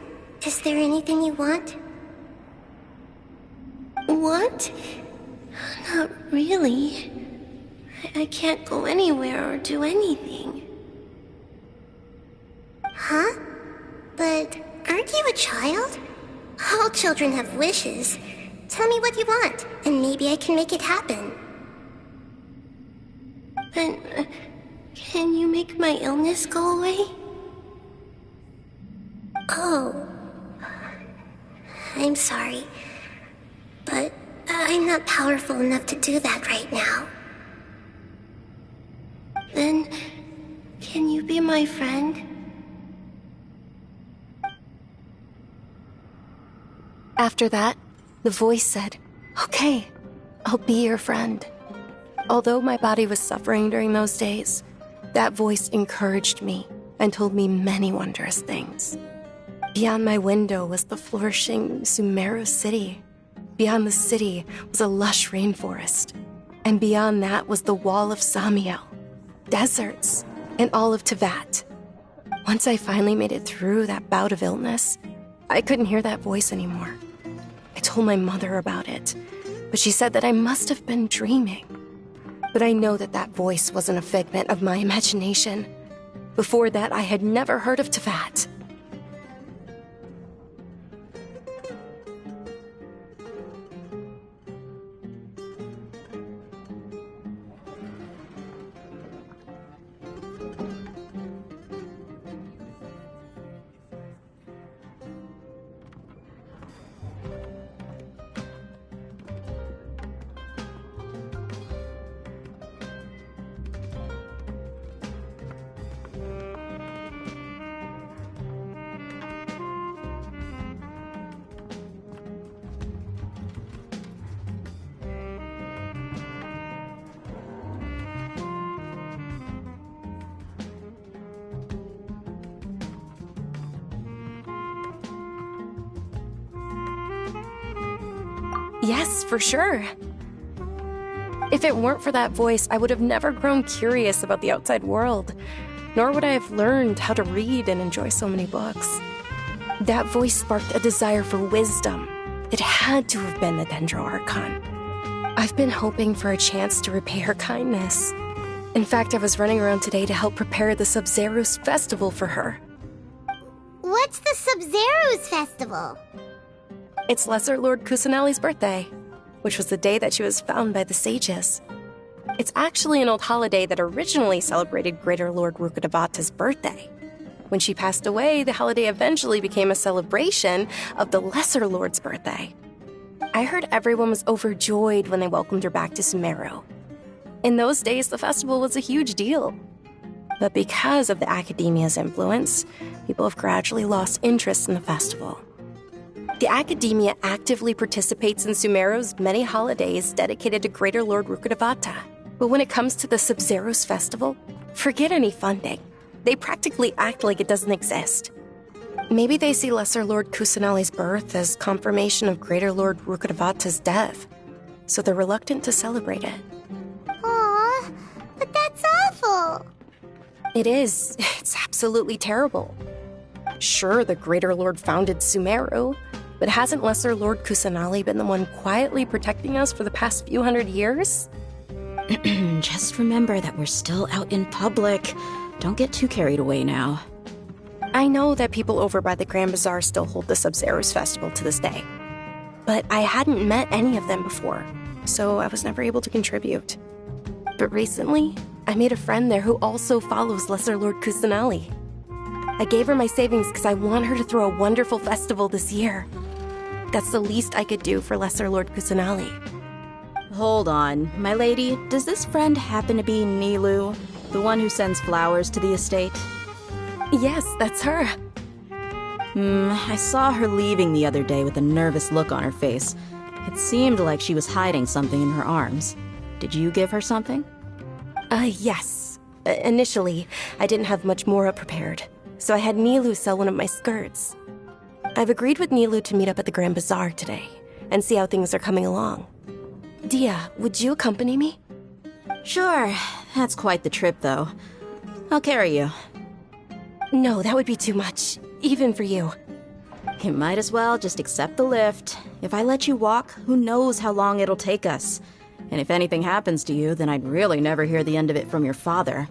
is there anything you want? Want? Not really. I can't go anywhere or do anything. Huh? But aren't you a child? All children have wishes. Tell me what you want, and maybe I can make it happen. Then, can you make my illness go away? Oh. I'm sorry, but I'm not powerful enough to do that right now. Then, can you be my friend? After that, the voice said, "Okay, I'll be your friend." Although my body was suffering during those days, that voice encouraged me and told me many wondrous things. Beyond my window was the flourishing Sumeru city. Beyond the city was a lush rainforest. And beyond that was the wall of Samiel, deserts, and all of Tevat. Once I finally made it through that bout of illness, I couldn't hear that voice anymore. I told my mother about it, but she said that I must have been dreaming. But I know that that voice wasn't a figment of my imagination. Before that, I had never heard of Tevat. Yes, for sure. If it weren't for that voice, I would have never grown curious about the outside world, nor would I have learned how to read and enjoy so many books. That voice sparked a desire for wisdom. It had to have been the Dendro Archon. I've been hoping for a chance to repay her kindness. In fact, I was running around today to help prepare the Sub-Zerus festival for her. What's the Sub-Zerus festival? It's Lesser Lord Kusanali's birthday, which was the day that she was found by the sages. It's actually an old holiday that originally celebrated Greater Lord Rukkhadevata's birthday. When she passed away, the holiday eventually became a celebration of the Lesser Lord's birthday. I heard everyone was overjoyed when they welcomed her back to Sumeru. In those days, the festival was a huge deal. But because of the Academia's influence, people have gradually lost interest in the festival. The Academia actively participates in Sumeru's many holidays dedicated to Greater Lord Rukkhadevata. But when it comes to the Sub-Zerus festival, forget any funding. They practically act like it doesn't exist. Maybe they see Lesser Lord Kusanali's birth as confirmation of Greater Lord Rukkhadevata's death, so they're reluctant to celebrate it. Aw, but that's awful. It is. It's absolutely terrible. Sure, the Greater Lord founded Sumeru, but hasn't Lesser Lord Kusanali been the one quietly protecting us for the past few hundred years? Just remember that we're still out in public. Don't get too carried away now. I know that people over by the Grand Bazaar still hold the Sub-Zerus festival to this day. But I hadn't met any of them before, so I was never able to contribute. But recently, I made a friend there who also follows Lesser Lord Kusanali. I gave her my savings because I want her to throw a wonderful festival this year. That's the least I could do for Lesser Lord Kusanali. Hold on, my lady. Does this friend happen to be Nilu, the one who sends flowers to the estate? Yes, that's her. I saw her leaving the other day with a nervous look on her face. It seemed like she was hiding something in her arms. Did you give her something? Yes. Initially, I didn't have much Mora prepared, so I had Nilu sell one of my skirts. I've agreed with Nilu to meet up at the Grand Bazaar today and see how things are coming along. Dia, would you accompany me? Sure. That's quite the trip, though. I'll carry you. No, that would be too much, even for you. You might as well just accept the lift. If I let you walk, who knows how long it'll take us. And if anything happens to you, then I'd really never hear the end of it from your father.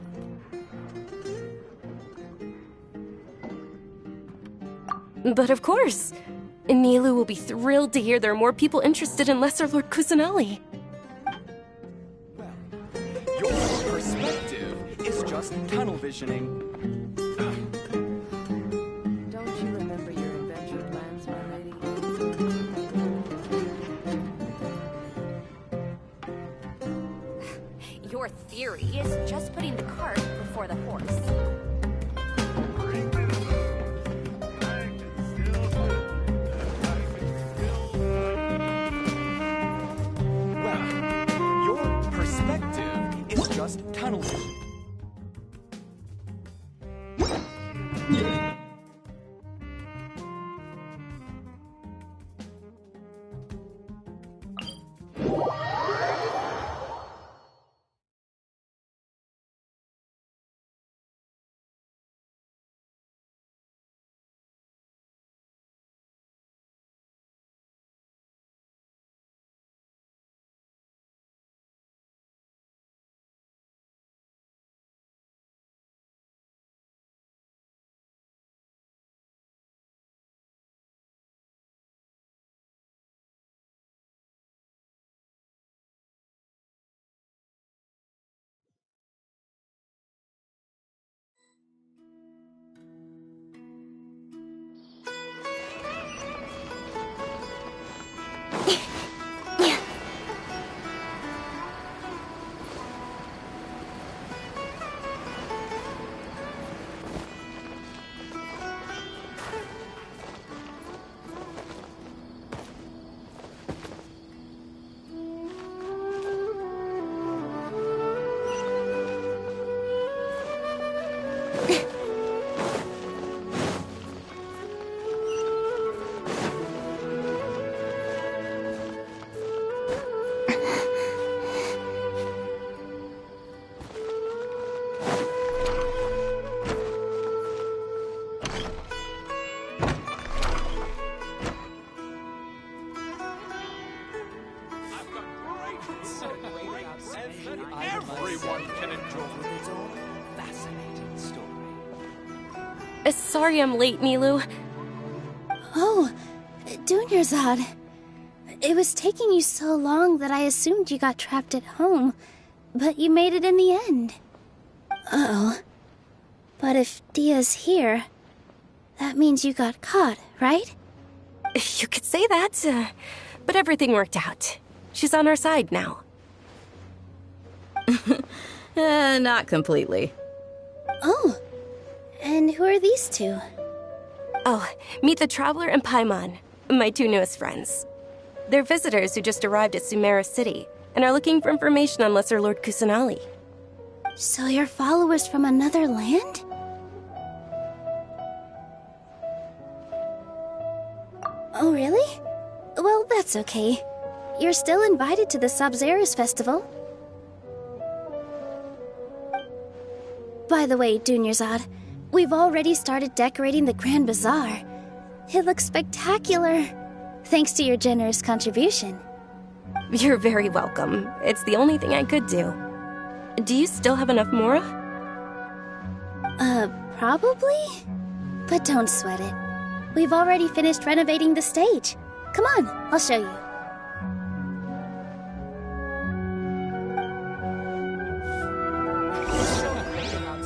But of course! Nilu will be thrilled to hear there are more people interested in Lesser Lord Kusanali. Your perspective is just tunnel visioning. Don't you remember your adventure plans, my lady? Your theory is just putting the cart before the horse. Just tunnel vision. Jaws with its own fascinating story. Sorry I'm late, Nilu. Oh, Dunyarzad. It was taking you so long that I assumed you got trapped at home, but you made it in the end. Uh-oh. But if Dia's here, that means you got caught, right? You could say that, but everything worked out. She's on our side now. Not completely. Oh, and who are these two? Oh, meet the Traveler and Paimon, my two newest friends. They're visitors who just arrived at Sumeru City and are looking for information on Lesser Lord Kusanali. So you're followers from another land? Oh, really? Well, that's okay. You're still invited to the Sabzeruz Festival. By the way, Dunyarzad, we've already started decorating the Grand Bazaar. It looks spectacular, thanks to your generous contribution. You're very welcome. It's the only thing I could do. Do you still have enough Mora? Probably? But don't sweat it. We've already finished renovating the stage. Come on, I'll show you.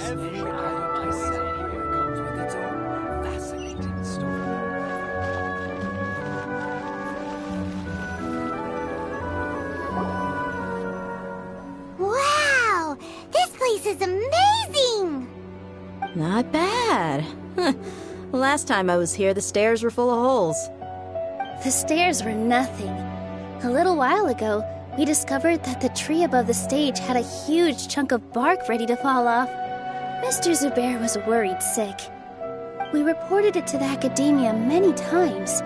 Every item I sell here comes with its own fascinating story. Wow! This place is amazing! Not bad. Last time I was here, the stairs were full of holes. The stairs were nothing. A little while ago, we discovered that the tree above the stage had a huge chunk of bark ready to fall off. Mr. Zubair was worried sick. We reported it to the academia many times,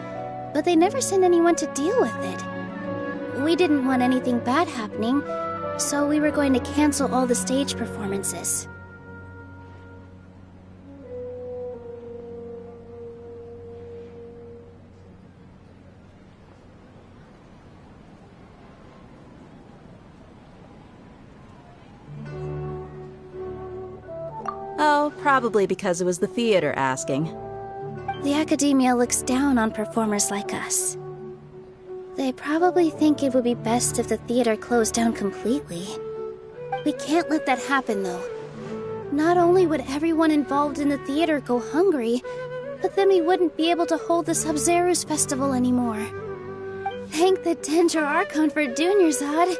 but they never sent anyone to deal with it. We didn't want anything bad happening, so we were going to cancel all the stage performances. Oh, probably because it was the theater asking. The academia looks down on performers like us. They probably think it would be best if the theater closed down completely. We can't let that happen, though. Not only would everyone involved in the theater go hungry, but then we wouldn't be able to hold the Sabzeruz Festival anymore. Thank the Danger Archon for Dunyarzad.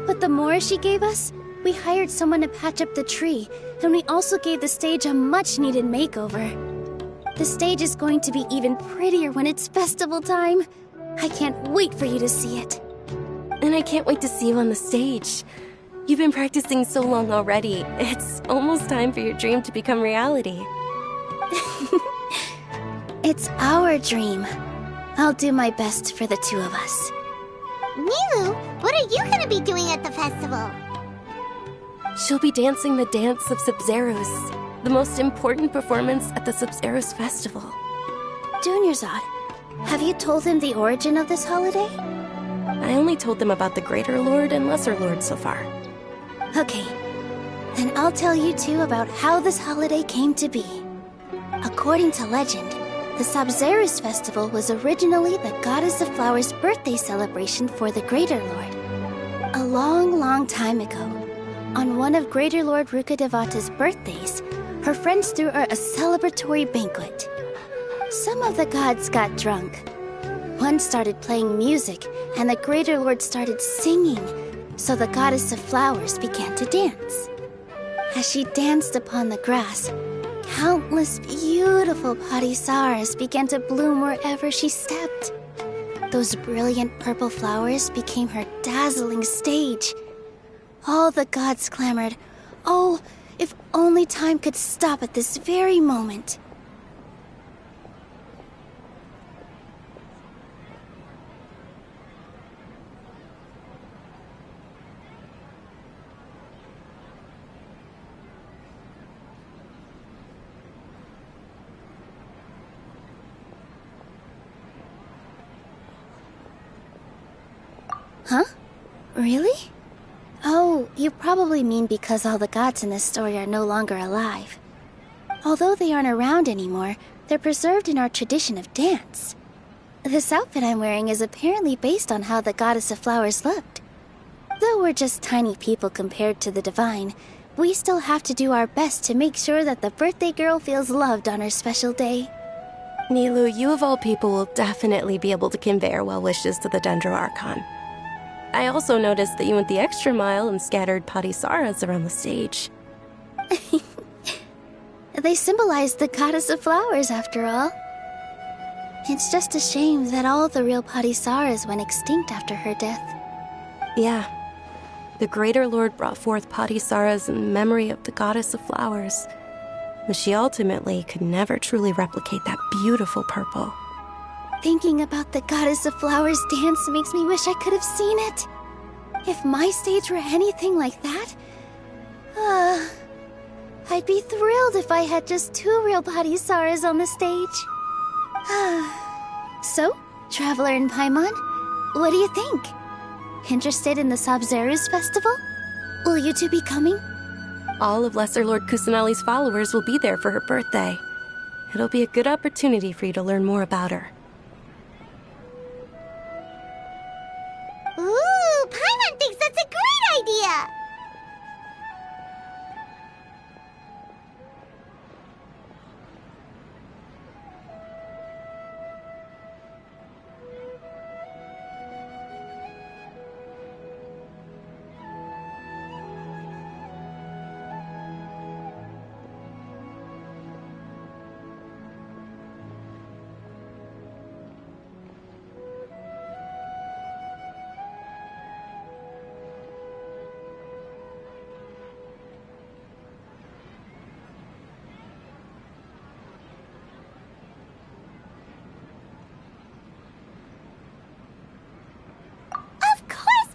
But the more she gave us, we hired someone to patch up the tree, and we also gave the stage a much-needed makeover. The stage is going to be even prettier when it's festival time. I can't wait for you to see it. And I can't wait to see you on the stage. You've been practicing so long already. It's almost time for your dream to become reality. It's our dream. I'll do my best for the two of us. Nilu, what are you gonna be doing at the festival? She'll be dancing the dance of Sabzeruz, the most important performance at the Sabzeruz Festival. Dunyarzad, have you told him the origin of this holiday? I only told them about the Greater Lord and Lesser Lord so far. Okay, then I'll tell you two about how this holiday came to be. According to legend, the Sabzeruz Festival was originally the Goddess of Flowers' birthday celebration for the Greater Lord. A long, long time ago, on one of Greater Lord Rukadevata's birthdays, her friends threw her a celebratory banquet. Some of the gods got drunk. One started playing music, and the Greater Lord started singing, so the Goddess of Flowers began to dance. As she danced upon the grass, countless beautiful parisaras began to bloom wherever she stepped. Those brilliant purple flowers became her dazzling stage. All the gods clamored, "Oh, if only time could stop at this very moment." Huh? Really? Oh, you probably mean because all the gods in this story are no longer alive. Although they aren't around anymore, they're preserved in our tradition of dance. This outfit I'm wearing is apparently based on how the goddess of flowers looked. Though we're just tiny people compared to the divine, we still have to do our best to make sure that the birthday girl feels loved on her special day. Nilu, you of all people will definitely be able to convey our well wishes to the Dendro Archon. I also noticed that you went the extra mile and scattered Patisaras around the stage. They symbolize the goddess of flowers, after all. It's just a shame that all the real Patisaras went extinct after her death. Yeah. The Greater Lord brought forth Patisaras in memory of the goddess of flowers, but she ultimately could never truly replicate that beautiful purple. Thinking about the goddess of flowers dance makes me wish I could have seen it. If my stage were anything like that, I'd be thrilled if I had just 2 real Patisaras on the stage. So, Traveler in Paimon, what do you think? Interested in the Sabzeruz festival? Will you two be coming? All of Lesser Lord Kusanali's followers will be there for her birthday. It'll be a good opportunity for you to learn more about her. Ooh, Paimon thinks that's a great idea!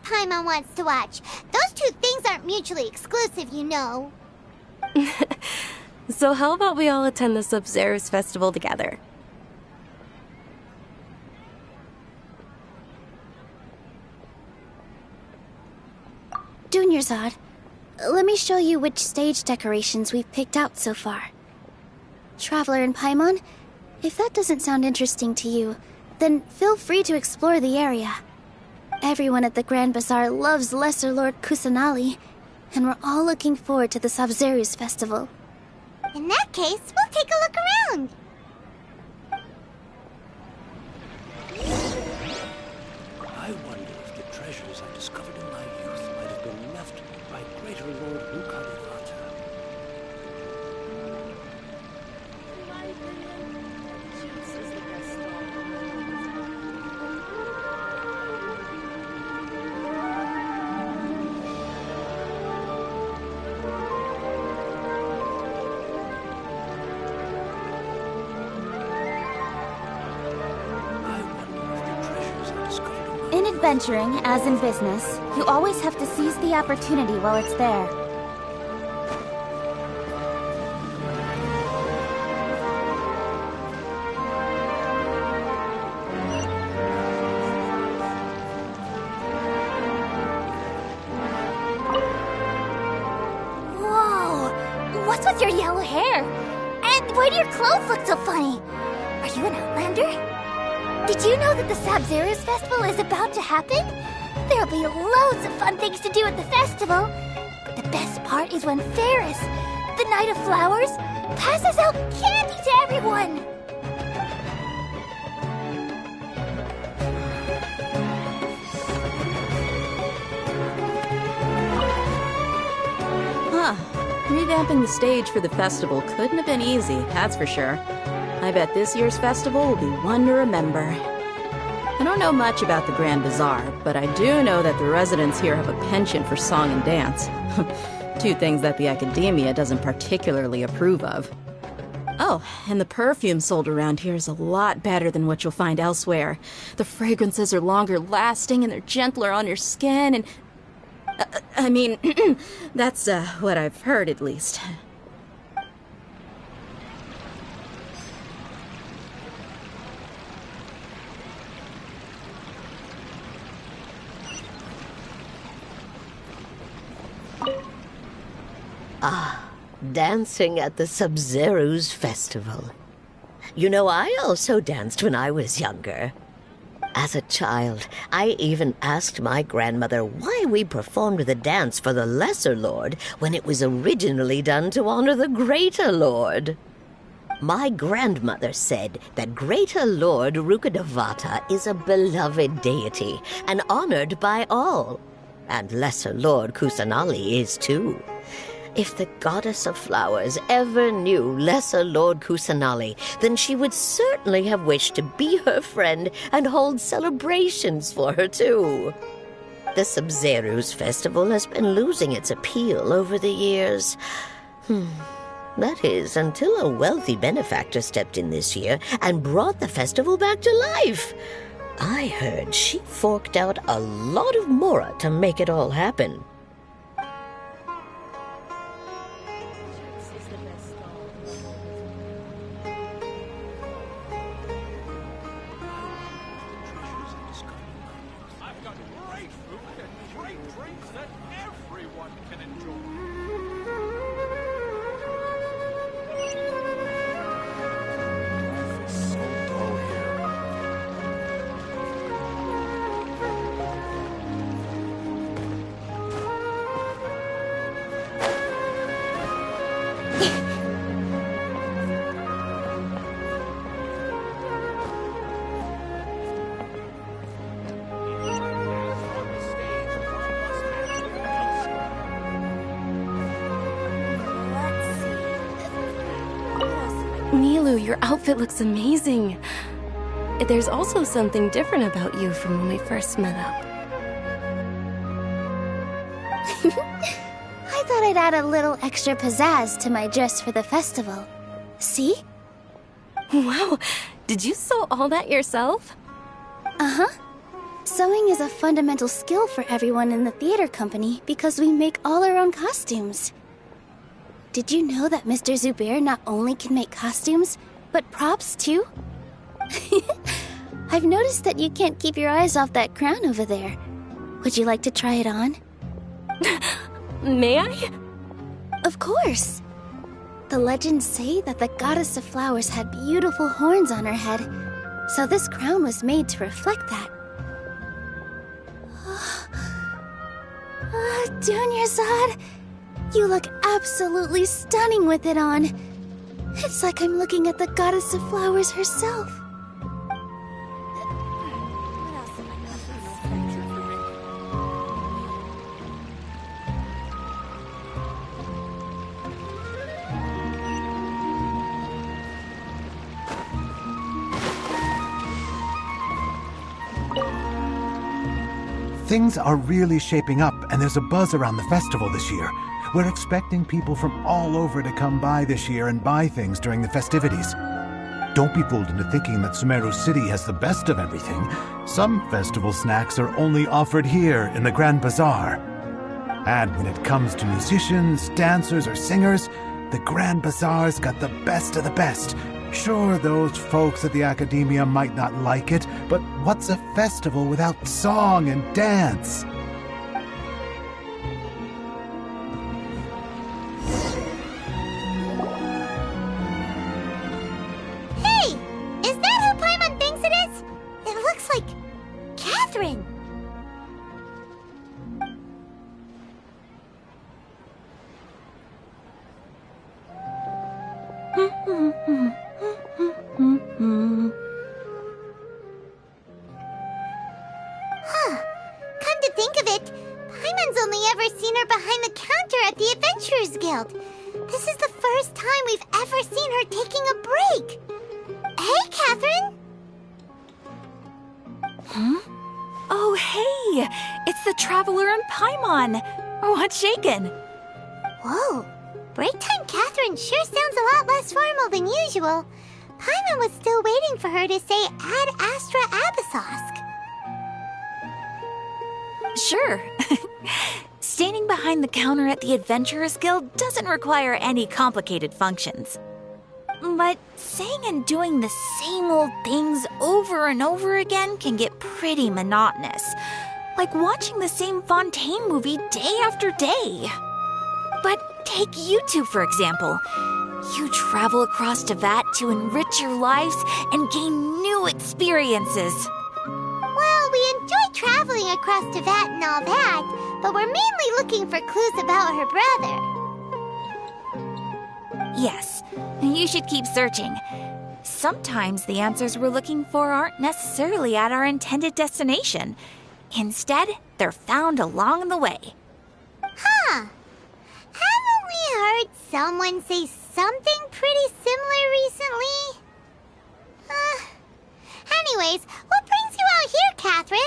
Paimon wants to watch. Those 2 things aren't mutually exclusive, you know. So how about we all attend the Sabzeruz festival together? Dunyarzad, let me show you which stage decorations we've picked out so far. Traveler in Paimon, if that doesn't sound interesting to you, then feel free to explore the area. Everyone at the Grand Bazaar loves Lesser Lord Kusanali, and we're all looking forward to the Sabzeruz festival. In that case, we'll take a look around. I wonder if the treasures I discovered in my youth might have been left by Greater Lord Lucanivata. In adventuring, as in business, you always have to seize the opportunity while it's there. Whoa! What's with your yellow hair? And why do your clothes look so funny? Are you an outlander? Did you know that the Sabzeruz festival is about to happen? There'll be loads of fun things to do at the festival. But the best part is when Ferris, the Knight of Flowers, passes out candy to everyone. Huh. Revamping the stage for the festival couldn't have been easy, that's for sure. I bet this year's festival will be one to remember. I don't know much about the Grand Bazaar, but I do know that the residents here have a penchant for song and dance. 2 things that the academia doesn't particularly approve of. Oh, and the perfume sold around here is a lot better than what you'll find elsewhere. The fragrances are longer lasting and they're gentler on your skin and... I mean, that's what I've heard at least. Ah, dancing at the Sub-Zero's festival. You know, I also danced when I was younger. As a child, I even asked my grandmother why we performed the dance for the Lesser Lord when it was originally done to honor the Greater Lord. My grandmother said that Greater Lord Rukkhadevata is a beloved deity and honored by all, and Lesser Lord Kusanali is too. If the goddess of flowers ever knew Lesser Lord Kusanali, then she would certainly have wished to be her friend and hold celebrations for her too. The Sub-Zero's festival has been losing its appeal over the years. That is, until a wealthy benefactor stepped in this year and brought the festival back to life. I heard she forked out a lot of mora to make it all happen. Nilu, your outfit looks amazing. There's also something different about you from when we first met up. I thought I'd add a little extra pizzazz to my dress for the festival. See? Wow, did you sew all that yourself? Uh-huh. Sewing is a fundamental skill for everyone in the theater company because we make all our own costumes. Did you know that Mr. Zubair not only can make costumes, but props too? I've noticed that you can't keep your eyes off that crown over there. Would you like to try it on? May I? Of course. The legends say that the goddess of flowers had beautiful horns on her head, so this crown was made to reflect that. Dunyarzad, you look absolutely stunning with it on. It's like I'm looking at the goddess of flowers herself. Things are really shaping up, and there's a buzz around the festival this year. We're expecting people from all over to come by this year and buy things during the festivities. Don't be fooled into thinking that Sumeru City has the best of everything. Some festival snacks are only offered here in the Grand Bazaar. And when it comes to musicians, dancers, or singers, the Grand Bazaar's got the best of the best. Sure, those folks at the Academia might not like it, but what's a festival without song and dance? Hey! Is that who Paimon thinks it is? It looks like Catherine. Come to think of it, Paimon's only ever seen her behind the counter at the Adventurers Guild. This is the first time we've ever seen her taking a break. Hey, Catherine! Huh? Oh, hey! It's the Traveler and Paimon! What's shaken? Whoa, break time Catherine sure sounds a lot less formal than usual. Paimon was still waiting for her to say Ad Astra Abyssosque. Sure. Standing behind the counter at the Adventurers Guild doesn't require any complicated functions. But saying and doing the same old things over and over again can get pretty monotonous. Like watching the same Fontaine movie day after day. But Take you two, for example. You travel across Tevat to enrich your lives and gain new experiences. Well, we enjoy traveling across Tevat and all that, but we're mainly looking for clues about her brother. Yes, you should keep searching. Sometimes the answers we're looking for aren't necessarily at our intended destination. Instead, they're found along the way. Huh. Haven't we heard someone say something pretty similar recently? Anyways, what brings you out here, Catherine?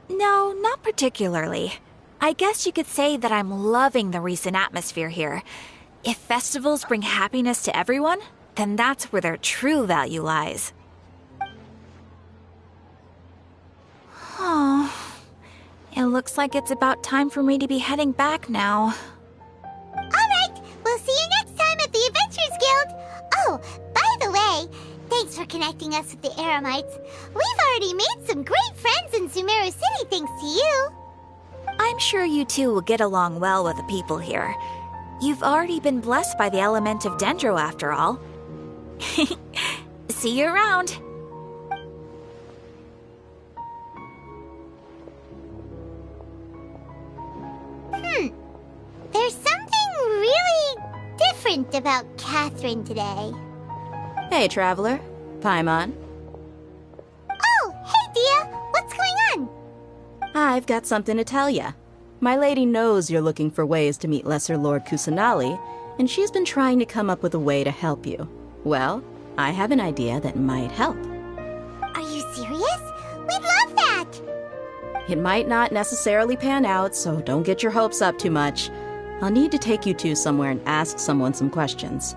No, not particularly. I guess you could say that I'm loving the recent atmosphere here. If festivals bring happiness to everyone, then that's where their true value lies. Oh, it looks like it's about time for me to be heading back now. Alright, we'll see you next time at the Adventurers Guild. Oh, by the way, thanks for connecting us with the Eremites. We've already made some great friends in Sumeru City thanks to you. I'm sure you two will get along well with the people here. You've already been blessed by the element of Dendro after all. See you around. There's something really different about Catherine today. Hey, traveler. Paimon. Oh, hey, Dia. What's going on? I've got something to tell ya. My lady knows you're looking for ways to meet Lesser Lord Kusanali, and she's been trying to come up with a way to help you. Well, I have an idea that might help. Are you serious? We'd love that! It might not necessarily pan out, so don't get your hopes up too much. I'll need to take you two somewhere and ask someone some questions.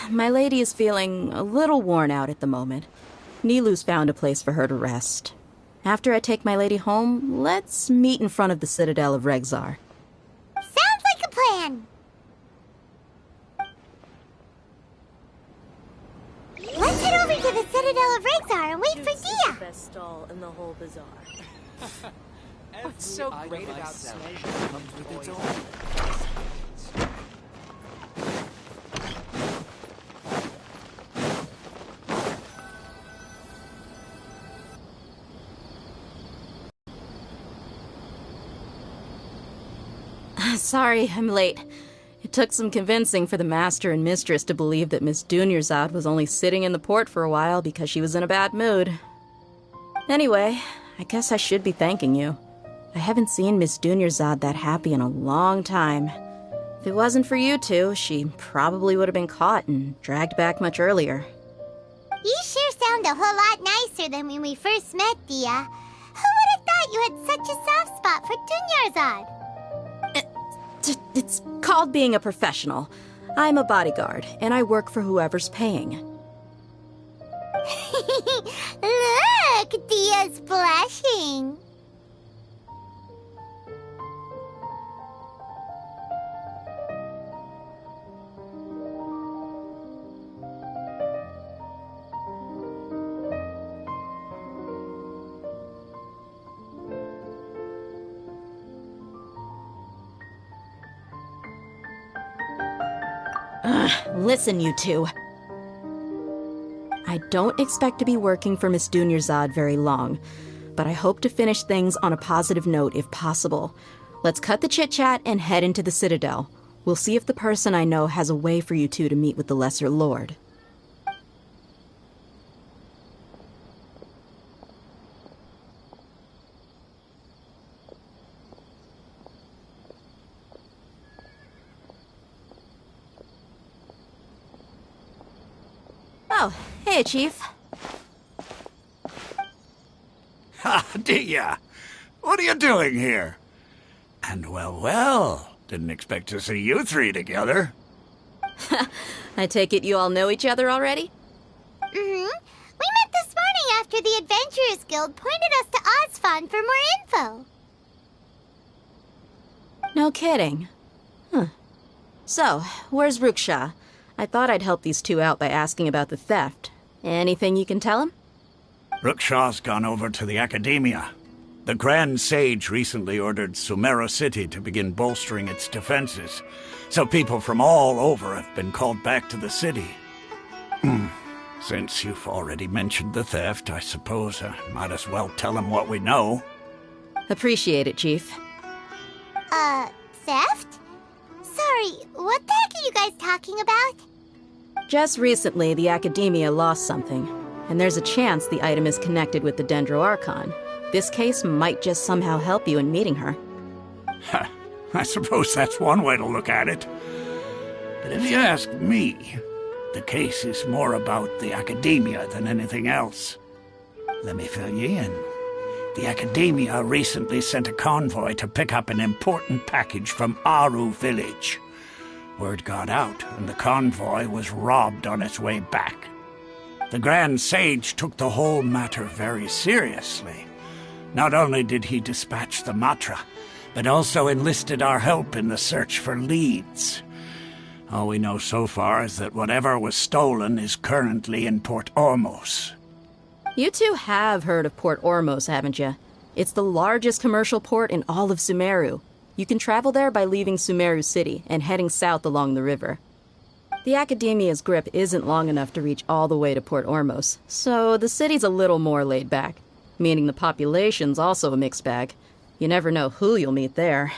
My lady is feeling a little worn out at the moment. Nilu's found a place for her to rest. After I take my lady home, let's meet in front of the Citadel of Regzar. Sounds like a plan. Let's head over to the Citadel of Regzar and wait for Dia. The best stall in the whole bazaar. What's so great about Smeja comes with its own... Sorry, I'm late. It took some convincing for the master and mistress to believe that Miss Dunyarzad was only sitting in the port for a while because she was in a bad mood. Anyway, I guess I should be thanking you. I haven't seen Miss Dunyarzad that happy in a long time. If it wasn't for you two, she probably would have been caught and dragged back much earlier. You sure sound a whole lot nicer than when we first met, Dia. Who would have thought you had such a soft spot for Dunyarzad? It's called being a professional. I'm a bodyguard, and I work for whoever's paying. Look, Dia's blushing. Listen, you two. I don't expect to be working for Miss Dunyarzad very long, but I hope to finish things on a positive note if possible. Let's cut the chit-chat and head into the Citadel. We'll see if the person I know has a way for you two to meet with the Lesser Lord. Oh, hey, Chief. Ha, Dia! What are you doing here? And well, didn't expect to see you three together. I take it you all know each other already? We met this morning after the Adventurers Guild pointed us to Ozfon for more info. No kidding. Huh. So, where's Ruksha? I thought I'd help these two out by asking about the theft. Anything you can tell him? Ruksha's gone over to the Academia. The Grand Sage recently ordered Sumeru City to begin bolstering its defenses, so people from all over have been called back to the city. Since you've already mentioned the theft, I suppose I might as well tell him what we know. Appreciate it, Chief. Theft? Sorry, what the heck are you guys talking about? Just recently, the Academia lost something, and there's a chance the item is connected with the Dendro Archon. This case might just somehow help you in meeting her. I suppose that's one way to look at it. But if you ask me, the case is more about the Academia than anything else. Let me fill you in. The Academia recently sent a convoy to pick up an important package from Aru village. Word got out, and the convoy was robbed on its way back. The Grand Sage took the whole matter very seriously. Not only did he dispatch the Matra, but also enlisted our help in the search for leads. All we know so far is that whatever was stolen is currently in Port Ormos. You two have heard of Port Ormos, haven't you? It's the largest commercial port in all of Sumeru. You can travel there by leaving Sumeru City and heading south along the river. The Academia's grip isn't long enough to reach all the way to Port Ormos, so the city's a little more laid back, meaning the population's also a mixed bag. You never know who you'll meet there.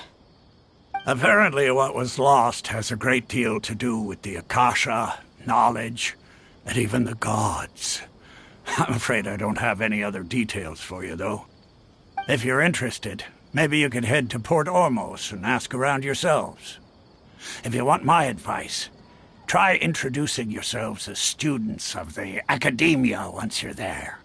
Apparently what was lost has a great deal to do with the Akasha, knowledge, and even the gods. I'm afraid I don't have any other details for you, though. If you're interested, maybe you could head to Port Ormos and ask around yourselves. If you want my advice, try introducing yourselves as students of the Academia once you're there.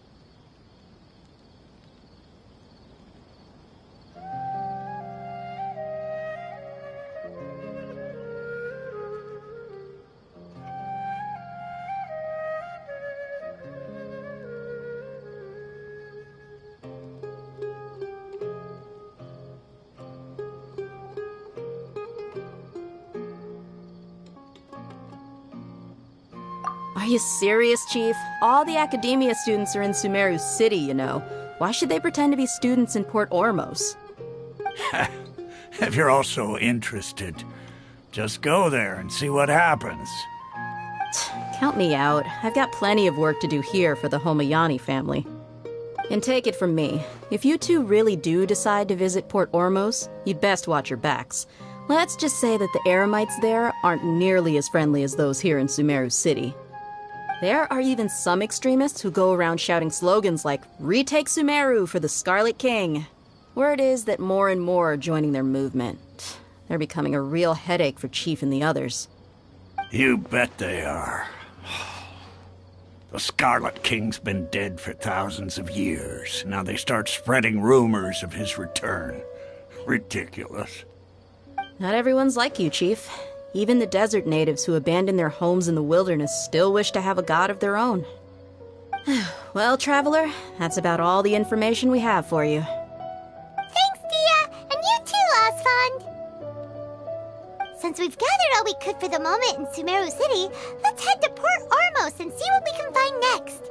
Are you serious, Chief? All the Academia students are in Sumeru City, you know. Why should they pretend to be students in Port Ormos? If you're all so interested, just go there and see what happens. Count me out. I've got plenty of work to do here for the Homayani family. And take it from me, if you two really do decide to visit Port Ormos, you'd best watch your backs. Let's just say that the Eremites there aren't nearly as friendly as those here in Sumeru City. There are even some extremists who go around shouting slogans like, "Retake Sumeru for the Scarlet King." Word is that more and more are joining their movement. They're becoming a real headache for Chief and the others. You bet they are. The Scarlet King's been dead for thousands of years. Now they start spreading rumors of his return. Ridiculous. Not everyone's like you, Chief. Even the desert natives who abandoned their homes in the wilderness still wish to have a god of their own. Well, Traveler, that's about all the information we have for you. Thanks, Dia! And you too, Osfond! Since we've gathered all we could for the moment in Sumeru City, let's head to Port Ormos and see what we can find next.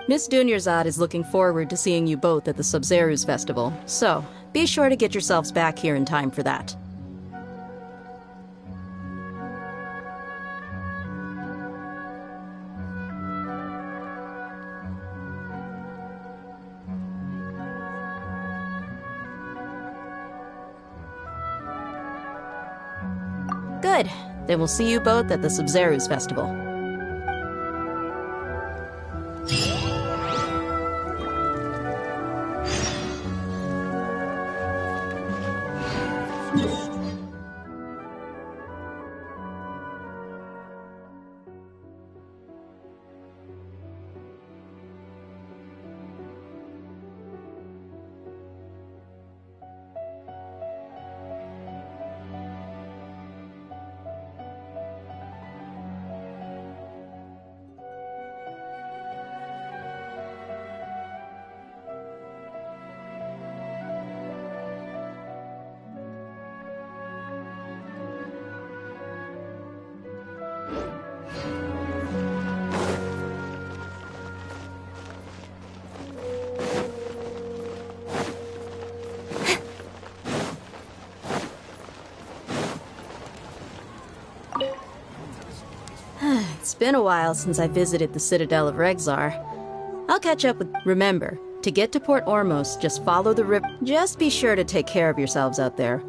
Miss Dunyarzad is looking forward to seeing you both at the Sub-Zeru's festival, so be sure to get yourselves back here in time for that. Good. Then we'll see you both at the Sub-Zeru's festival. It's been a while since I visited the Citadel of Rexar. I'll catch up with... Remember, to get to Port Ormos, just follow the river. Just be sure to take care of yourselves out there.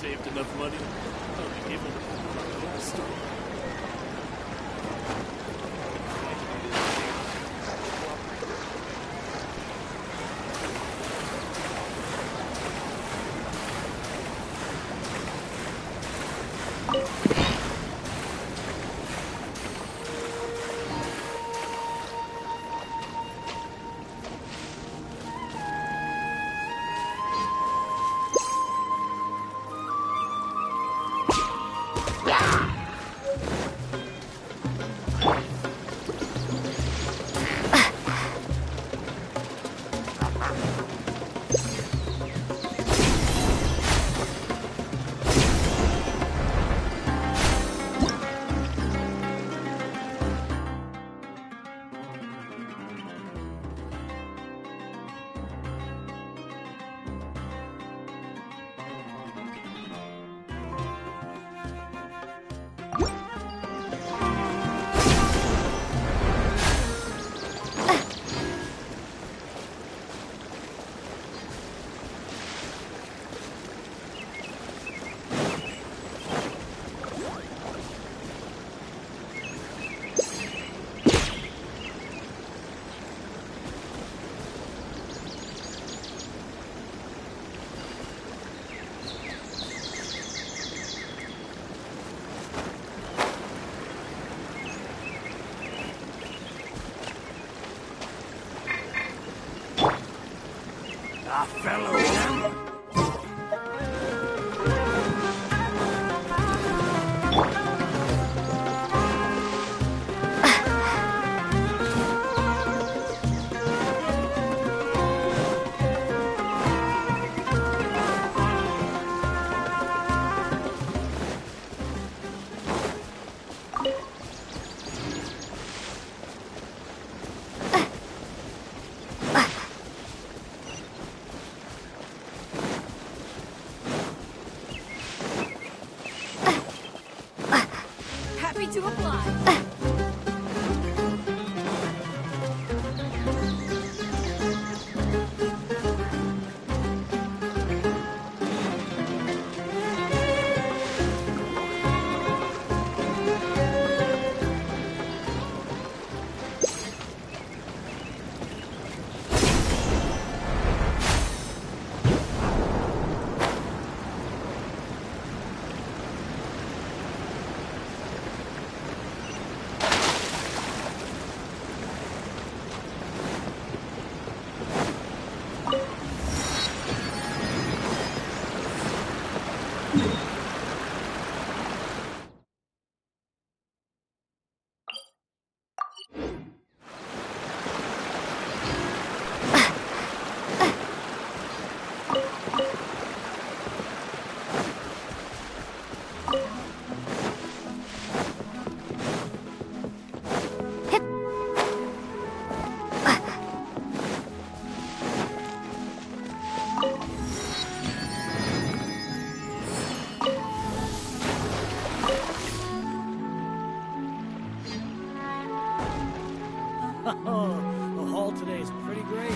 Saved enough money. I'll give him the whole story. Happy to apply. Oh, the hall today is pretty great.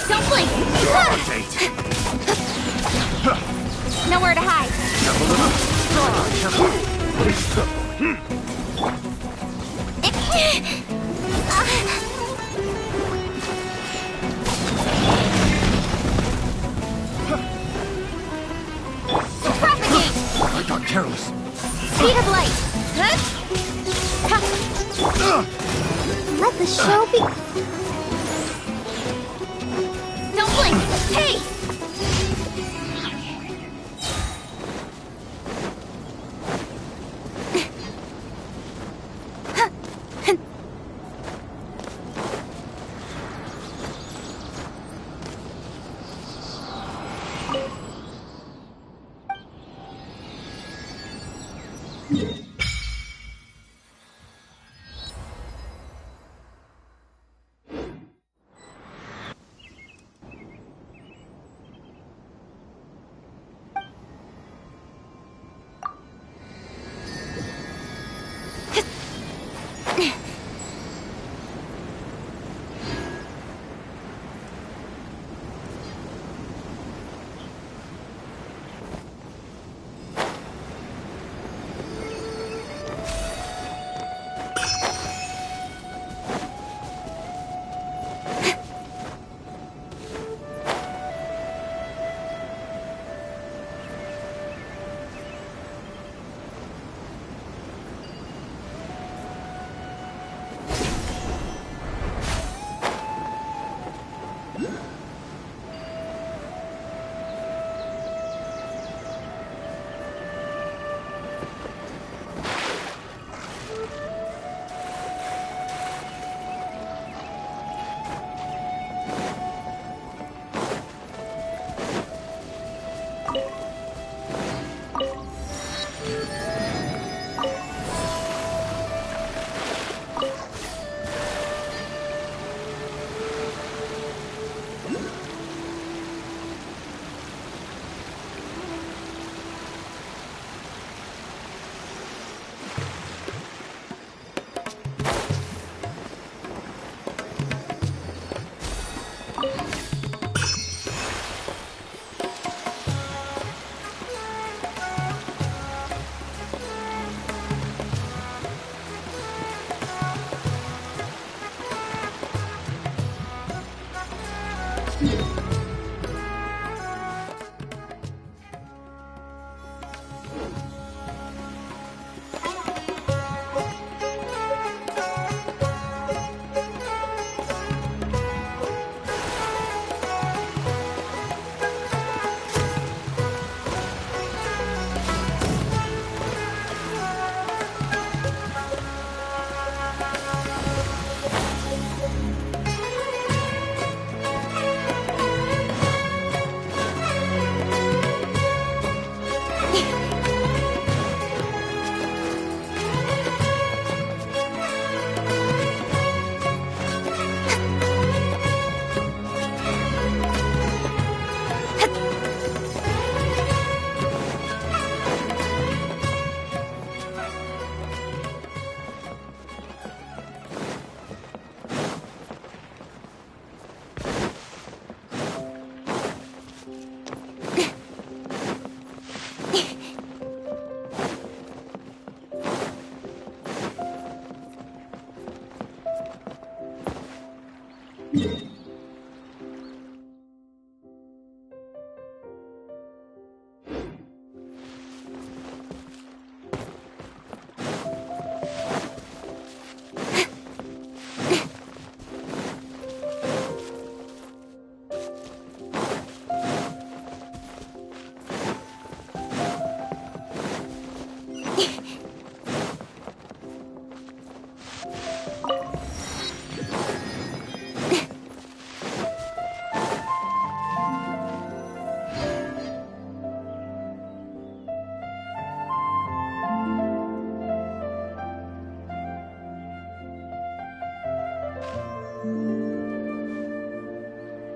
Don't blink! Nowhere to hide. Propagate! I got careless. Speed of light. Let the show be. Don't blink! Hey!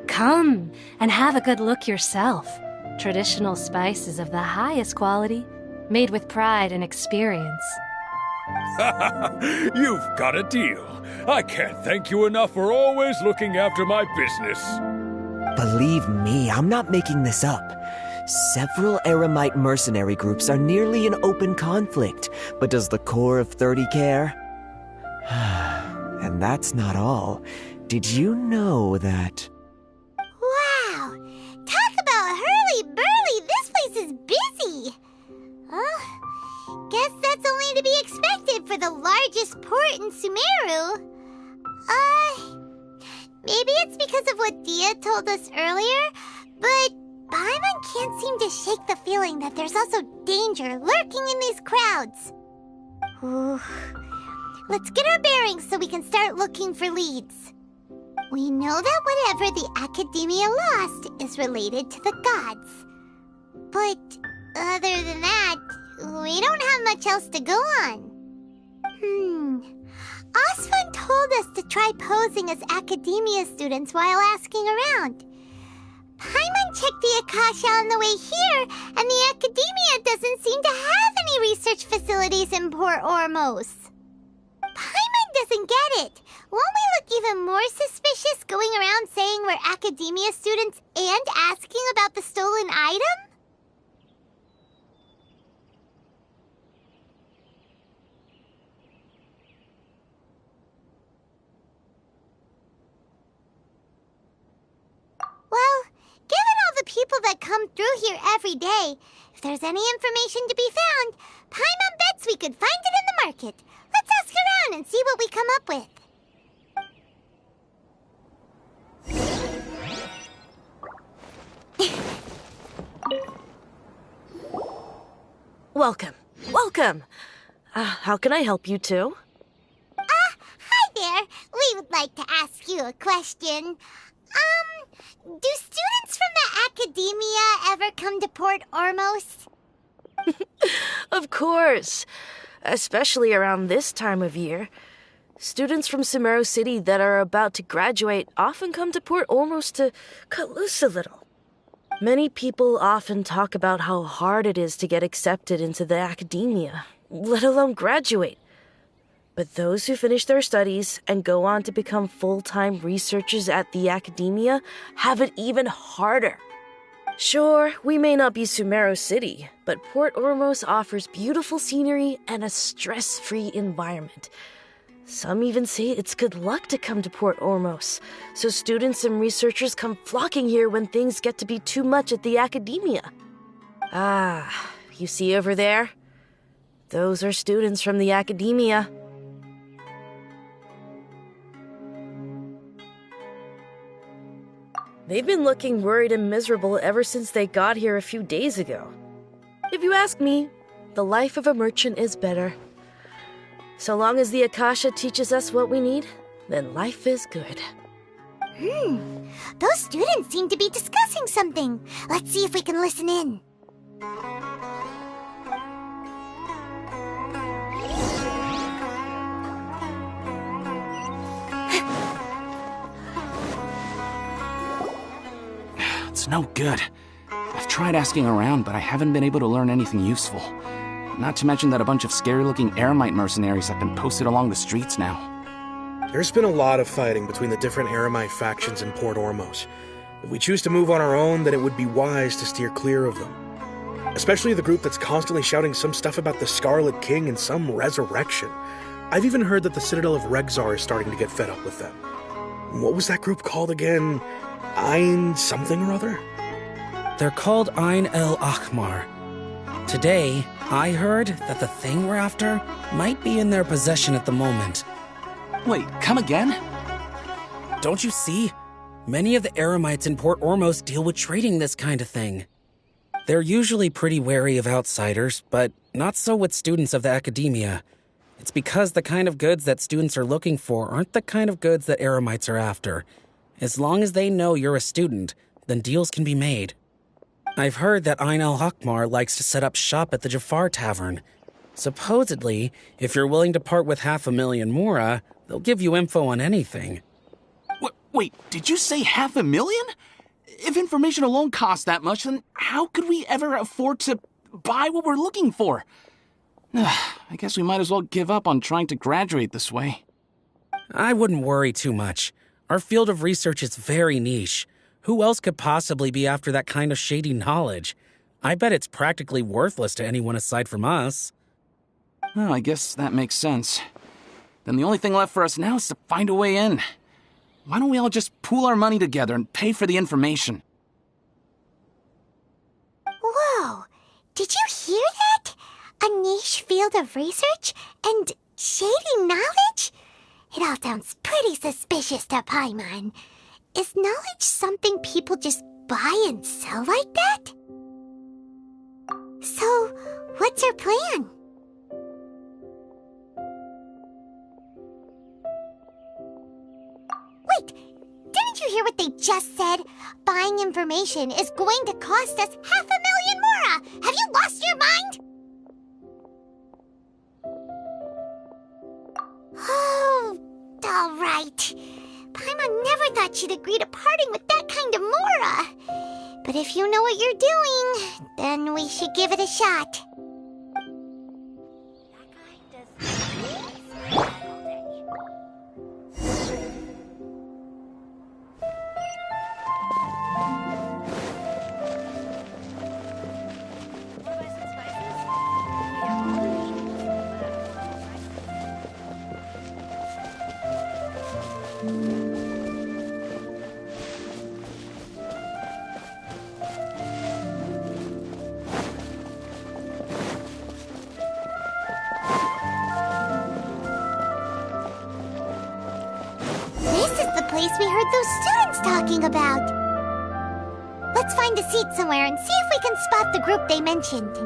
Come and have a good look yourself. Traditional spices of the highest quality, made with pride and experience. You've got a deal. I can't thank you enough for always looking after my business. Believe me, I'm not making this up. Several Eremite mercenary groups are nearly in open conflict, but does the core of 30 care? And that's not all. Did you know that... Wow! Talk about hurly-burly! This place is busy! Guess that's only to be expected for the largest port in Sumeru. Maybe it's because of what Dia told us earlier, but Paimon can't seem to shake the feeling that there's also danger lurking in these crowds. Ooh. Let's get our bearings so we can start looking for leads. We know that whatever the Academia lost is related to the gods. But other than that, we don't have much else to go on. Osfun told us to try posing as Academia students while asking around. Paimon checked the Akasha on the way here, and the Academia doesn't seem to have any research facilities in Port Ormos. Paimon doesn't get it. Won't we look even more suspicious going around saying we're Academia students and asking about the stolen item? Well, given all the people that come through here every day, if there's any information to be found, Paimon bets we could find it in the market. Let's ask around and see what we come up with. Welcome. Welcome. How can I help you two? Hi there. We would like to ask you a question. Do students from the Academia ever come to Port Ormos? Of course. Especially around this time of year. Students from Sumeru City that are about to graduate often come to Port Ormos to cut loose a little. Many people often talk about how hard it is to get accepted into the Academia, let alone graduate. But those who finish their studies and go on to become full-time researchers at the Academia have it even harder. Sure, we may not be Sumeru City, but Port Ormos offers beautiful scenery and a stress-free environment. Some even say it's good luck to come to Port Ormos, so students and researchers come flocking here when things get to be too much at the Academia. You see over there? Those are students from the Academia. They've been looking worried and miserable ever since they got here a few days ago. If you ask me, the life of a merchant is better. So long as the Akasha teaches us what we need, then life is good. Those students seem to be discussing something. Let's see if we can listen in. It's no good. I've tried asking around, but I haven't been able to learn anything useful. Not to mention that a bunch of scary-looking Eremite mercenaries have been posted along the streets now. There's been a lot of fighting between the different Eremite factions in Port Ormos. If we choose to move on our own, then it would be wise to steer clear of them. Especially the group that's constantly shouting some stuff about the Scarlet King and some resurrection. I've even heard that the Citadel of Regzar is starting to get fed up with them. What was that group called again? Ein something or other? They're called Ein El Akhmar. Today, I heard that the thing we're after might be in their possession at the moment. Wait, come again? Don't you see? Many of the Eremites in Port Ormos deal with trading this kind of thing. They're usually pretty wary of outsiders, but not so with students of the Academia. It's because the kind of goods that students are looking for aren't the kind of goods that Eremites are after. As long as they know you're a student, then deals can be made. I've heard that Ein al-Hakmar likes to set up shop at the Jafar Tavern. Supposedly, if you're willing to part with 500,000 mora, they'll give you info on anything. Wait, did you say 500,000? If information alone costs that much, then how could we ever afford to buy what we're looking for? I guess we might as well give up on trying to graduate this way. I wouldn't worry too much. Our field of research is very niche. Who else could possibly be after that kind of shady knowledge? I bet it's practically worthless to anyone aside from us. Well, I guess that makes sense. Then the only thing left for us now is to find a way in. Why don't we all just pool our money together and pay for the information? Whoa! Did you hear that? A niche field of research and shady knowledge? It all sounds pretty suspicious to Paimon. Is knowledge something people just buy and sell like that? So, what's our plan? Wait, didn't you hear what they just said? Buying information is going to cost us 500,000 mora! Have you lost your mind? Oh, all right. Paimon never thought she'd agree to parting with that kind of mora. But if you know what you're doing, then we should give it a shot. Place we heard those students talking about. Let's find a seat somewhere and see if we can spot the group they mentioned.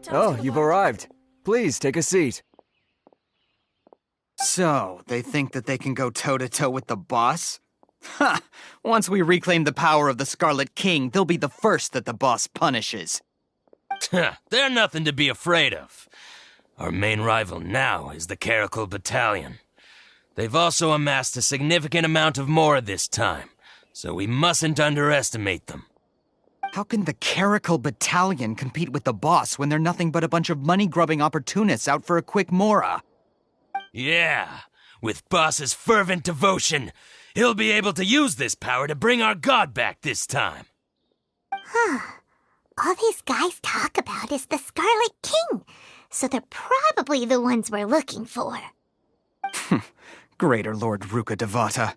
Oh, you've arrived. Please, take a seat. So, they think that they can go toe-to-toe with the boss? Ha! Once we reclaim the power of the Scarlet King, they'll be the first that the boss punishes. They're nothing to be afraid of. Our main rival now is the Caracal Battalion. They've also amassed a significant amount of mora this time, so we mustn't underestimate them. How can the Caracal Battalion compete with the boss when they're nothing but a bunch of money-grubbing opportunists out for a quick mora? Yeah, with boss's fervent devotion, he'll be able to use this power to bring our god back this time. Huh. All these guys talk about is the Scarlet King, so they're probably the ones we're looking for. Greater Lord Ruka Devata.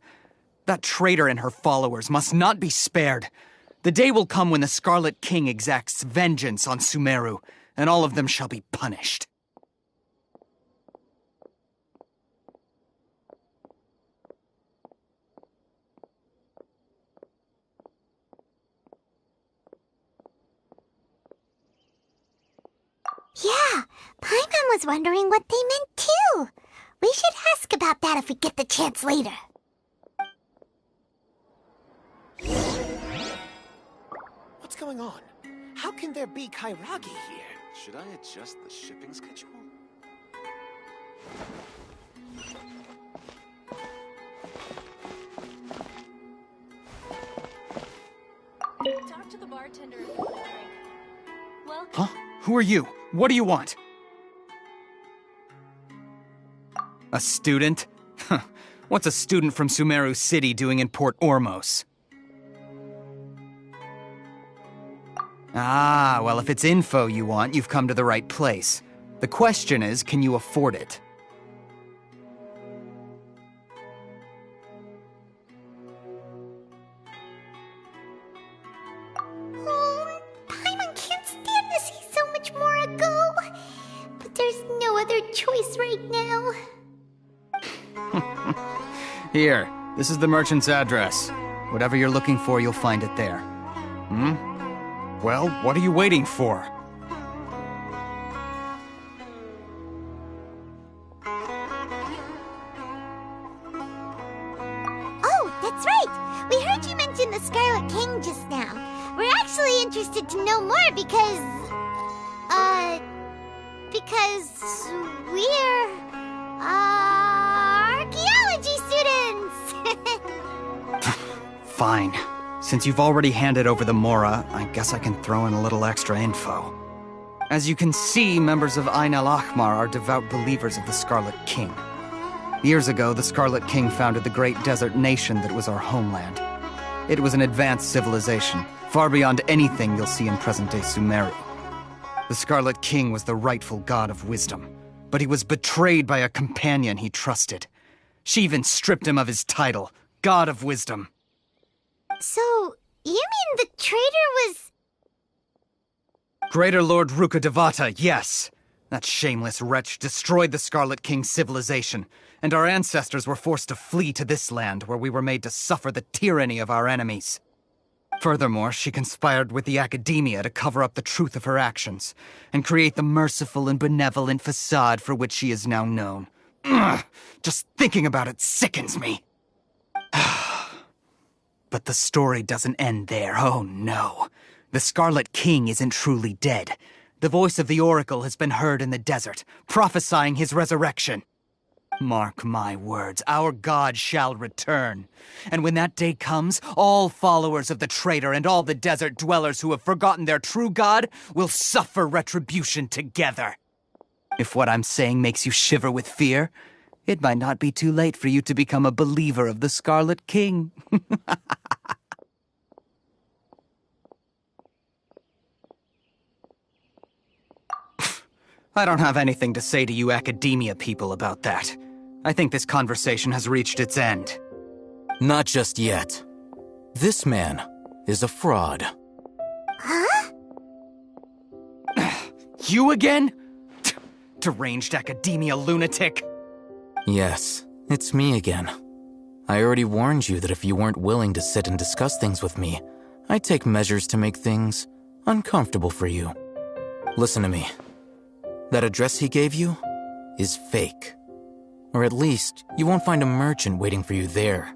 That traitor and her followers must not be spared. The day will come when the Scarlet King exacts vengeance on Sumeru, and all of them shall be punished. Yeah, Paimon was wondering what they meant too. We should ask about that if we get the chance later. What's going on? How can there be Kairagi here? Should I adjust the shipping schedule? Talk to the bartender if you want a drink. Well, Huh? Who are you? What do you want? A student? What's a student from Sumeru City doing in Port Ormos? Ah, well, if it's info you want, you've come to the right place. The question is, can you afford it? Oh, Paimon can't stand to see so much more go. But there's no other choice right now. Here, this is the merchant's address. Whatever you're looking for, you'll find it there. Well, what are you waiting for? Oh, that's That's right! We heard you mention the Scarlet King just now. We're actually interested to know more because we're, archaeology students! Fine. Since you've already handed over the Mora, I guess I can throw in a little extra info. As you can see, members of Ain al-Ahmar are devout believers of the Scarlet King. Years ago, the Scarlet King founded the great desert nation that was our homeland. It was an advanced civilization, far beyond anything you'll see in present-day Sumeru. The Scarlet King was the rightful god of wisdom, but he was betrayed by a companion he trusted. She even stripped him of his title, God of Wisdom. So, you mean the traitor was... Greater Lord Rukkhadevata, yes. That shameless wretch destroyed the Scarlet King's civilization, and our ancestors were forced to flee to this land where we were made to suffer the tyranny of our enemies. Furthermore, she conspired with the Academia to cover up the truth of her actions, and create the merciful and benevolent facade for which she is now known. Ugh, just thinking about it sickens me. But the story doesn't end there, oh no. The Scarlet King isn't truly dead. The voice of the Oracle has been heard in the desert, prophesying his resurrection. Mark my words, our god shall return. And when that day comes, all followers of the traitor and all the desert dwellers who have forgotten their true god will suffer retribution together. If what I'm saying makes you shiver with fear, it might not be too late for you to become a believer of the Scarlet King. I don't have anything to say to you Academia people about that. I think this conversation has reached its end. Not just yet. This man is a fraud. Huh? You again? Deranged Academia lunatic. Yes, it's me again. I already warned you that if you weren't willing to sit and discuss things with me, I'd take measures to make things uncomfortable for you. Listen to me. That address he gave you is fake. Or at least, you won't find a merchant waiting for you there.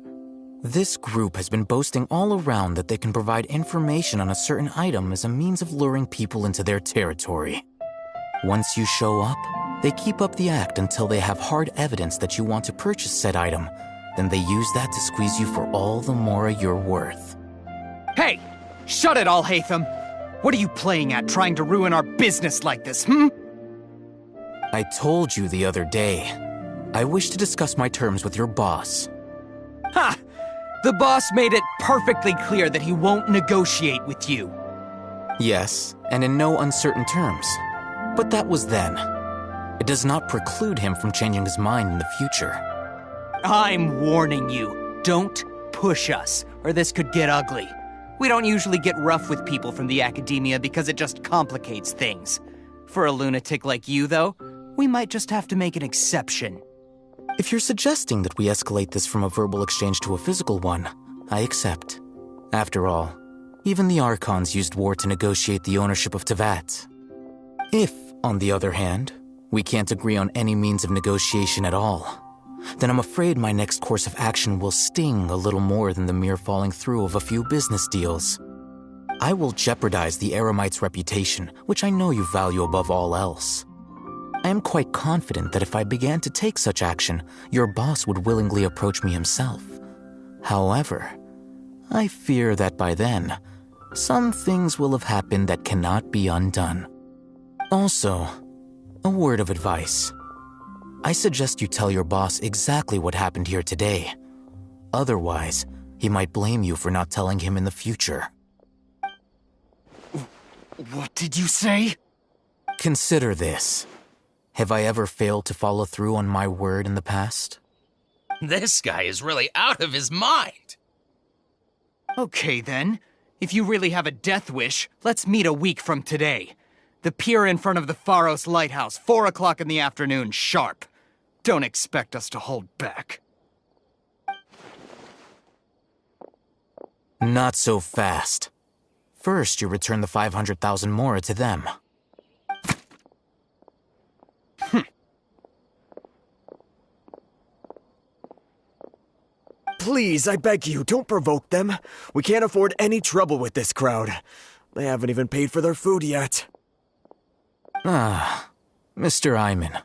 This group has been boasting all around that they can provide information on a certain item as a means of luring people into their territory. Once you show up, they keep up the act until they have hard evidence that you want to purchase said item. Then they use that to squeeze you for all the more you're worth. Hey! Shut it all, Hatham! What are you playing at, trying to ruin our business like this, hmm? I told you the other day. I wish to discuss my terms with your boss. Ha! The boss made it perfectly clear that he won't negotiate with you. Yes, and in no uncertain terms. But that was then. It does not preclude him from changing his mind in the future. I'm warning you. Don't push us, or this could get ugly. We don't usually get rough with people from the Academia because it just complicates things. For a lunatic like you, though, we might just have to make an exception. If you're suggesting that we escalate this from a verbal exchange to a physical one, I accept. After all, even the Archons used war to negotiate the ownership of Teyvat. If, on the other hand, we can't agree on any means of negotiation at all, then I'm afraid my next course of action will sting a little more than the mere falling through of a few business deals. I will jeopardize the Eremite's reputation, which I know you value above all else. I am quite confident that if I began to take such action, your boss would willingly approach me himself. However, I fear that by then, some things will have happened that cannot be undone. Also, a word of advice. I suggest you tell your boss exactly what happened here today. Otherwise, he might blame you for not telling him in the future. What did you say? Consider this. Have I ever failed to follow through on my word in the past? This guy is really out of his mind. Okay, then. If you really have a death wish, let's meet a week from today. The pier in front of the Pharos Lighthouse, 4 o'clock in the afternoon, sharp. Don't expect us to hold back. Not so fast. First, you return the 500,000 Mora to them. Please, I beg you, don't provoke them. We can't afford any trouble with this crowd. They haven't even paid for their food yet. Ah, Mr. Iman.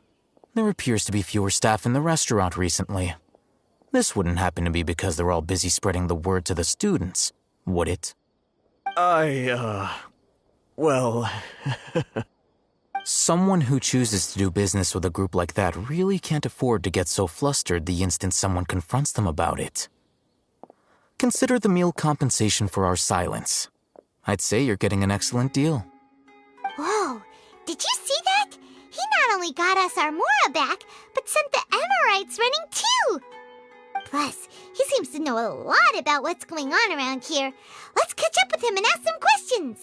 There appears to be fewer staff in the restaurant recently. This wouldn't happen to be because they're all busy spreading the word to the students, would it? Well... Someone who chooses to do business with a group like that really can't afford to get so flustered the instant someone confronts them about it. Consider the meal compensation for our silence. I'd say you're getting an excellent deal. Whoa, did you see that? He not only got us our Mora back, but sent the Emirites running too! Plus, he seems to know a lot about what's going on around here. Let's catch up with him and ask some questions!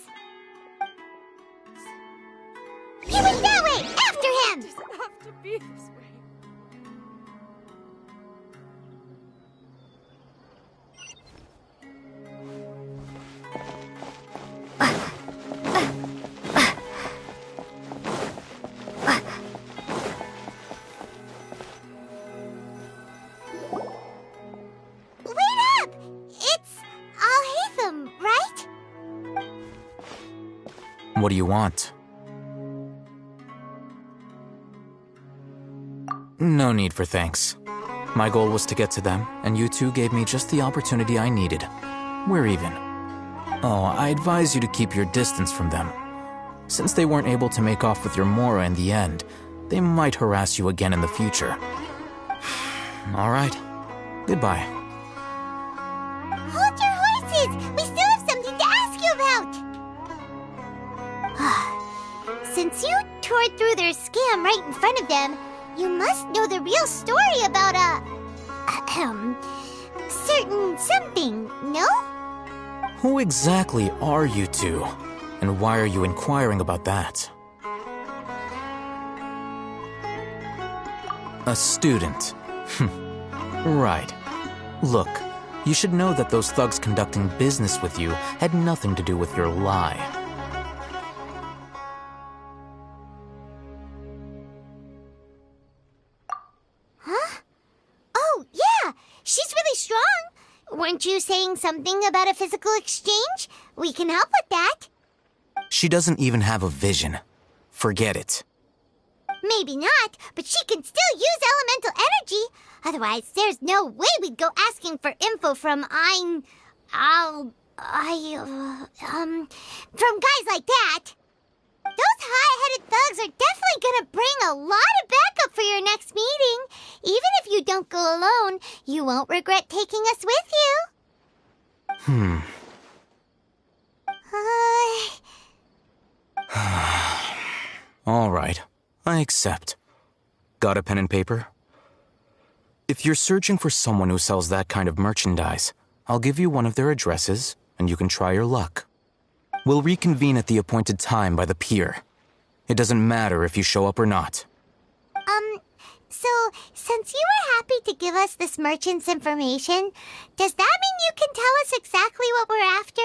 He went that way! After him! It doesn't have to be this way. Wait up! It's Al-Haytham, right? What do you want? No need for thanks. My goal was to get to them, and you two gave me just the opportunity I needed. We're even. Oh, I advise you to keep your distance from them. Since they weren't able to make off with your Mora in the end, they might harass you again in the future. All right. Goodbye. Hold your horses! We still have something to ask you about! Since you tore through their scam right in front of them, you must know the real story about certain something, no? Who exactly are you two? And why are you inquiring about that? A student. Right. Look, you should know that those thugs conducting business with you had nothing to do with your lie. Huh? Oh, yeah! She's really strong! Weren't you saying something about a physical exchange? We can help with that. She doesn't even have a vision. Forget it. Maybe not, but she can still use elemental energy. Otherwise, there's no way we'd go asking for info from from guys like that. Those hot-headed thugs are definitely gonna bring a lot of backup for your next meeting. Even if you don't go alone, you won't regret taking us with you. All right. I accept. Got a pen and paper? If you're searching for someone who sells that kind of merchandise, I'll give you one of their addresses, and you can try your luck. We'll reconvene at the appointed time by the pier. It doesn't matter if you show up or not. So, since you were happy to give us this merchant's information, does that mean you can tell us exactly what we're after?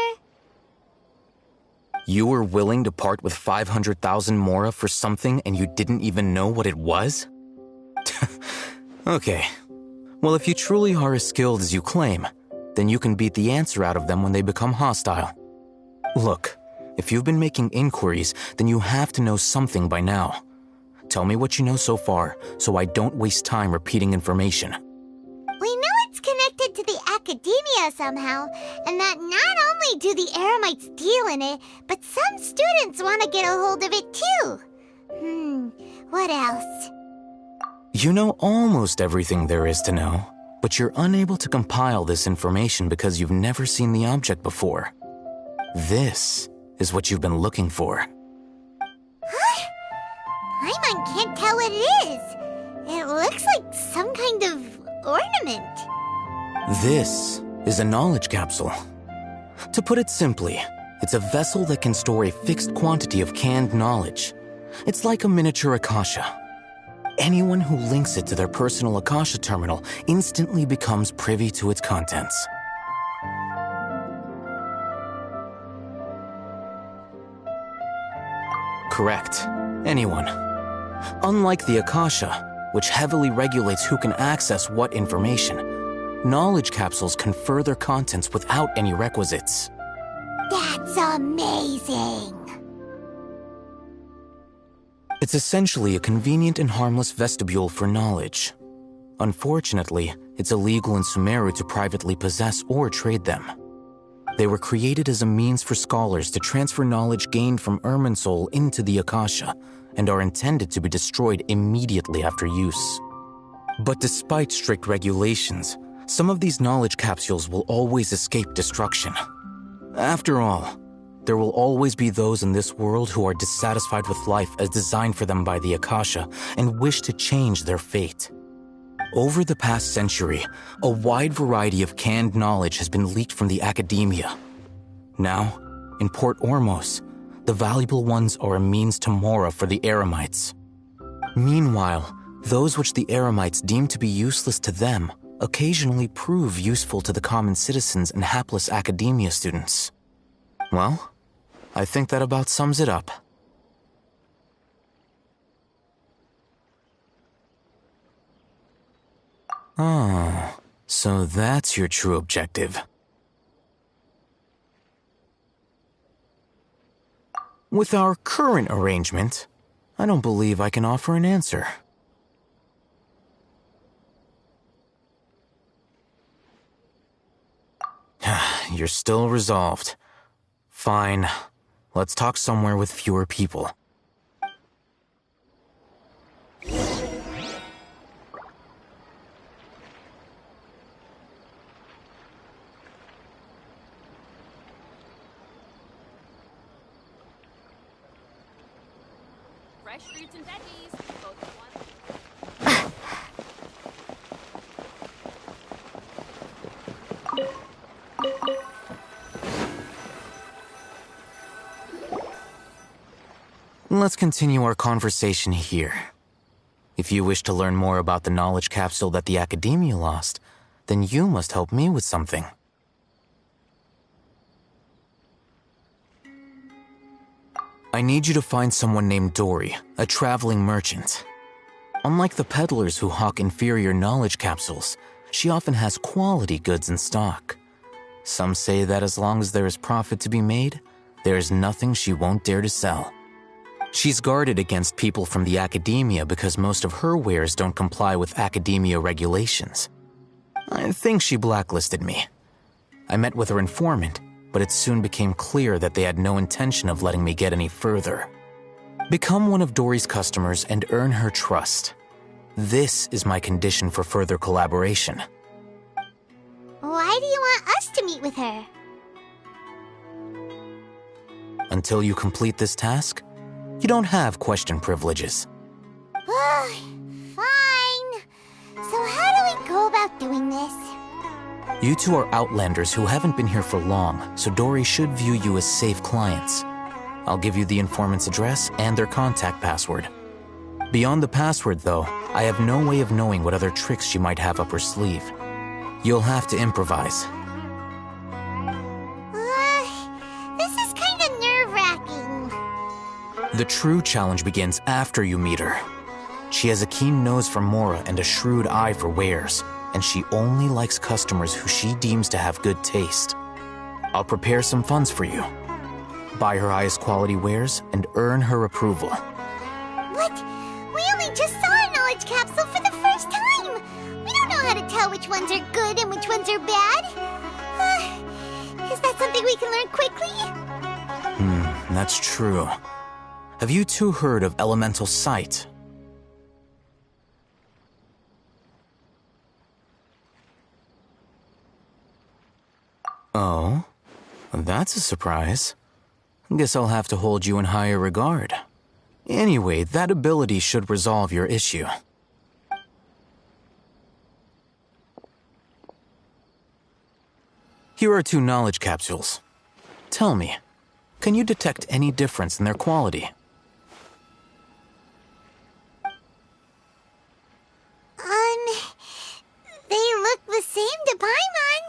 You were willing to part with 500,000 Mora for something and you didn't even know what it was? Okay. Well, if you truly are as skilled as you claim, then you can beat the answer out of them when they become hostile. Look, if you've been making inquiries, then you have to know something by now. Tell me what you know so far, so I don't waste time repeating information. We know it's connected to the academia somehow, and that not only do the Eremites deal in it, but some students want to get a hold of it too. What else? You know almost everything there is to know, but you're unable to compile this information because you've never seen the object before. This is what you've been looking for. Paimon can't tell what it is. It looks like some kind of ornament. This is a knowledge capsule. To put it simply, it's a vessel that can store a fixed quantity of canned knowledge. It's like a miniature Akasha. Anyone who links it to their personal Akasha terminal instantly becomes privy to its contents. Correct. Anyone. Unlike the Akasha, which heavily regulates who can access what information, knowledge capsules confer their contents without any requisites. That's amazing! It's essentially a convenient and harmless vestibule for knowledge. Unfortunately, it's illegal in Sumeru to privately possess or trade them. They were created as a means for scholars to transfer knowledge gained from Irminsul into the Akasha, and are intended to be destroyed immediately after use. But despite strict regulations, some of these knowledge capsules will always escape destruction. After all, there will always be those in this world who are dissatisfied with life as designed for them by the Akasha and wish to change their fate. Over the past century, a wide variety of canned knowledge has been leaked from the academia. Now, in Port Ormos, the valuable ones are a means to Mora for the Eremites. Meanwhile, those which the Eremites deem to be useless to them occasionally prove useful to the common citizens and hapless academia students. Well, I think that about sums it up. Oh, so that's your true objective. With our current arrangement, I don't believe I can offer an answer. You're still resolved. Fine. Let's talk somewhere with fewer people. Fresh fruits and veggies, both at once. Let's continue our conversation here. If you wish to learn more about the knowledge capsule that the Academia lost, then you must help me with something. I need you to find someone named Dory, a traveling merchant. Unlike the peddlers who hawk inferior knowledge capsules, she often has quality goods in stock. Some say that as long as there is profit to be made, there is nothing she won't dare to sell. She's guarded against people from the Academia because most of her wares don't comply with Academia regulations. I think she blacklisted me. I met with her informant, but it soon became clear that they had no intention of letting me get any further. Become one of Dory's customers and earn her trust. This is my condition for further collaboration. Why do you want us to meet with her? Until you complete this task, you don't have question privileges. Fine. So how do we go about doing this? You two are outlanders who haven't been here for long, so Dory should view you as safe clients. I'll give you the informant's address and their contact password. Beyond the password, though, I have no way of knowing what other tricks she might have up her sleeve. You'll have to improvise. This is kind of nerve-wracking. The true challenge begins after you meet her. She has a keen nose for Mora and a shrewd eye for wares, and she only likes customers who she deems to have good taste. I'll prepare some funds for you. Buy her highest quality wares and earn her approval. What? We only just saw a knowledge capsule for the first time! We don't know how to tell which ones are good and which ones are bad. Is that something we can learn quickly? That's true. Have you two heard of elemental sight? Oh? That's a surprise. Guess I'll have to hold you in higher regard. Anyway, that ability should resolve your issue. Here are 2 knowledge capsules. Tell me, can you detect any difference in their quality? They look the same to Paimon.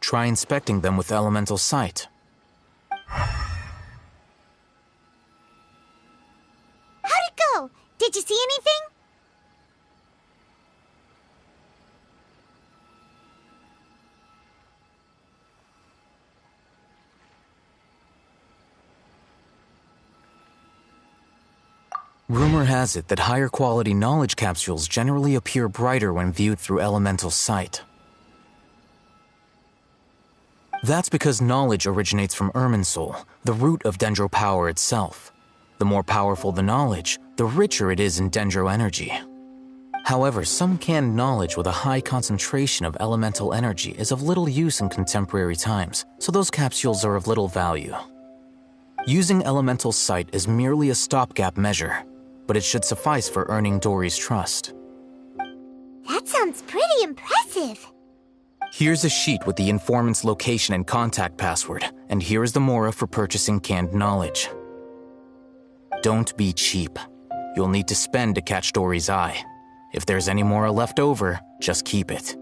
Try inspecting them with elemental sight. How'd it go? Did you see anything? Rumor has it that higher quality knowledge capsules generally appear brighter when viewed through elemental sight. That's because knowledge originates from Irminsul, the root of Dendro power itself. The more powerful the knowledge, the richer it is in Dendro energy. However, some canned knowledge with a high concentration of elemental energy is of little use in contemporary times, so those capsules are of little value. Using elemental sight is merely a stopgap measure, but it should suffice for earning Dory's trust. That sounds pretty impressive. Here's a sheet with the informant's location and contact password, and here is the mora for purchasing canned knowledge. Don't be cheap. You'll need to spend to catch Dory's eye. If there's any mora left over, just keep it.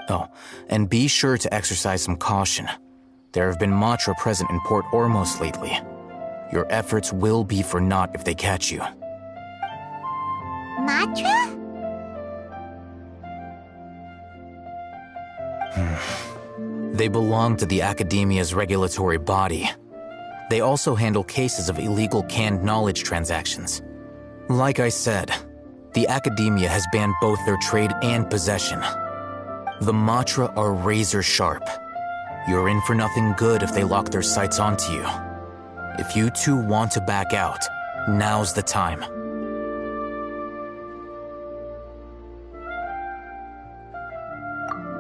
Oh, and be sure to exercise some caution. There have been Matra present in Port Ormos lately. Your efforts will be for naught if they catch you. Matra? They belong to the Academia's regulatory body. They also handle cases of illegal canned knowledge transactions. Like I said, the Academia has banned both their trade and possession. The Matra are razor sharp. You're in for nothing good if they lock their sights onto you. If you two want to back out, now's the time.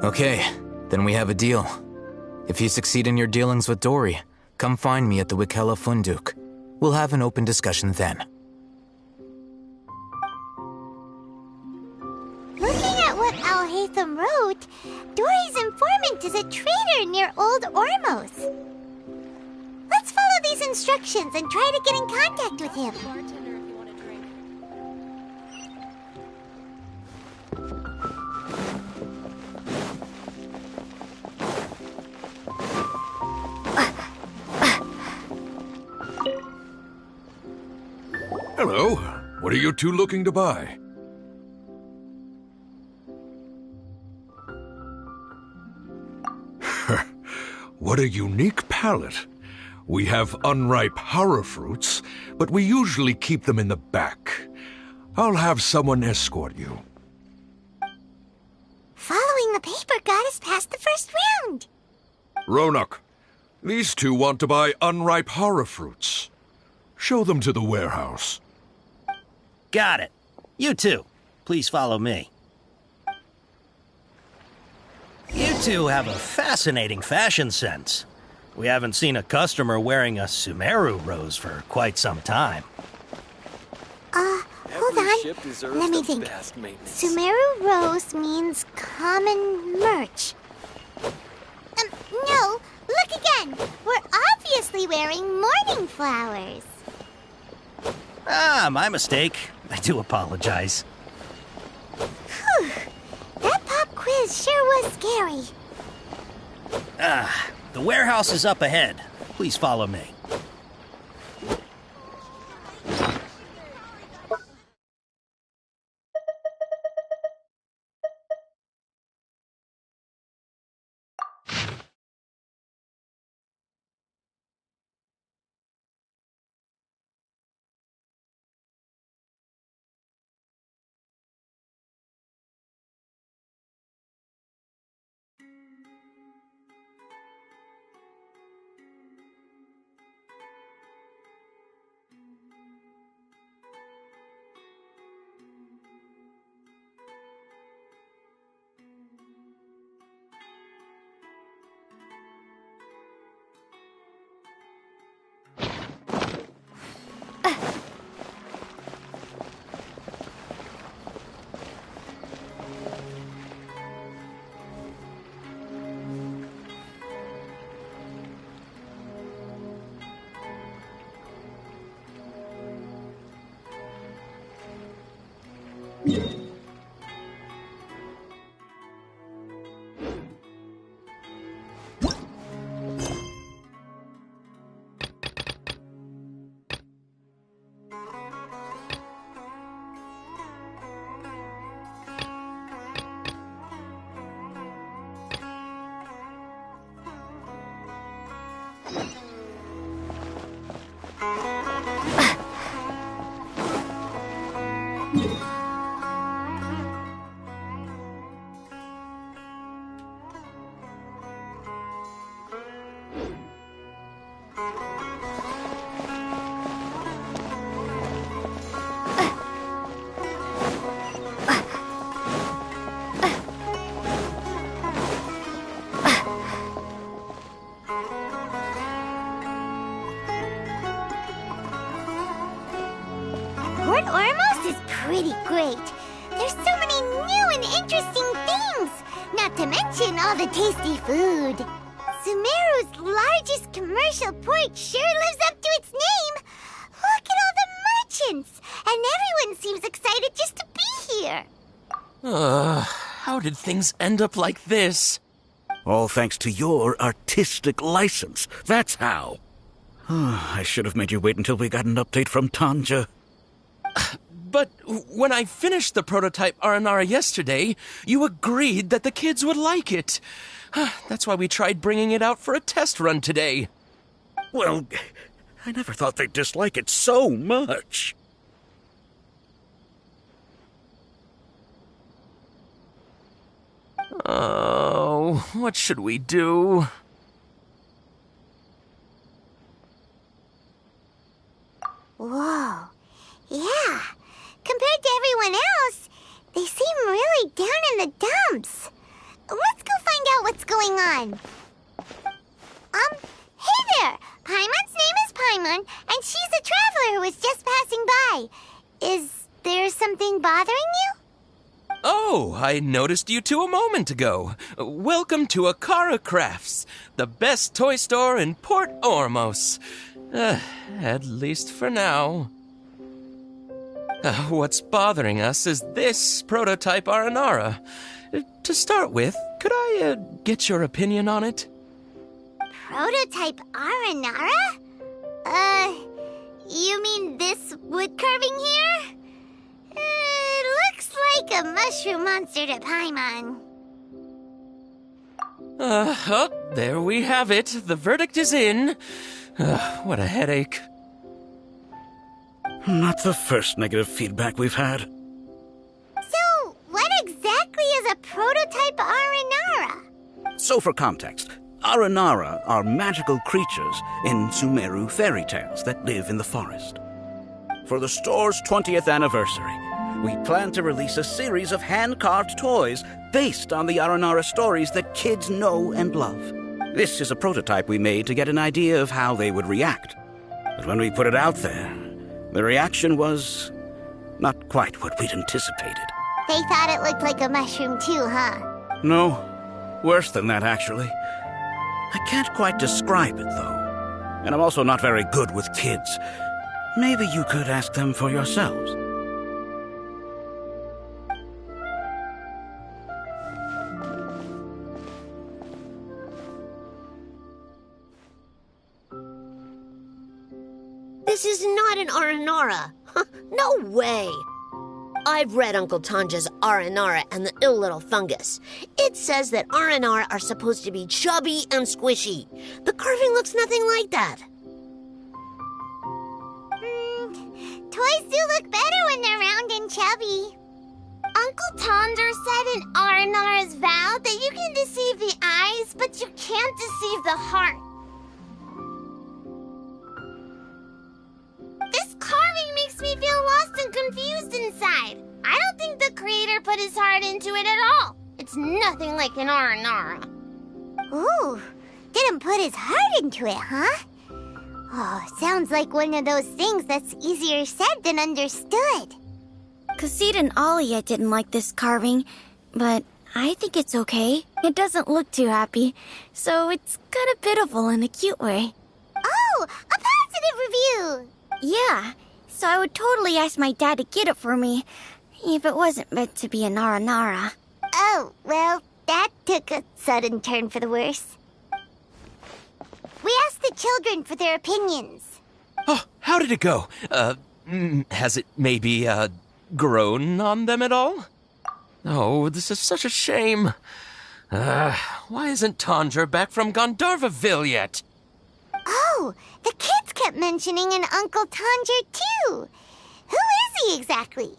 Okay, then we have a deal. If you succeed in your dealings with Dory, come find me at the Wikela Funduk. We'll have an open discussion then. Looking at what Al-Haytham wrote, Dory's informant is a trader near Old Ormos. Let's follow these instructions and try to get in contact with him. Bartender, if you want a drink. Hello. What are you two looking to buy? What a unique palate. We have unripe horror fruits, but we usually keep them in the back. I'll have someone escort you. Following the paper got us past the first round. Ronak, these two want to buy unripe horror fruits. Show them to the warehouse. Got it. You two, please follow me. You two have a fascinating fashion sense. We haven't seen a customer wearing a Sumeru rose for quite some time. Hold on. Let me think. Sumeru rose means common merch. No, look again. We're obviously wearing morning flowers. Ah, my mistake. I do apologize. Whew. That pop quiz sure was scary. The warehouse is up ahead. Please follow me. great. There's so many new and interesting things, not to mention all the tasty food. Sumeru's largest commercial port sure lives up to its name. Look at all the merchants, and everyone seems excited just to be here. How did things end up like this? All thanks to your artistic license. That's how. I should have made you wait until we got an update from Tanja. But when I finished the prototype Aranara yesterday, you agreed that the kids would like it. That's why we tried bringing it out for a test run today. Well, I never thought they'd dislike it so much. Oh, what should we do? Whoa. Yeah. Compared to everyone else, they seem really down in the dumps. Let's go find out what's going on. Hey there! Paimon's name is Paimon, and she's a traveler who was just passing by. Is there something bothering you? Oh, I noticed you two a moment ago. Welcome to Akara Crafts, the best toy store in Port Ormos. At least for now. What's bothering us is this prototype Aranara. To start with, could I get your opinion on it? Prototype Aranara? You mean this wood carving here? It looks like a mushroom monster to Paimon. There we have it. The verdict is in. What a headache. Not the first negative feedback we've had. So, what exactly is a prototype Aranara? So for context, Aranara are magical creatures in Sumeru fairy tales that live in the forest. For the store's 20th anniversary, we plan to release a series of hand-carved toys based on the Aranara stories that kids know and love. This is a prototype we made to get an idea of how they would react. But when we put it out there, the reaction was not quite what we'd anticipated. They thought it looked like a mushroom too, huh? No, worse than that, actually. I can't quite describe it, though. And I'm also not very good with kids. Maybe you could ask them for yourselves. This is not an Aranara. No way. I've read Uncle Tanja's Aranara and the Ill Little Fungus. It says that Aranara are supposed to be chubby and squishy. The carving looks nothing like that. Toys do look better when they're round and chubby. Uncle Tonder said in Aranara's vow that you can deceive the eyes, but you can't deceive the heart. This carving makes me feel lost and confused inside. I don't think the creator put his heart into it at all. It's nothing like an Aranara. Ooh, didn't put his heart into it, huh? Oh, sounds like one of those things that's easier said than understood. Kassid and Alia didn't like this carving, but I think it's okay. It doesn't look too happy, so it's kind of pitiful in a cute way. Oh, a positive review! Yeah, so I would totally ask my dad to get it for me, if it wasn't meant to be an Aranara. Oh, well, that took a sudden turn for the worse. We asked the children for their opinions. Oh, how did it go? Has it maybe, grown on them at all? Oh, this is such a shame. Why isn't Tanja back from Gandharvaville yet? Oh, the kids kept mentioning an Uncle Tanger, too. Who is he exactly?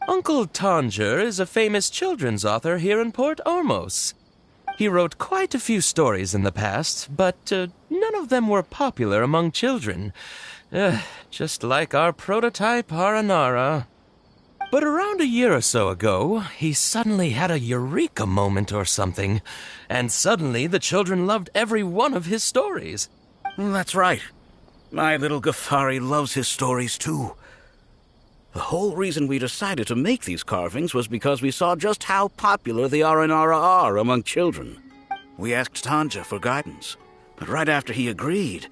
Uncle Tanger is a famous children's author here in Port Ormos. He wrote quite a few stories in the past, but none of them were popular among children. Just like our prototype Aranara. But around a year or so ago, he suddenly had a eureka moment or something, and suddenly the children loved every one of his stories. That's right. My little Ghaffari loves his stories, too. The whole reason we decided to make these carvings was because we saw just how popular the Aranara are among children. We asked Tanja for guidance, but right after he agreed,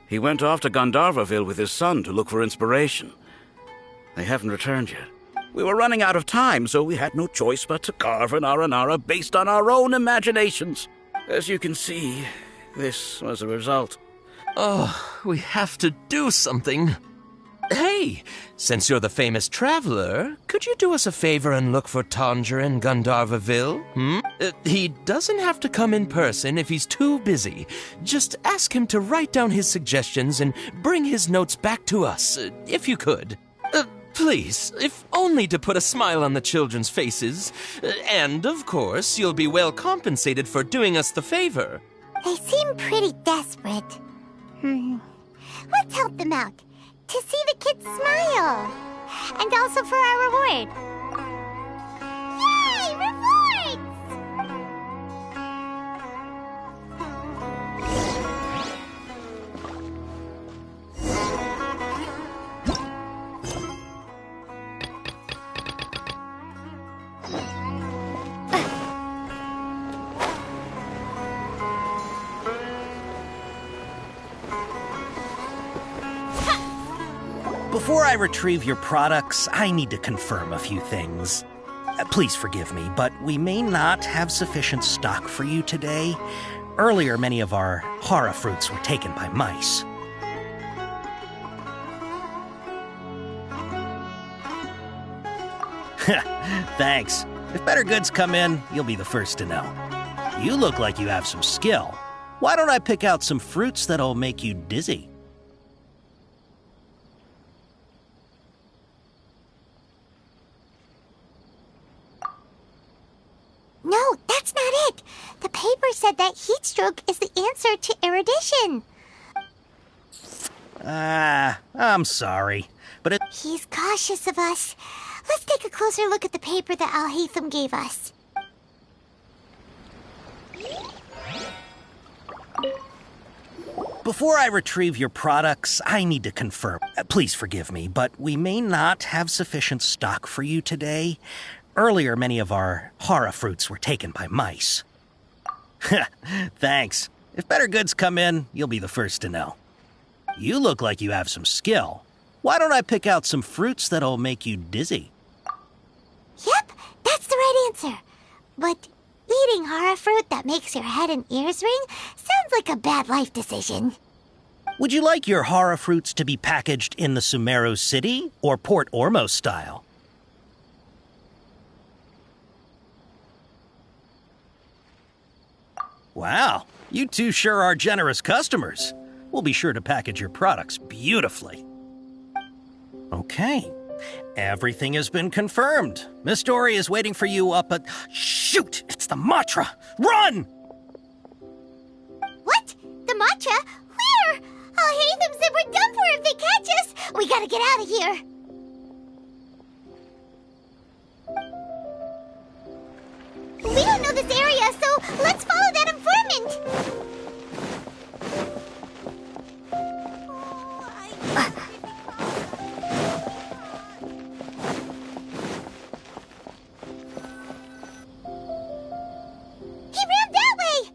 he went off to Gandharvaville with his son to look for inspiration. They haven't returned yet. We were running out of time, so we had no choice but to carve an Aranara based on our own imaginations. As you can see, this was the result. Oh, we have to do something. Hey, since you're the famous traveler, could you do us a favor and look for Tanja in Gandharvaville? He doesn't have to come in person if he's too busy. Just ask him to write down his suggestions and bring his notes back to us, if you could. Please, if only to put a smile on the children's faces. And, of course, you'll be well compensated for doing us the favor. They seem pretty desperate. Let's help them out. To see the kids smile. And also for our reward. Yay! Rewards! Before I retrieve your products, I need to confirm a few things. Please forgive me, but we may not have sufficient stock for you today. Earlier, many of our hara fruits were taken by mice. Thanks. If better goods come in, you'll be the first to know. You look like you have some skill. Why don't I pick out some fruits that'll make you dizzy? No, that's not it. The paper said that heat stroke is the answer to erudition. I'm sorry, but He's cautious of us. Let's take a closer look at the paper that Al-Haytham gave us. Before I retrieve your products, I need to confirm. Please forgive me, but we may not have sufficient stock for you today. Earlier, many of our hara fruits were taken by mice. Thanks. If better goods come in, you'll be the first to know. You look like you have some skill. Why don't I pick out some fruits that'll make you dizzy? Yep, that's the right answer. But eating hara fruit that makes your head and ears ring sounds like a bad life decision. Would you like your hara fruits to be packaged in the Sumeru City or Port Ormos style? Wow, you two sure are generous customers. We'll be sure to package your products beautifully. Okay, everything has been confirmed. Miss Dory is waiting for you up at... Shoot, it's the Matra! Run! What? The Matra? Where? Al-Haytham said we're done for if they catch us. We gotta get out of here. We don't know this area, so let's follow that informant. He ran that way.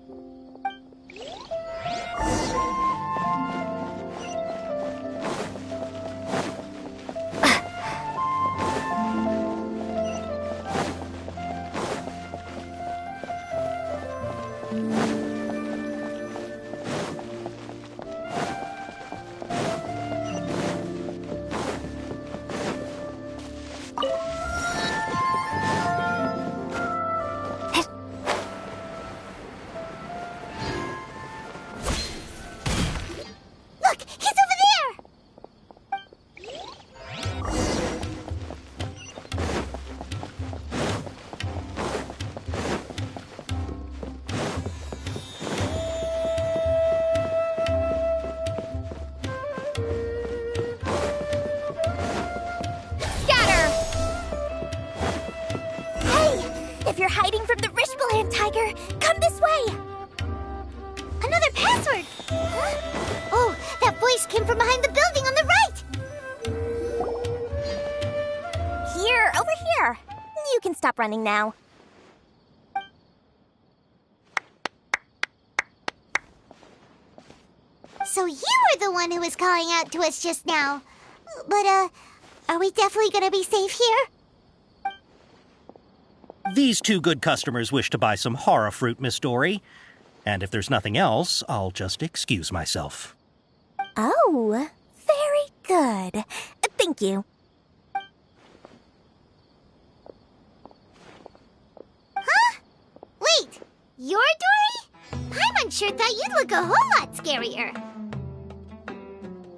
Look, he's over there. Scatter! Hey, if you're hiding from the Rishbaland tiger, come this way! Another password. Huh? Oh, that voice came from behind the building on the right. You can stop running now. So you were the one who was calling out to us just now. But, are we definitely gonna be safe here? These two good customers wish to buy some horror fruit, Miss Dory. And if there's nothing else, I'll just excuse myself. Oh, very good. Thank you. Huh? Wait, you're Dory? Paimon sure thought you'd look a whole lot scarier.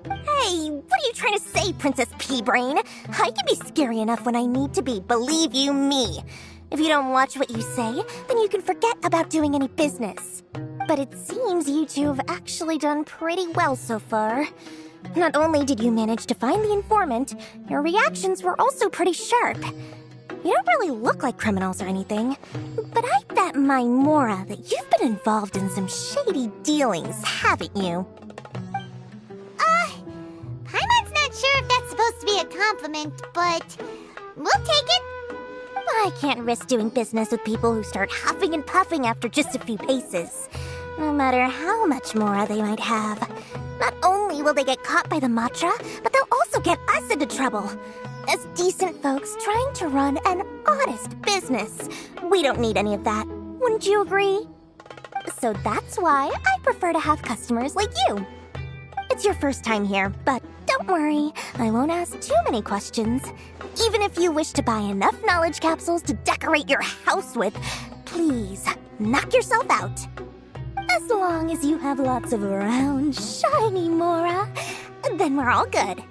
Hey, what are you trying to say, Princess Pea-Brain? I can be scary enough when I need to be, believe you me. If you don't watch what you say, then you can forget about doing any business. But it seems you two have actually done pretty well so far. Not only did you manage to find the informant, your reactions were also pretty sharp. You don't really look like criminals or anything, but I bet my Mora that you've been involved in some shady dealings, haven't you? Paimon's not sure if that's supposed to be a compliment, but we'll take it. I can't risk doing business with people who start huffing and puffing after just a few paces. No matter how much Mora they might have. Not only will they get caught by the Matra, but they'll also get us into trouble. As decent folks trying to run an honest business, we don't need any of that. Wouldn't you agree? So that's why I prefer to have customers like you. It's your first time here, but don't worry, I won't ask too many questions. Even if you wish to buy enough knowledge capsules to decorate your house with, please knock yourself out. As long as you have lots of round, shiny Mora, then we're all good.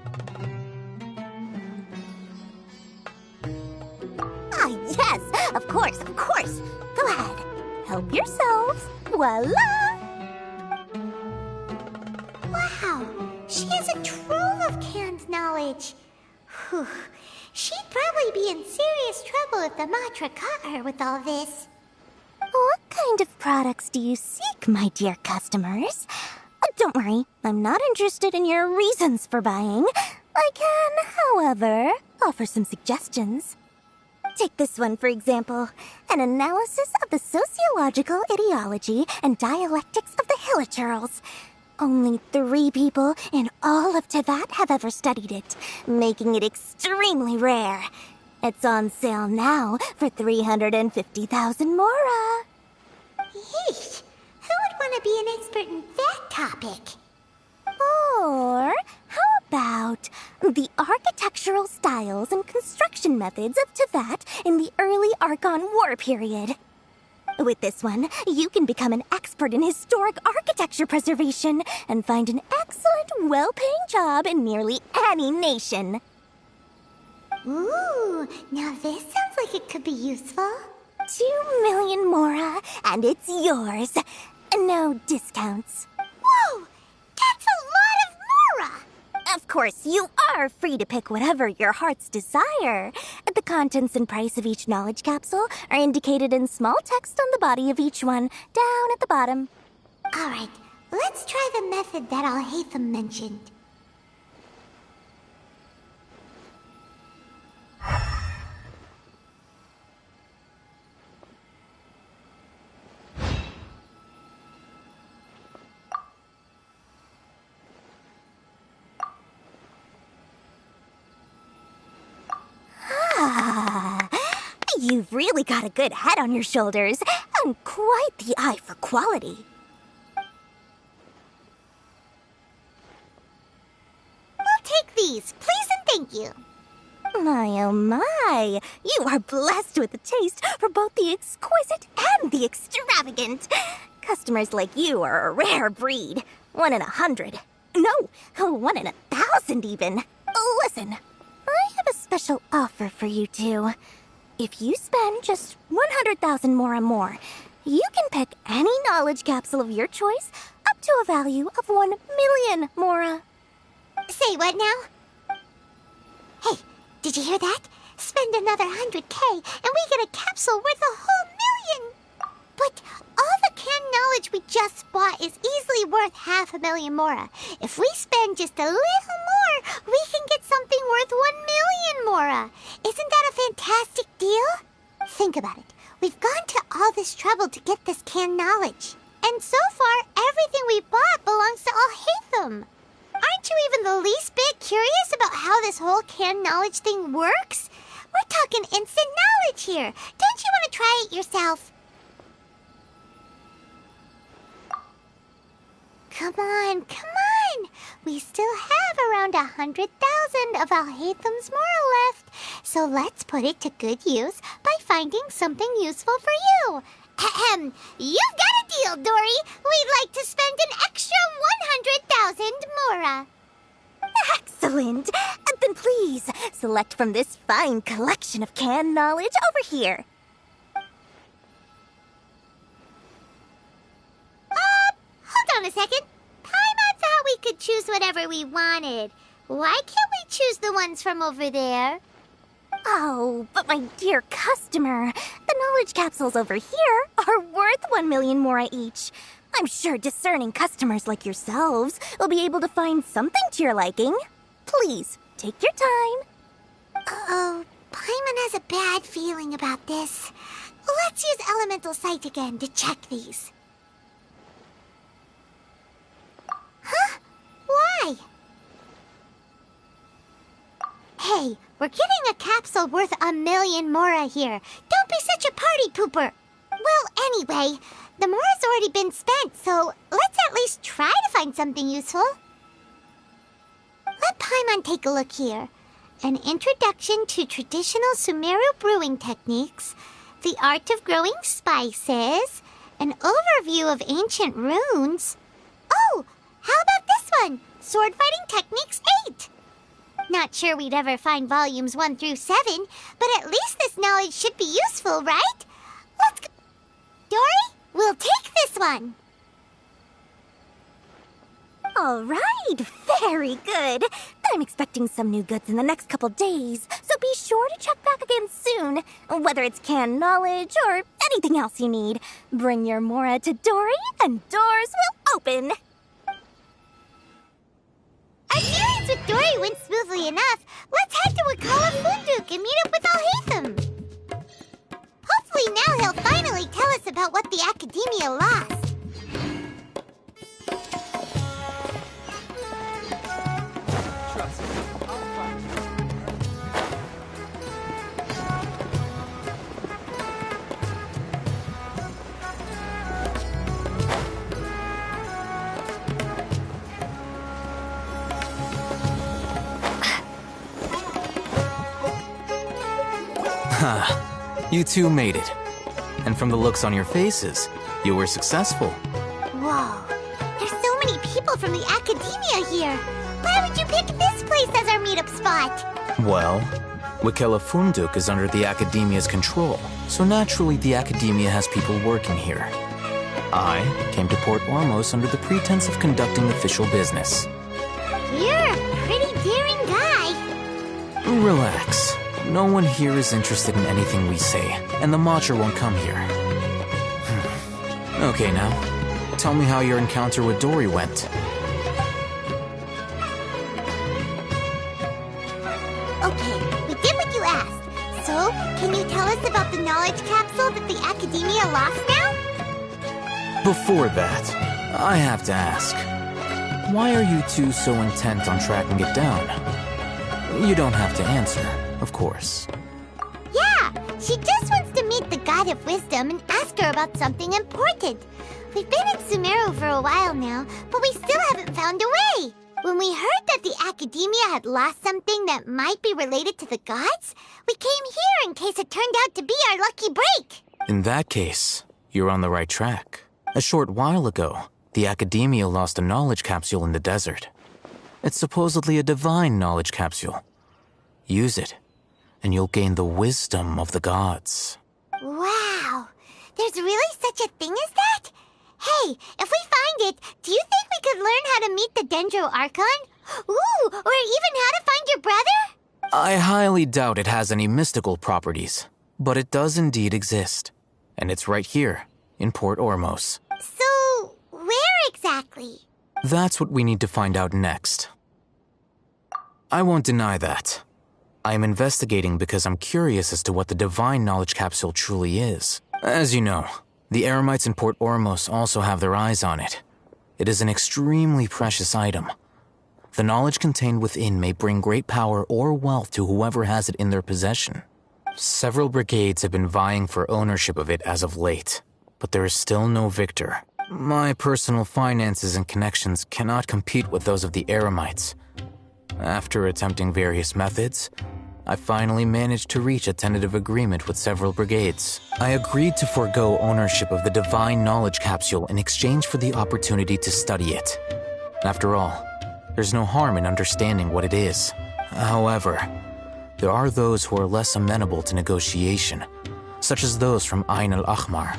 Ah, yes, of course, of course. Go ahead, help yourselves. Voila! Wow, she has a trove of canned knowledge. Whew. She'd probably be in serious trouble if the Matra caught her with all this. What kind of products do you seek, my dear customers? Don't worry, I'm not interested in your reasons for buying. I can, however, offer some suggestions. Take this one, for example. An analysis of the sociological ideology and dialectics of the Hilichurls. Only 3 people in all of Teyvat have ever studied it, making it extremely rare. It's on sale now for 350,000 Mora. Yeesh, who would want to be an expert in that topic? Or how about the architectural styles and construction methods of Teyvat in the early Archon War period? With this one, you can become an expert in historic architecture preservation and find an excellent, well-paying job in nearly any nation. Ooh, now this sounds like it could be useful. 2 million Mora, and it's yours. No discounts. Whoa, that's a lot of Mora! Of course, you are free to pick whatever your heart's desire. The contents and price of each knowledge capsule are indicated in small text on the body of each one, down at the bottom. All right, let's try the method that Al-Haytham mentioned. You've really got a good head on your shoulders, and quite the eye for quality. We'll take these, please and thank you. My, oh my, you are blessed with a taste for both the exquisite and the extravagant. Customers like you are a rare breed. 1 in 100. No, 1 in 1,000 even. Listen, I have a special offer for you two. If you spend just 100,000 Mora more, you can pick any knowledge capsule of your choice up to a value of 1 million Mora. Say what now? Hey, did you hear that? Spend another 100K and we get a capsule worth a whole million! But all the canned knowledge we just bought is easily worth 500,000 Mora. If we spend just a little more, we can get something worth 1 million Mora. Isn't that a fantastic deal? Think about it. We've gone to all this trouble to get this canned knowledge. And so far, everything we bought belongs to Alhaitham. Aren't you even the least bit curious about how this whole canned knowledge thing works? We're talking instant knowledge here. Don't you want to try it yourself? Come on, come on. We still have around 100,000 of Alhaitham's moral left. So let's put it to good use by finding something useful for you. Ahem. You've got a deal, Dory. We'd like to spend an extra 100,000 mora. Excellent. Then please, select from this fine collection of canned knowledge over here. Hold on a second. Paimon thought we could choose whatever we wanted. Why can't we choose the ones from over there? Oh, but my dear customer, the knowledge capsules over here are worth 1 million mora each. I'm sure discerning customers like yourselves will be able to find something to your liking. Please, take your time. Uh-oh, Paimon has a bad feeling about this. Let's use Elemental Sight again to check these. Huh? Why? Hey, we're getting a capsule worth 1 million mora here. Don't be such a party pooper. Well, anyway, the mora's already been spent, so let's at least try to find something useful. Let Paimon take a look here. An introduction to traditional Sumeru brewing techniques, the art of growing spices, an overview of ancient runes. Oh, how about this one? Sword Fighting Techniques 8. Not sure we'd ever find volumes 1 through 7, but at least this knowledge should be useful, right? Let's go. Dory, we'll take this one. All right, very good. I'm expecting some new goods in the next couple days, so be sure to check back again soon. Whether it's canned knowledge or anything else you need, bring your mora to Dory and doors will open. Our dealings with Dory went smoothly enough. Let's head to Wakala Funduk and meet up with Alhaitham. Hopefully now he'll finally tell us about what the Academia lost. You two made it. And from the looks on your faces, you were successful. Whoa, there's so many people from the Academia here. Why would you pick this place as our meetup spot? Well, Wakela Funduk is under the Academia's control, so naturally the Academia has people working here. I came to Port Ormos under the pretense of conducting official business. You're a pretty daring guy. Relax. No one here is interested in anything we say, and the Matcher won't come here. Okay, now, tell me how your encounter with Dory went. Okay, we did what you asked. So, can you tell us about the knowledge capsule that the Academia lost now? Before that, I have to ask, why are you two so intent on tracking it down? You don't have to answer, of course. Yeah, she just wants to meet the God of Wisdom and ask her about something important. We've been in Sumeru for a while now, but we still haven't found a way. When we heard that the Academia had lost something that might be related to the gods, we came here in case it turned out to be our lucky break. In that case, you're on the right track. A short while ago, the Academia lost a knowledge capsule in the desert. It's supposedly a divine knowledge capsule. Use it, and you'll gain the wisdom of the gods. Wow, there's really such a thing as that? Hey, if we find it, do you think we could learn how to meet the Dendro Archon? Ooh, or even how to find your brother? I highly doubt it has any mystical properties, but it does indeed exist. And it's right here, in Port Ormos. So, where exactly? That's what we need to find out next. I won't deny that. I am investigating because I'm curious as to what the Divine Knowledge Capsule truly is. As you know, the Eremites in Port Ormos also have their eyes on it. It is an extremely precious item. The knowledge contained within may bring great power or wealth to whoever has it in their possession. Several brigades have been vying for ownership of it as of late, but there is still no victor. My personal finances and connections cannot compete with those of the Eremites. After attempting various methods, I finally managed to reach a tentative agreement with several brigades. I agreed to forego ownership of the Divine Knowledge Capsule in exchange for the opportunity to study it. After all, there's no harm in understanding what it is. However, there are those who are less amenable to negotiation, such as those from Ain al-Ahmar.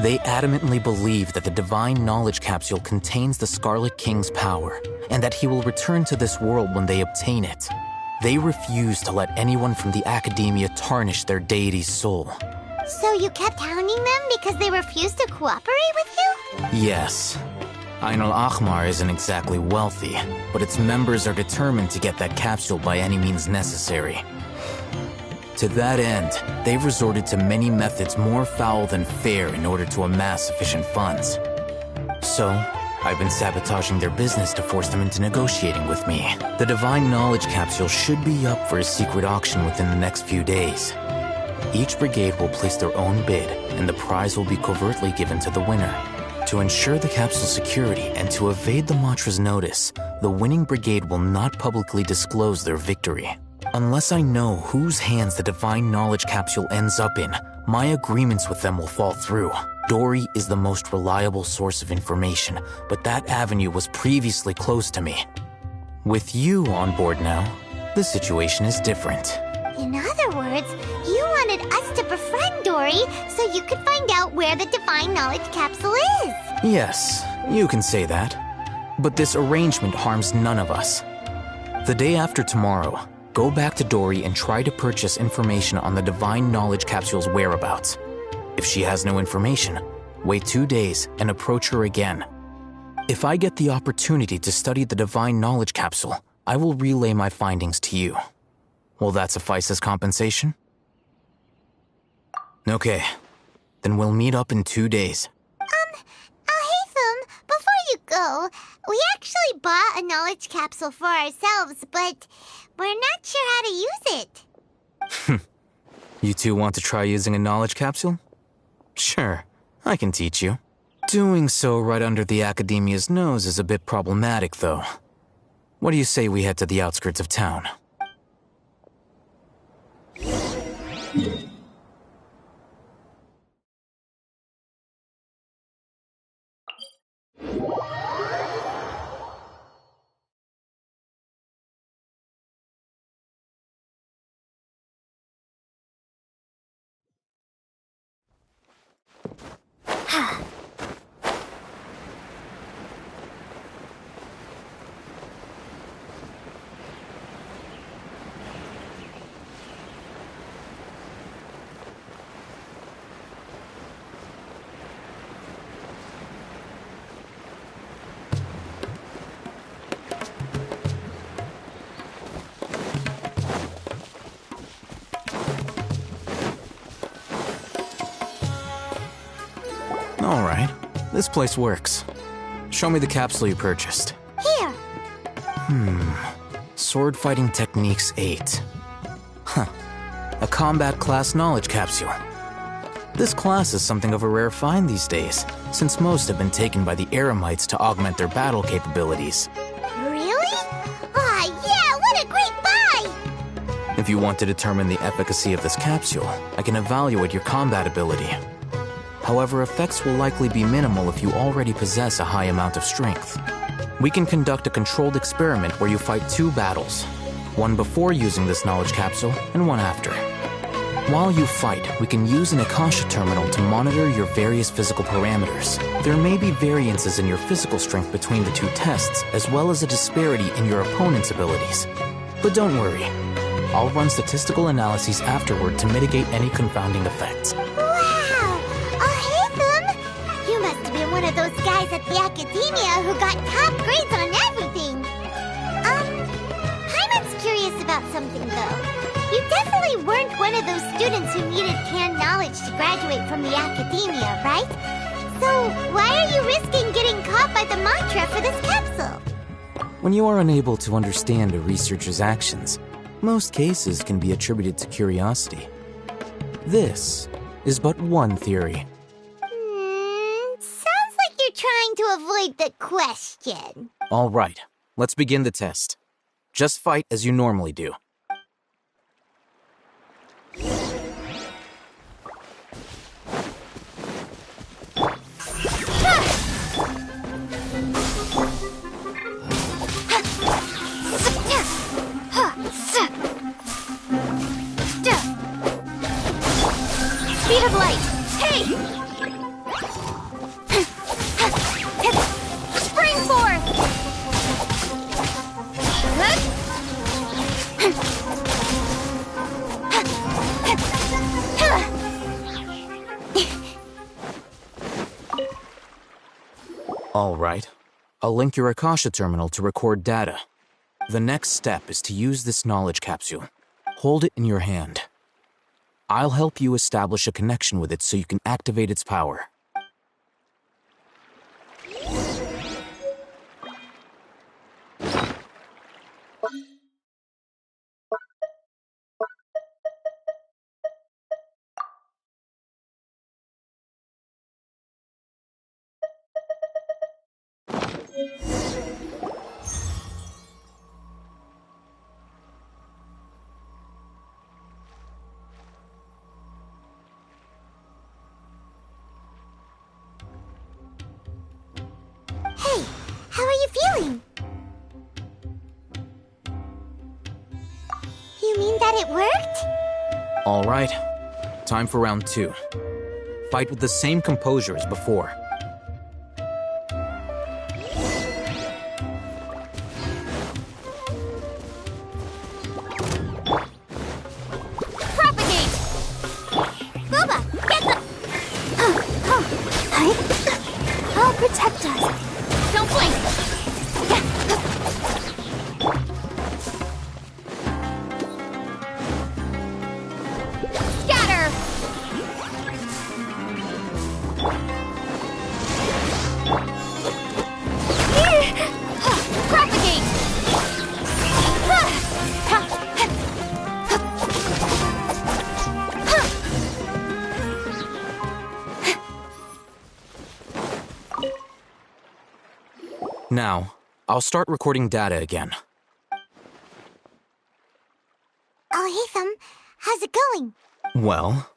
They adamantly believe that the Divine Knowledge Capsule contains the Scarlet King's power, and that he will return to this world when they obtain it. They refuse to let anyone from the Academia tarnish their deity's soul. So you kept hounding them because they refused to cooperate with you? Yes. Ain al-Ahmar isn't exactly wealthy, but its members are determined to get that capsule by any means necessary. To that end, they've resorted to many methods more foul than fair in order to amass sufficient funds. So, I've been sabotaging their business to force them into negotiating with me. The Divine Knowledge Capsule should be up for a secret auction within the next few days. Each brigade will place their own bid, and the prize will be covertly given to the winner. To ensure the capsule's security and to evade the Matra's notice, the winning brigade will not publicly disclose their victory. Unless I know whose hands the Divine Knowledge Capsule ends up in, my agreements with them will fall through. Dory is the most reliable source of information, but that avenue was previously closed to me. With you on board now, the situation is different. In other words, you wanted us to befriend Dory so you could find out where the Divine Knowledge Capsule is. Yes, you can say that. But this arrangement harms none of us. The day after tomorrow, go back to Dory and try to purchase information on the Divine Knowledge Capsule's whereabouts. If she has no information, wait 2 days and approach her again. If I get the opportunity to study the Divine Knowledge Capsule, I will relay my findings to you. Will that suffice as compensation? Okay, then we'll meet up in 2 days. Alhaitham, before you go, we actually bought a knowledge capsule for ourselves, but we're not sure how to use it. You two want to try using a knowledge capsule? Sure, I can teach you. Doing so right under the Academia's nose is a bit problematic, though. What do you say we head to the outskirts of town? All right, this place works. Show me the capsule you purchased. Here. Sword Fighting Techniques 8. Huh. A combat class knowledge capsule. This class is something of a rare find these days, since most have been taken by the Eremites to augment their battle capabilities. Really? Aw, yeah, what a great buy! If you want to determine the efficacy of this capsule, I can evaluate your combat ability. However, effects will likely be minimal if you already possess a high amount of strength. We can conduct a controlled experiment where you fight 2 battles, one before using this knowledge capsule and one after. While you fight, we can use an Akasha terminal to monitor your various physical parameters. There may be variances in your physical strength between the 2 tests, as well as a disparity in your opponent's abilities. But don't worry, I'll run statistical analyses afterward to mitigate any confounding effects. One of those guys at the Academia who got top grades on everything. Paimon's curious about something, though. You definitely weren't one of those students who needed canned knowledge to graduate from the academia, right? So, why are you risking getting caught by the mantra for this capsule? When you are unable to understand a researcher's actions, most cases can be attributed to curiosity. This is but one theory. Sounds like you're trying to avoid the question. All right, let's begin the test. Just fight as you normally do. Speed of light! Hey! Spring forth! All right. I'll link your Akasha terminal to record data. The next step is to use this knowledge capsule. Hold it in your hand. I'll help you establish a connection with it so you can activate its power. Hey, how are you feeling? You mean that it worked? All right. Time for round 2. Fight with the same composure as before. Propagate! Booba, get the... I'll protect us. Don't blink! Scatter! Propagate! Now, I'll start recording data again. Oh, Hatham, how's it going? Well,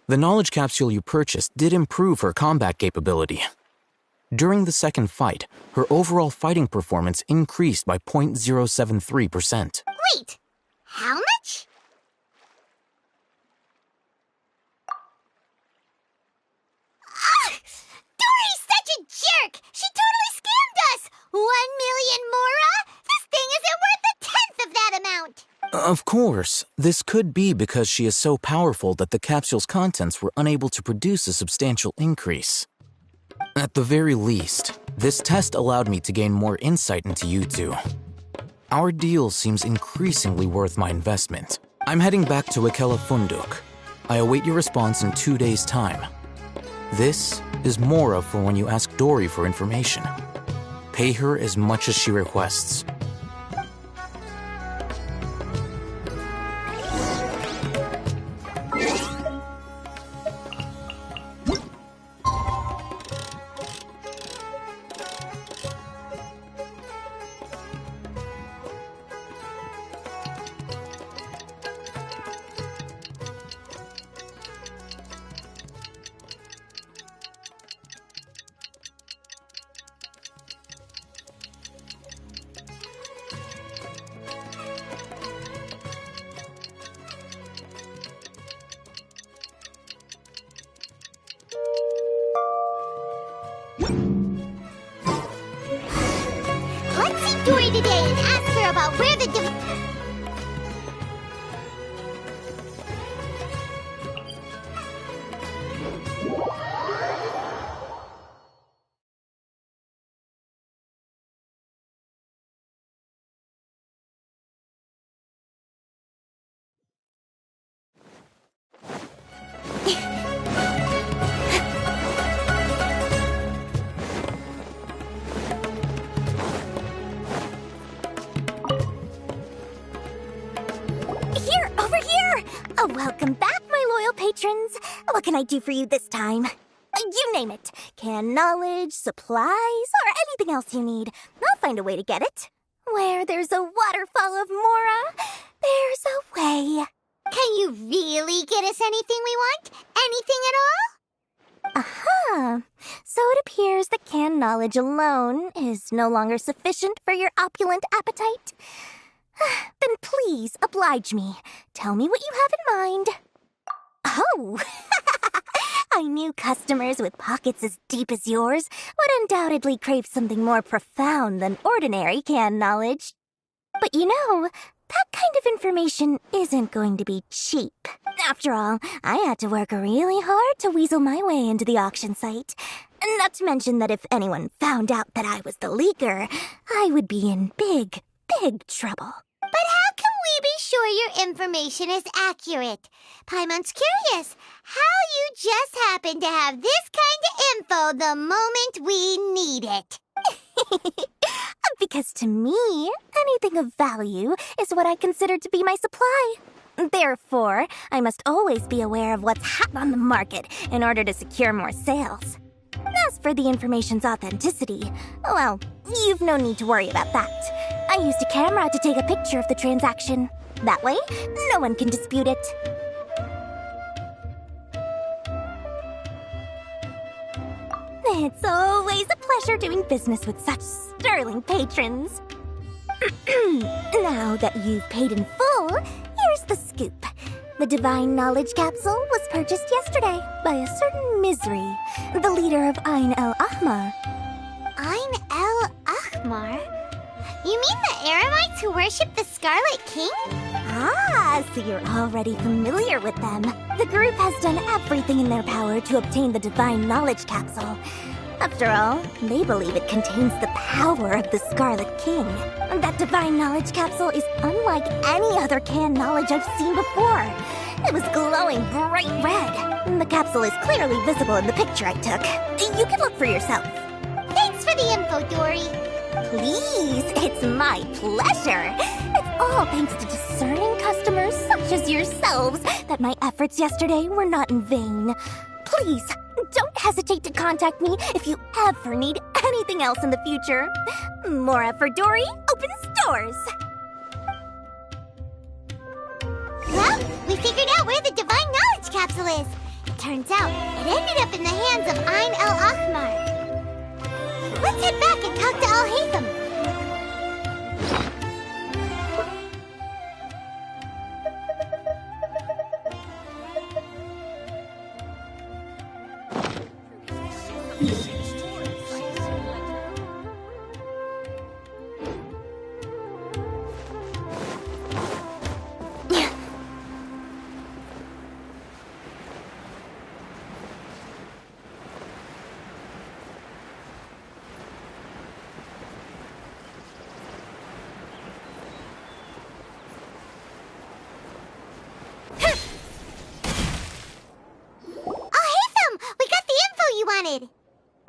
the knowledge capsule you purchased did improve her combat capability. During the second fight, her overall fighting performance increased by 0.073%. Wait, how much? Dory's such a jerk! She totally scammed us! 1 million mora? This thing isn't worth a tenth of that amount! Of course, this could be because she is so powerful that the capsule's contents were unable to produce a substantial increase. At the very least, this test allowed me to gain more insight into you two. Our deal seems increasingly worth my investment. I'm heading back to Akela Funduk. I await your response in 2 days' time. This is Mora for when you ask Dory for information. Pay her as much as she requests. Let's see Dory today and ask her about where the can I do for you this time? You name it. Can knowledge, supplies, or anything else you need. I'll find a way to get it. Where there's a waterfall of Mora, there's a way. Can you really get us anything we want? Anything at all? Aha! So it appears that canned knowledge alone is no longer sufficient for your opulent appetite. Then please oblige me. Tell me what you have in mind. Oh! I knew customers with pockets as deep as yours would undoubtedly crave something more profound than ordinary canned knowledge. But you know, that kind of information isn't going to be cheap. After all, I had to work really hard to weasel my way into the auction site. Not to mention that if anyone found out that I was the leaker, I would be in big, big trouble. But how can we be sure your information is accurate? Paimon's curious how you just happen to have this kind of info the moment we need it. Because to me, anything of value is what I consider to be my supply. Therefore, I must always be aware of what's hot on the market in order to secure more sales. As for the information's authenticity, well, you've no need to worry about that. I used a camera to take a picture of the transaction. That way, no one can dispute it. It's always a pleasure doing business with such sterling patrons. Now that you've paid in full, here's the scoop. The Divine Knowledge Capsule was purchased yesterday by a certain Misery, the leader of Ain El Ahmar. Ain El Ahmar? You mean the Eremites who worship the Scarlet King? Ah, so you're already familiar with them. The group has done everything in their power to obtain the Divine Knowledge Capsule. After all, they believe it contains the power of the Scarlet King. That Divine Knowledge Capsule is unlike any other canned knowledge I've seen before. It was glowing bright red. The capsule is clearly visible in the picture I took. You can look for yourself. Thanks for the info, Dory. Please, it's my pleasure. It's all thanks to discerning customers such as yourselves that my efforts yesterday were not in vain. Please, don't hesitate to contact me if you ever need anything else in the future. Mora for Dory opens doors. Well, we figured out where the Divine Knowledge Capsule is. Turns out, it ended up in the hands of Ain El Ahmar. Let's head back and talk to Al-Haytham.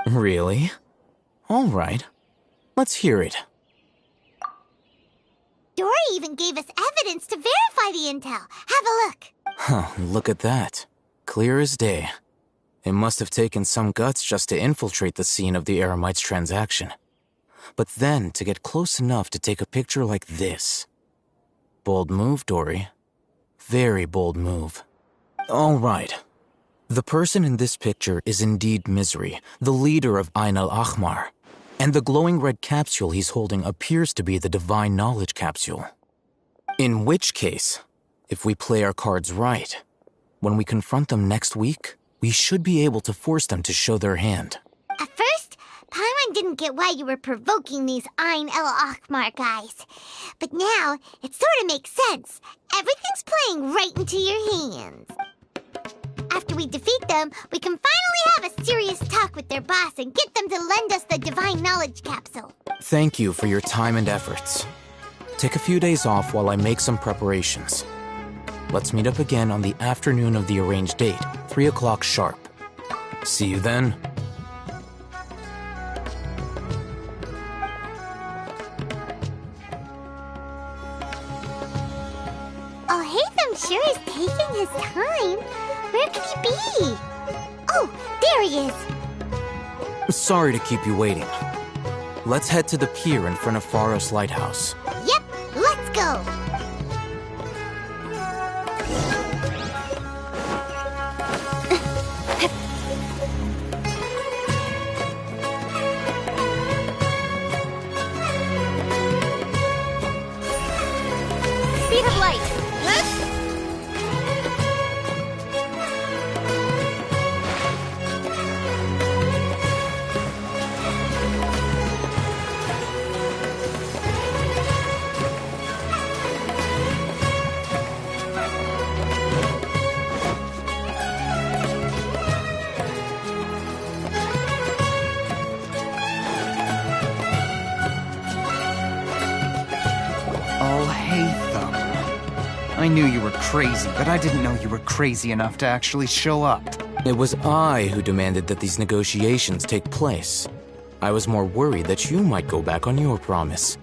Really? All right. Let's hear it. Dory even gave us evidence to verify the intel. Have a look. Huh, look at that. Clear as day. It must have taken some guts just to infiltrate the scene of the Eremites' transaction. But then to get close enough to take a picture like this. Bold move, Dory. Very bold move. All right. The person in this picture is indeed Misery, the leader of Ain El Ahmar. And the glowing red capsule he's holding appears to be the Divine Knowledge Capsule. In which case, if we play our cards right, when we confront them next week, we should be able to force them to show their hand. At first, Paimon didn't get why you were provoking these Ain El Ahmar guys. But now, it sort of makes sense. Everything's playing right into your hands. After we defeat them, we can finally have a serious talk with their boss and get them to lend us the Divine Knowledge Capsule. Thank you for your time and efforts. Take a few days off while I make some preparations. Let's meet up again on the afternoon of the arranged date, 3 o'clock sharp. See you then. Al-Haytham sure is taking his time. Where could he be? There he is. Sorry to keep you waiting. Let's head to the pier in front of Faros Lighthouse. Yep, let's go. Speed of light. Oh, Hatham. I knew you were crazy, but I didn't know you were crazy enough to actually show up. It was I who demanded that these negotiations take place. I was more worried that you might go back on your promise.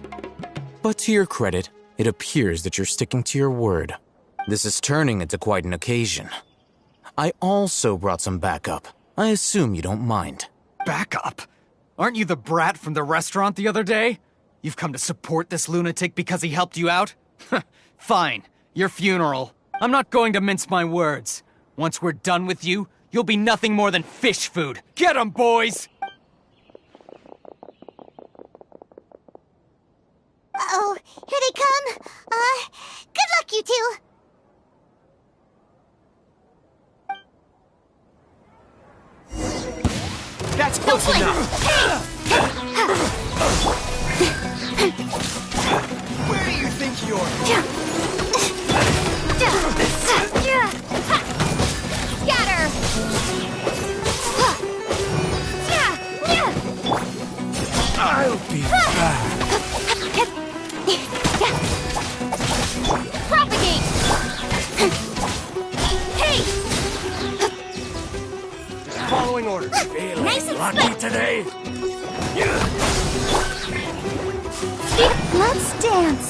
But to your credit, it appears that you're sticking to your word. This is turning into quite an occasion. I also brought some backup. I assume you don't mind. Backup? Aren't you the brat from the restaurant the other day? You've come to support this lunatic because he helped you out? Fine. Your funeral. I'm not going to mince my words. Once we're done with you, you'll be nothing more than fish food. Get 'em, boys! Uh-oh, here they come. Good luck, you two. That's close enough. Where do you think you're? Scatter! I'll be back. Propagate! Hey! Following orders. Feeling Nice and lucky slick. today? Let's dance.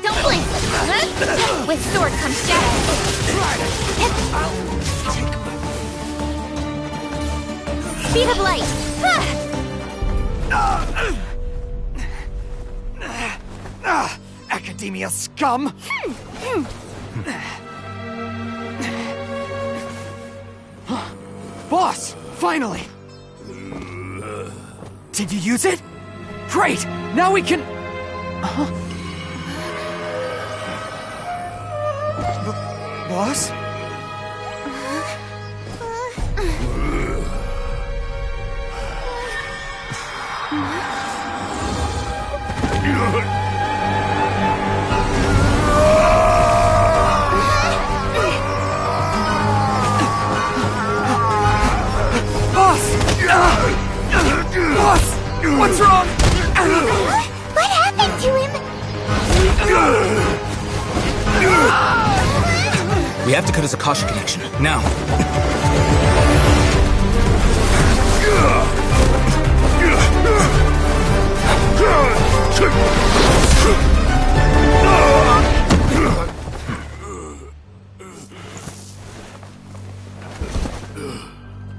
Don't blink! With sword comes shadow. Speed of light. Academia scum! Boss! Finally! Did you use it? Great! Now we can... Boss? Boss! What's wrong? What happened to him? We have to cut his Akasha connection, now.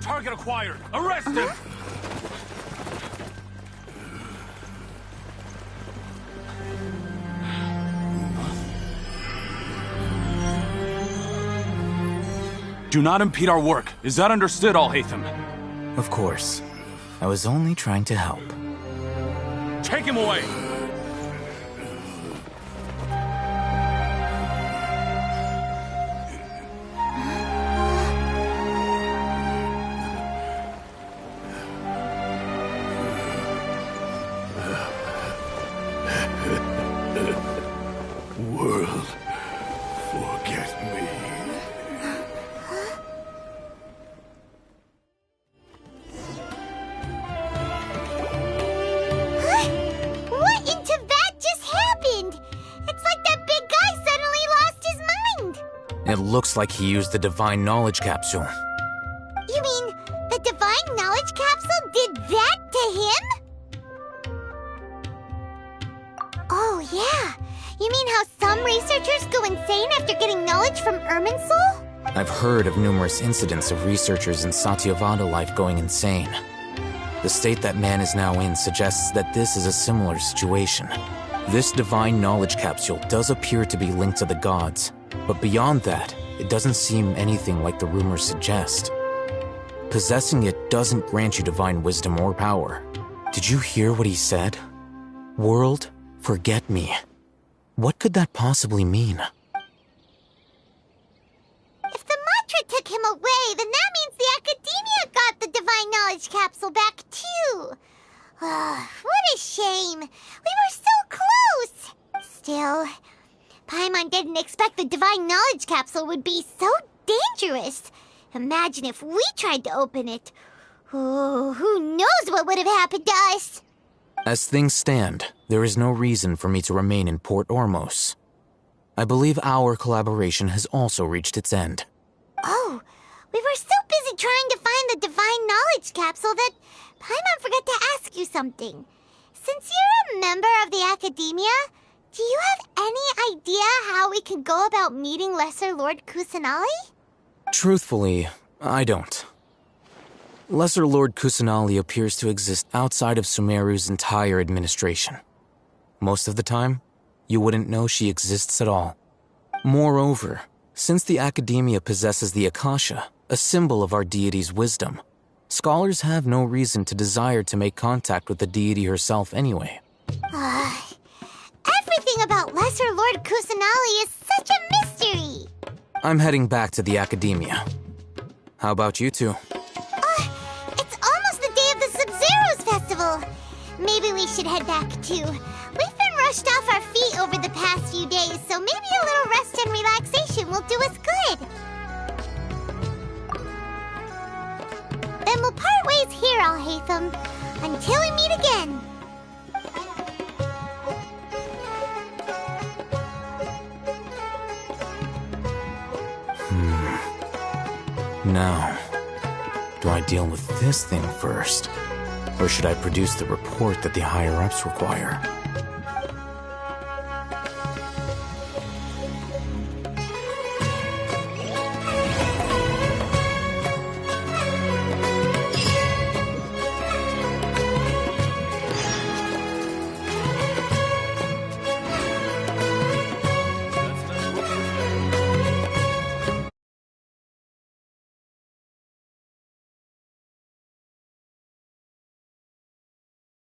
Target acquired! Arrest him! Do not impede our work. Is that understood, Al-Haytham? Of course. I was only trying to help. Take him away! World, forget me. What in Teyvat just happened? It's like that big guy suddenly lost his mind. It looks like he used the Divine Knowledge Capsule. You mean the Divine Knowledge Capsule did that to him? Oh, yeah. You mean how some researchers go insane after getting knowledge from Irminsul? I've heard of numerous incidents of researchers in Satyavada life going insane. The state that man is now in suggests that this is a similar situation. This divine knowledge capsule does appear to be linked to the gods, but beyond that, it doesn't seem anything like the rumors suggest. Possessing it doesn't grant you divine wisdom or power. Did you hear what he said? World, forget me. What could that possibly mean? If the mantra took him away, then that means the Academia got the divine knowledge capsule back too. What a shame. We were so close. Still, Paimon didn't expect the divine knowledge capsule would be so dangerous. Imagine if we tried to open it. Oh, who knows what would have happened to us? As things stand, there is no reason for me to remain in Port Ormos. I believe our collaboration has also reached its end. Oh, we were so busy trying to find the divine knowledge capsule that Paimon forgot to ask you something. Since you're a member of the Academia, do you have any idea how we can go about meeting Lesser Lord Kusanali? Truthfully, I don't. Lesser Lord Kusanali appears to exist outside of Sumeru's entire administration. Most of the time, you wouldn't know she exists at all. Moreover, since the Academia possesses the Akasha, a symbol of our deity's wisdom, scholars have no reason to desire to make contact with the deity herself anyway. Everything about Lesser Lord Kusanali is such a mystery! I'm heading back to the Academia. How about you two? It's almost the day of the Sub-Zero's festival. Maybe we should head back too. We've been rushed off our feet over the past few days, so maybe a little rest and relaxation will do us good. Then we'll part ways here, Alhaitham, until we meet again. Now, do I deal with this thing first? Or should I produce the report that the higher-ups require?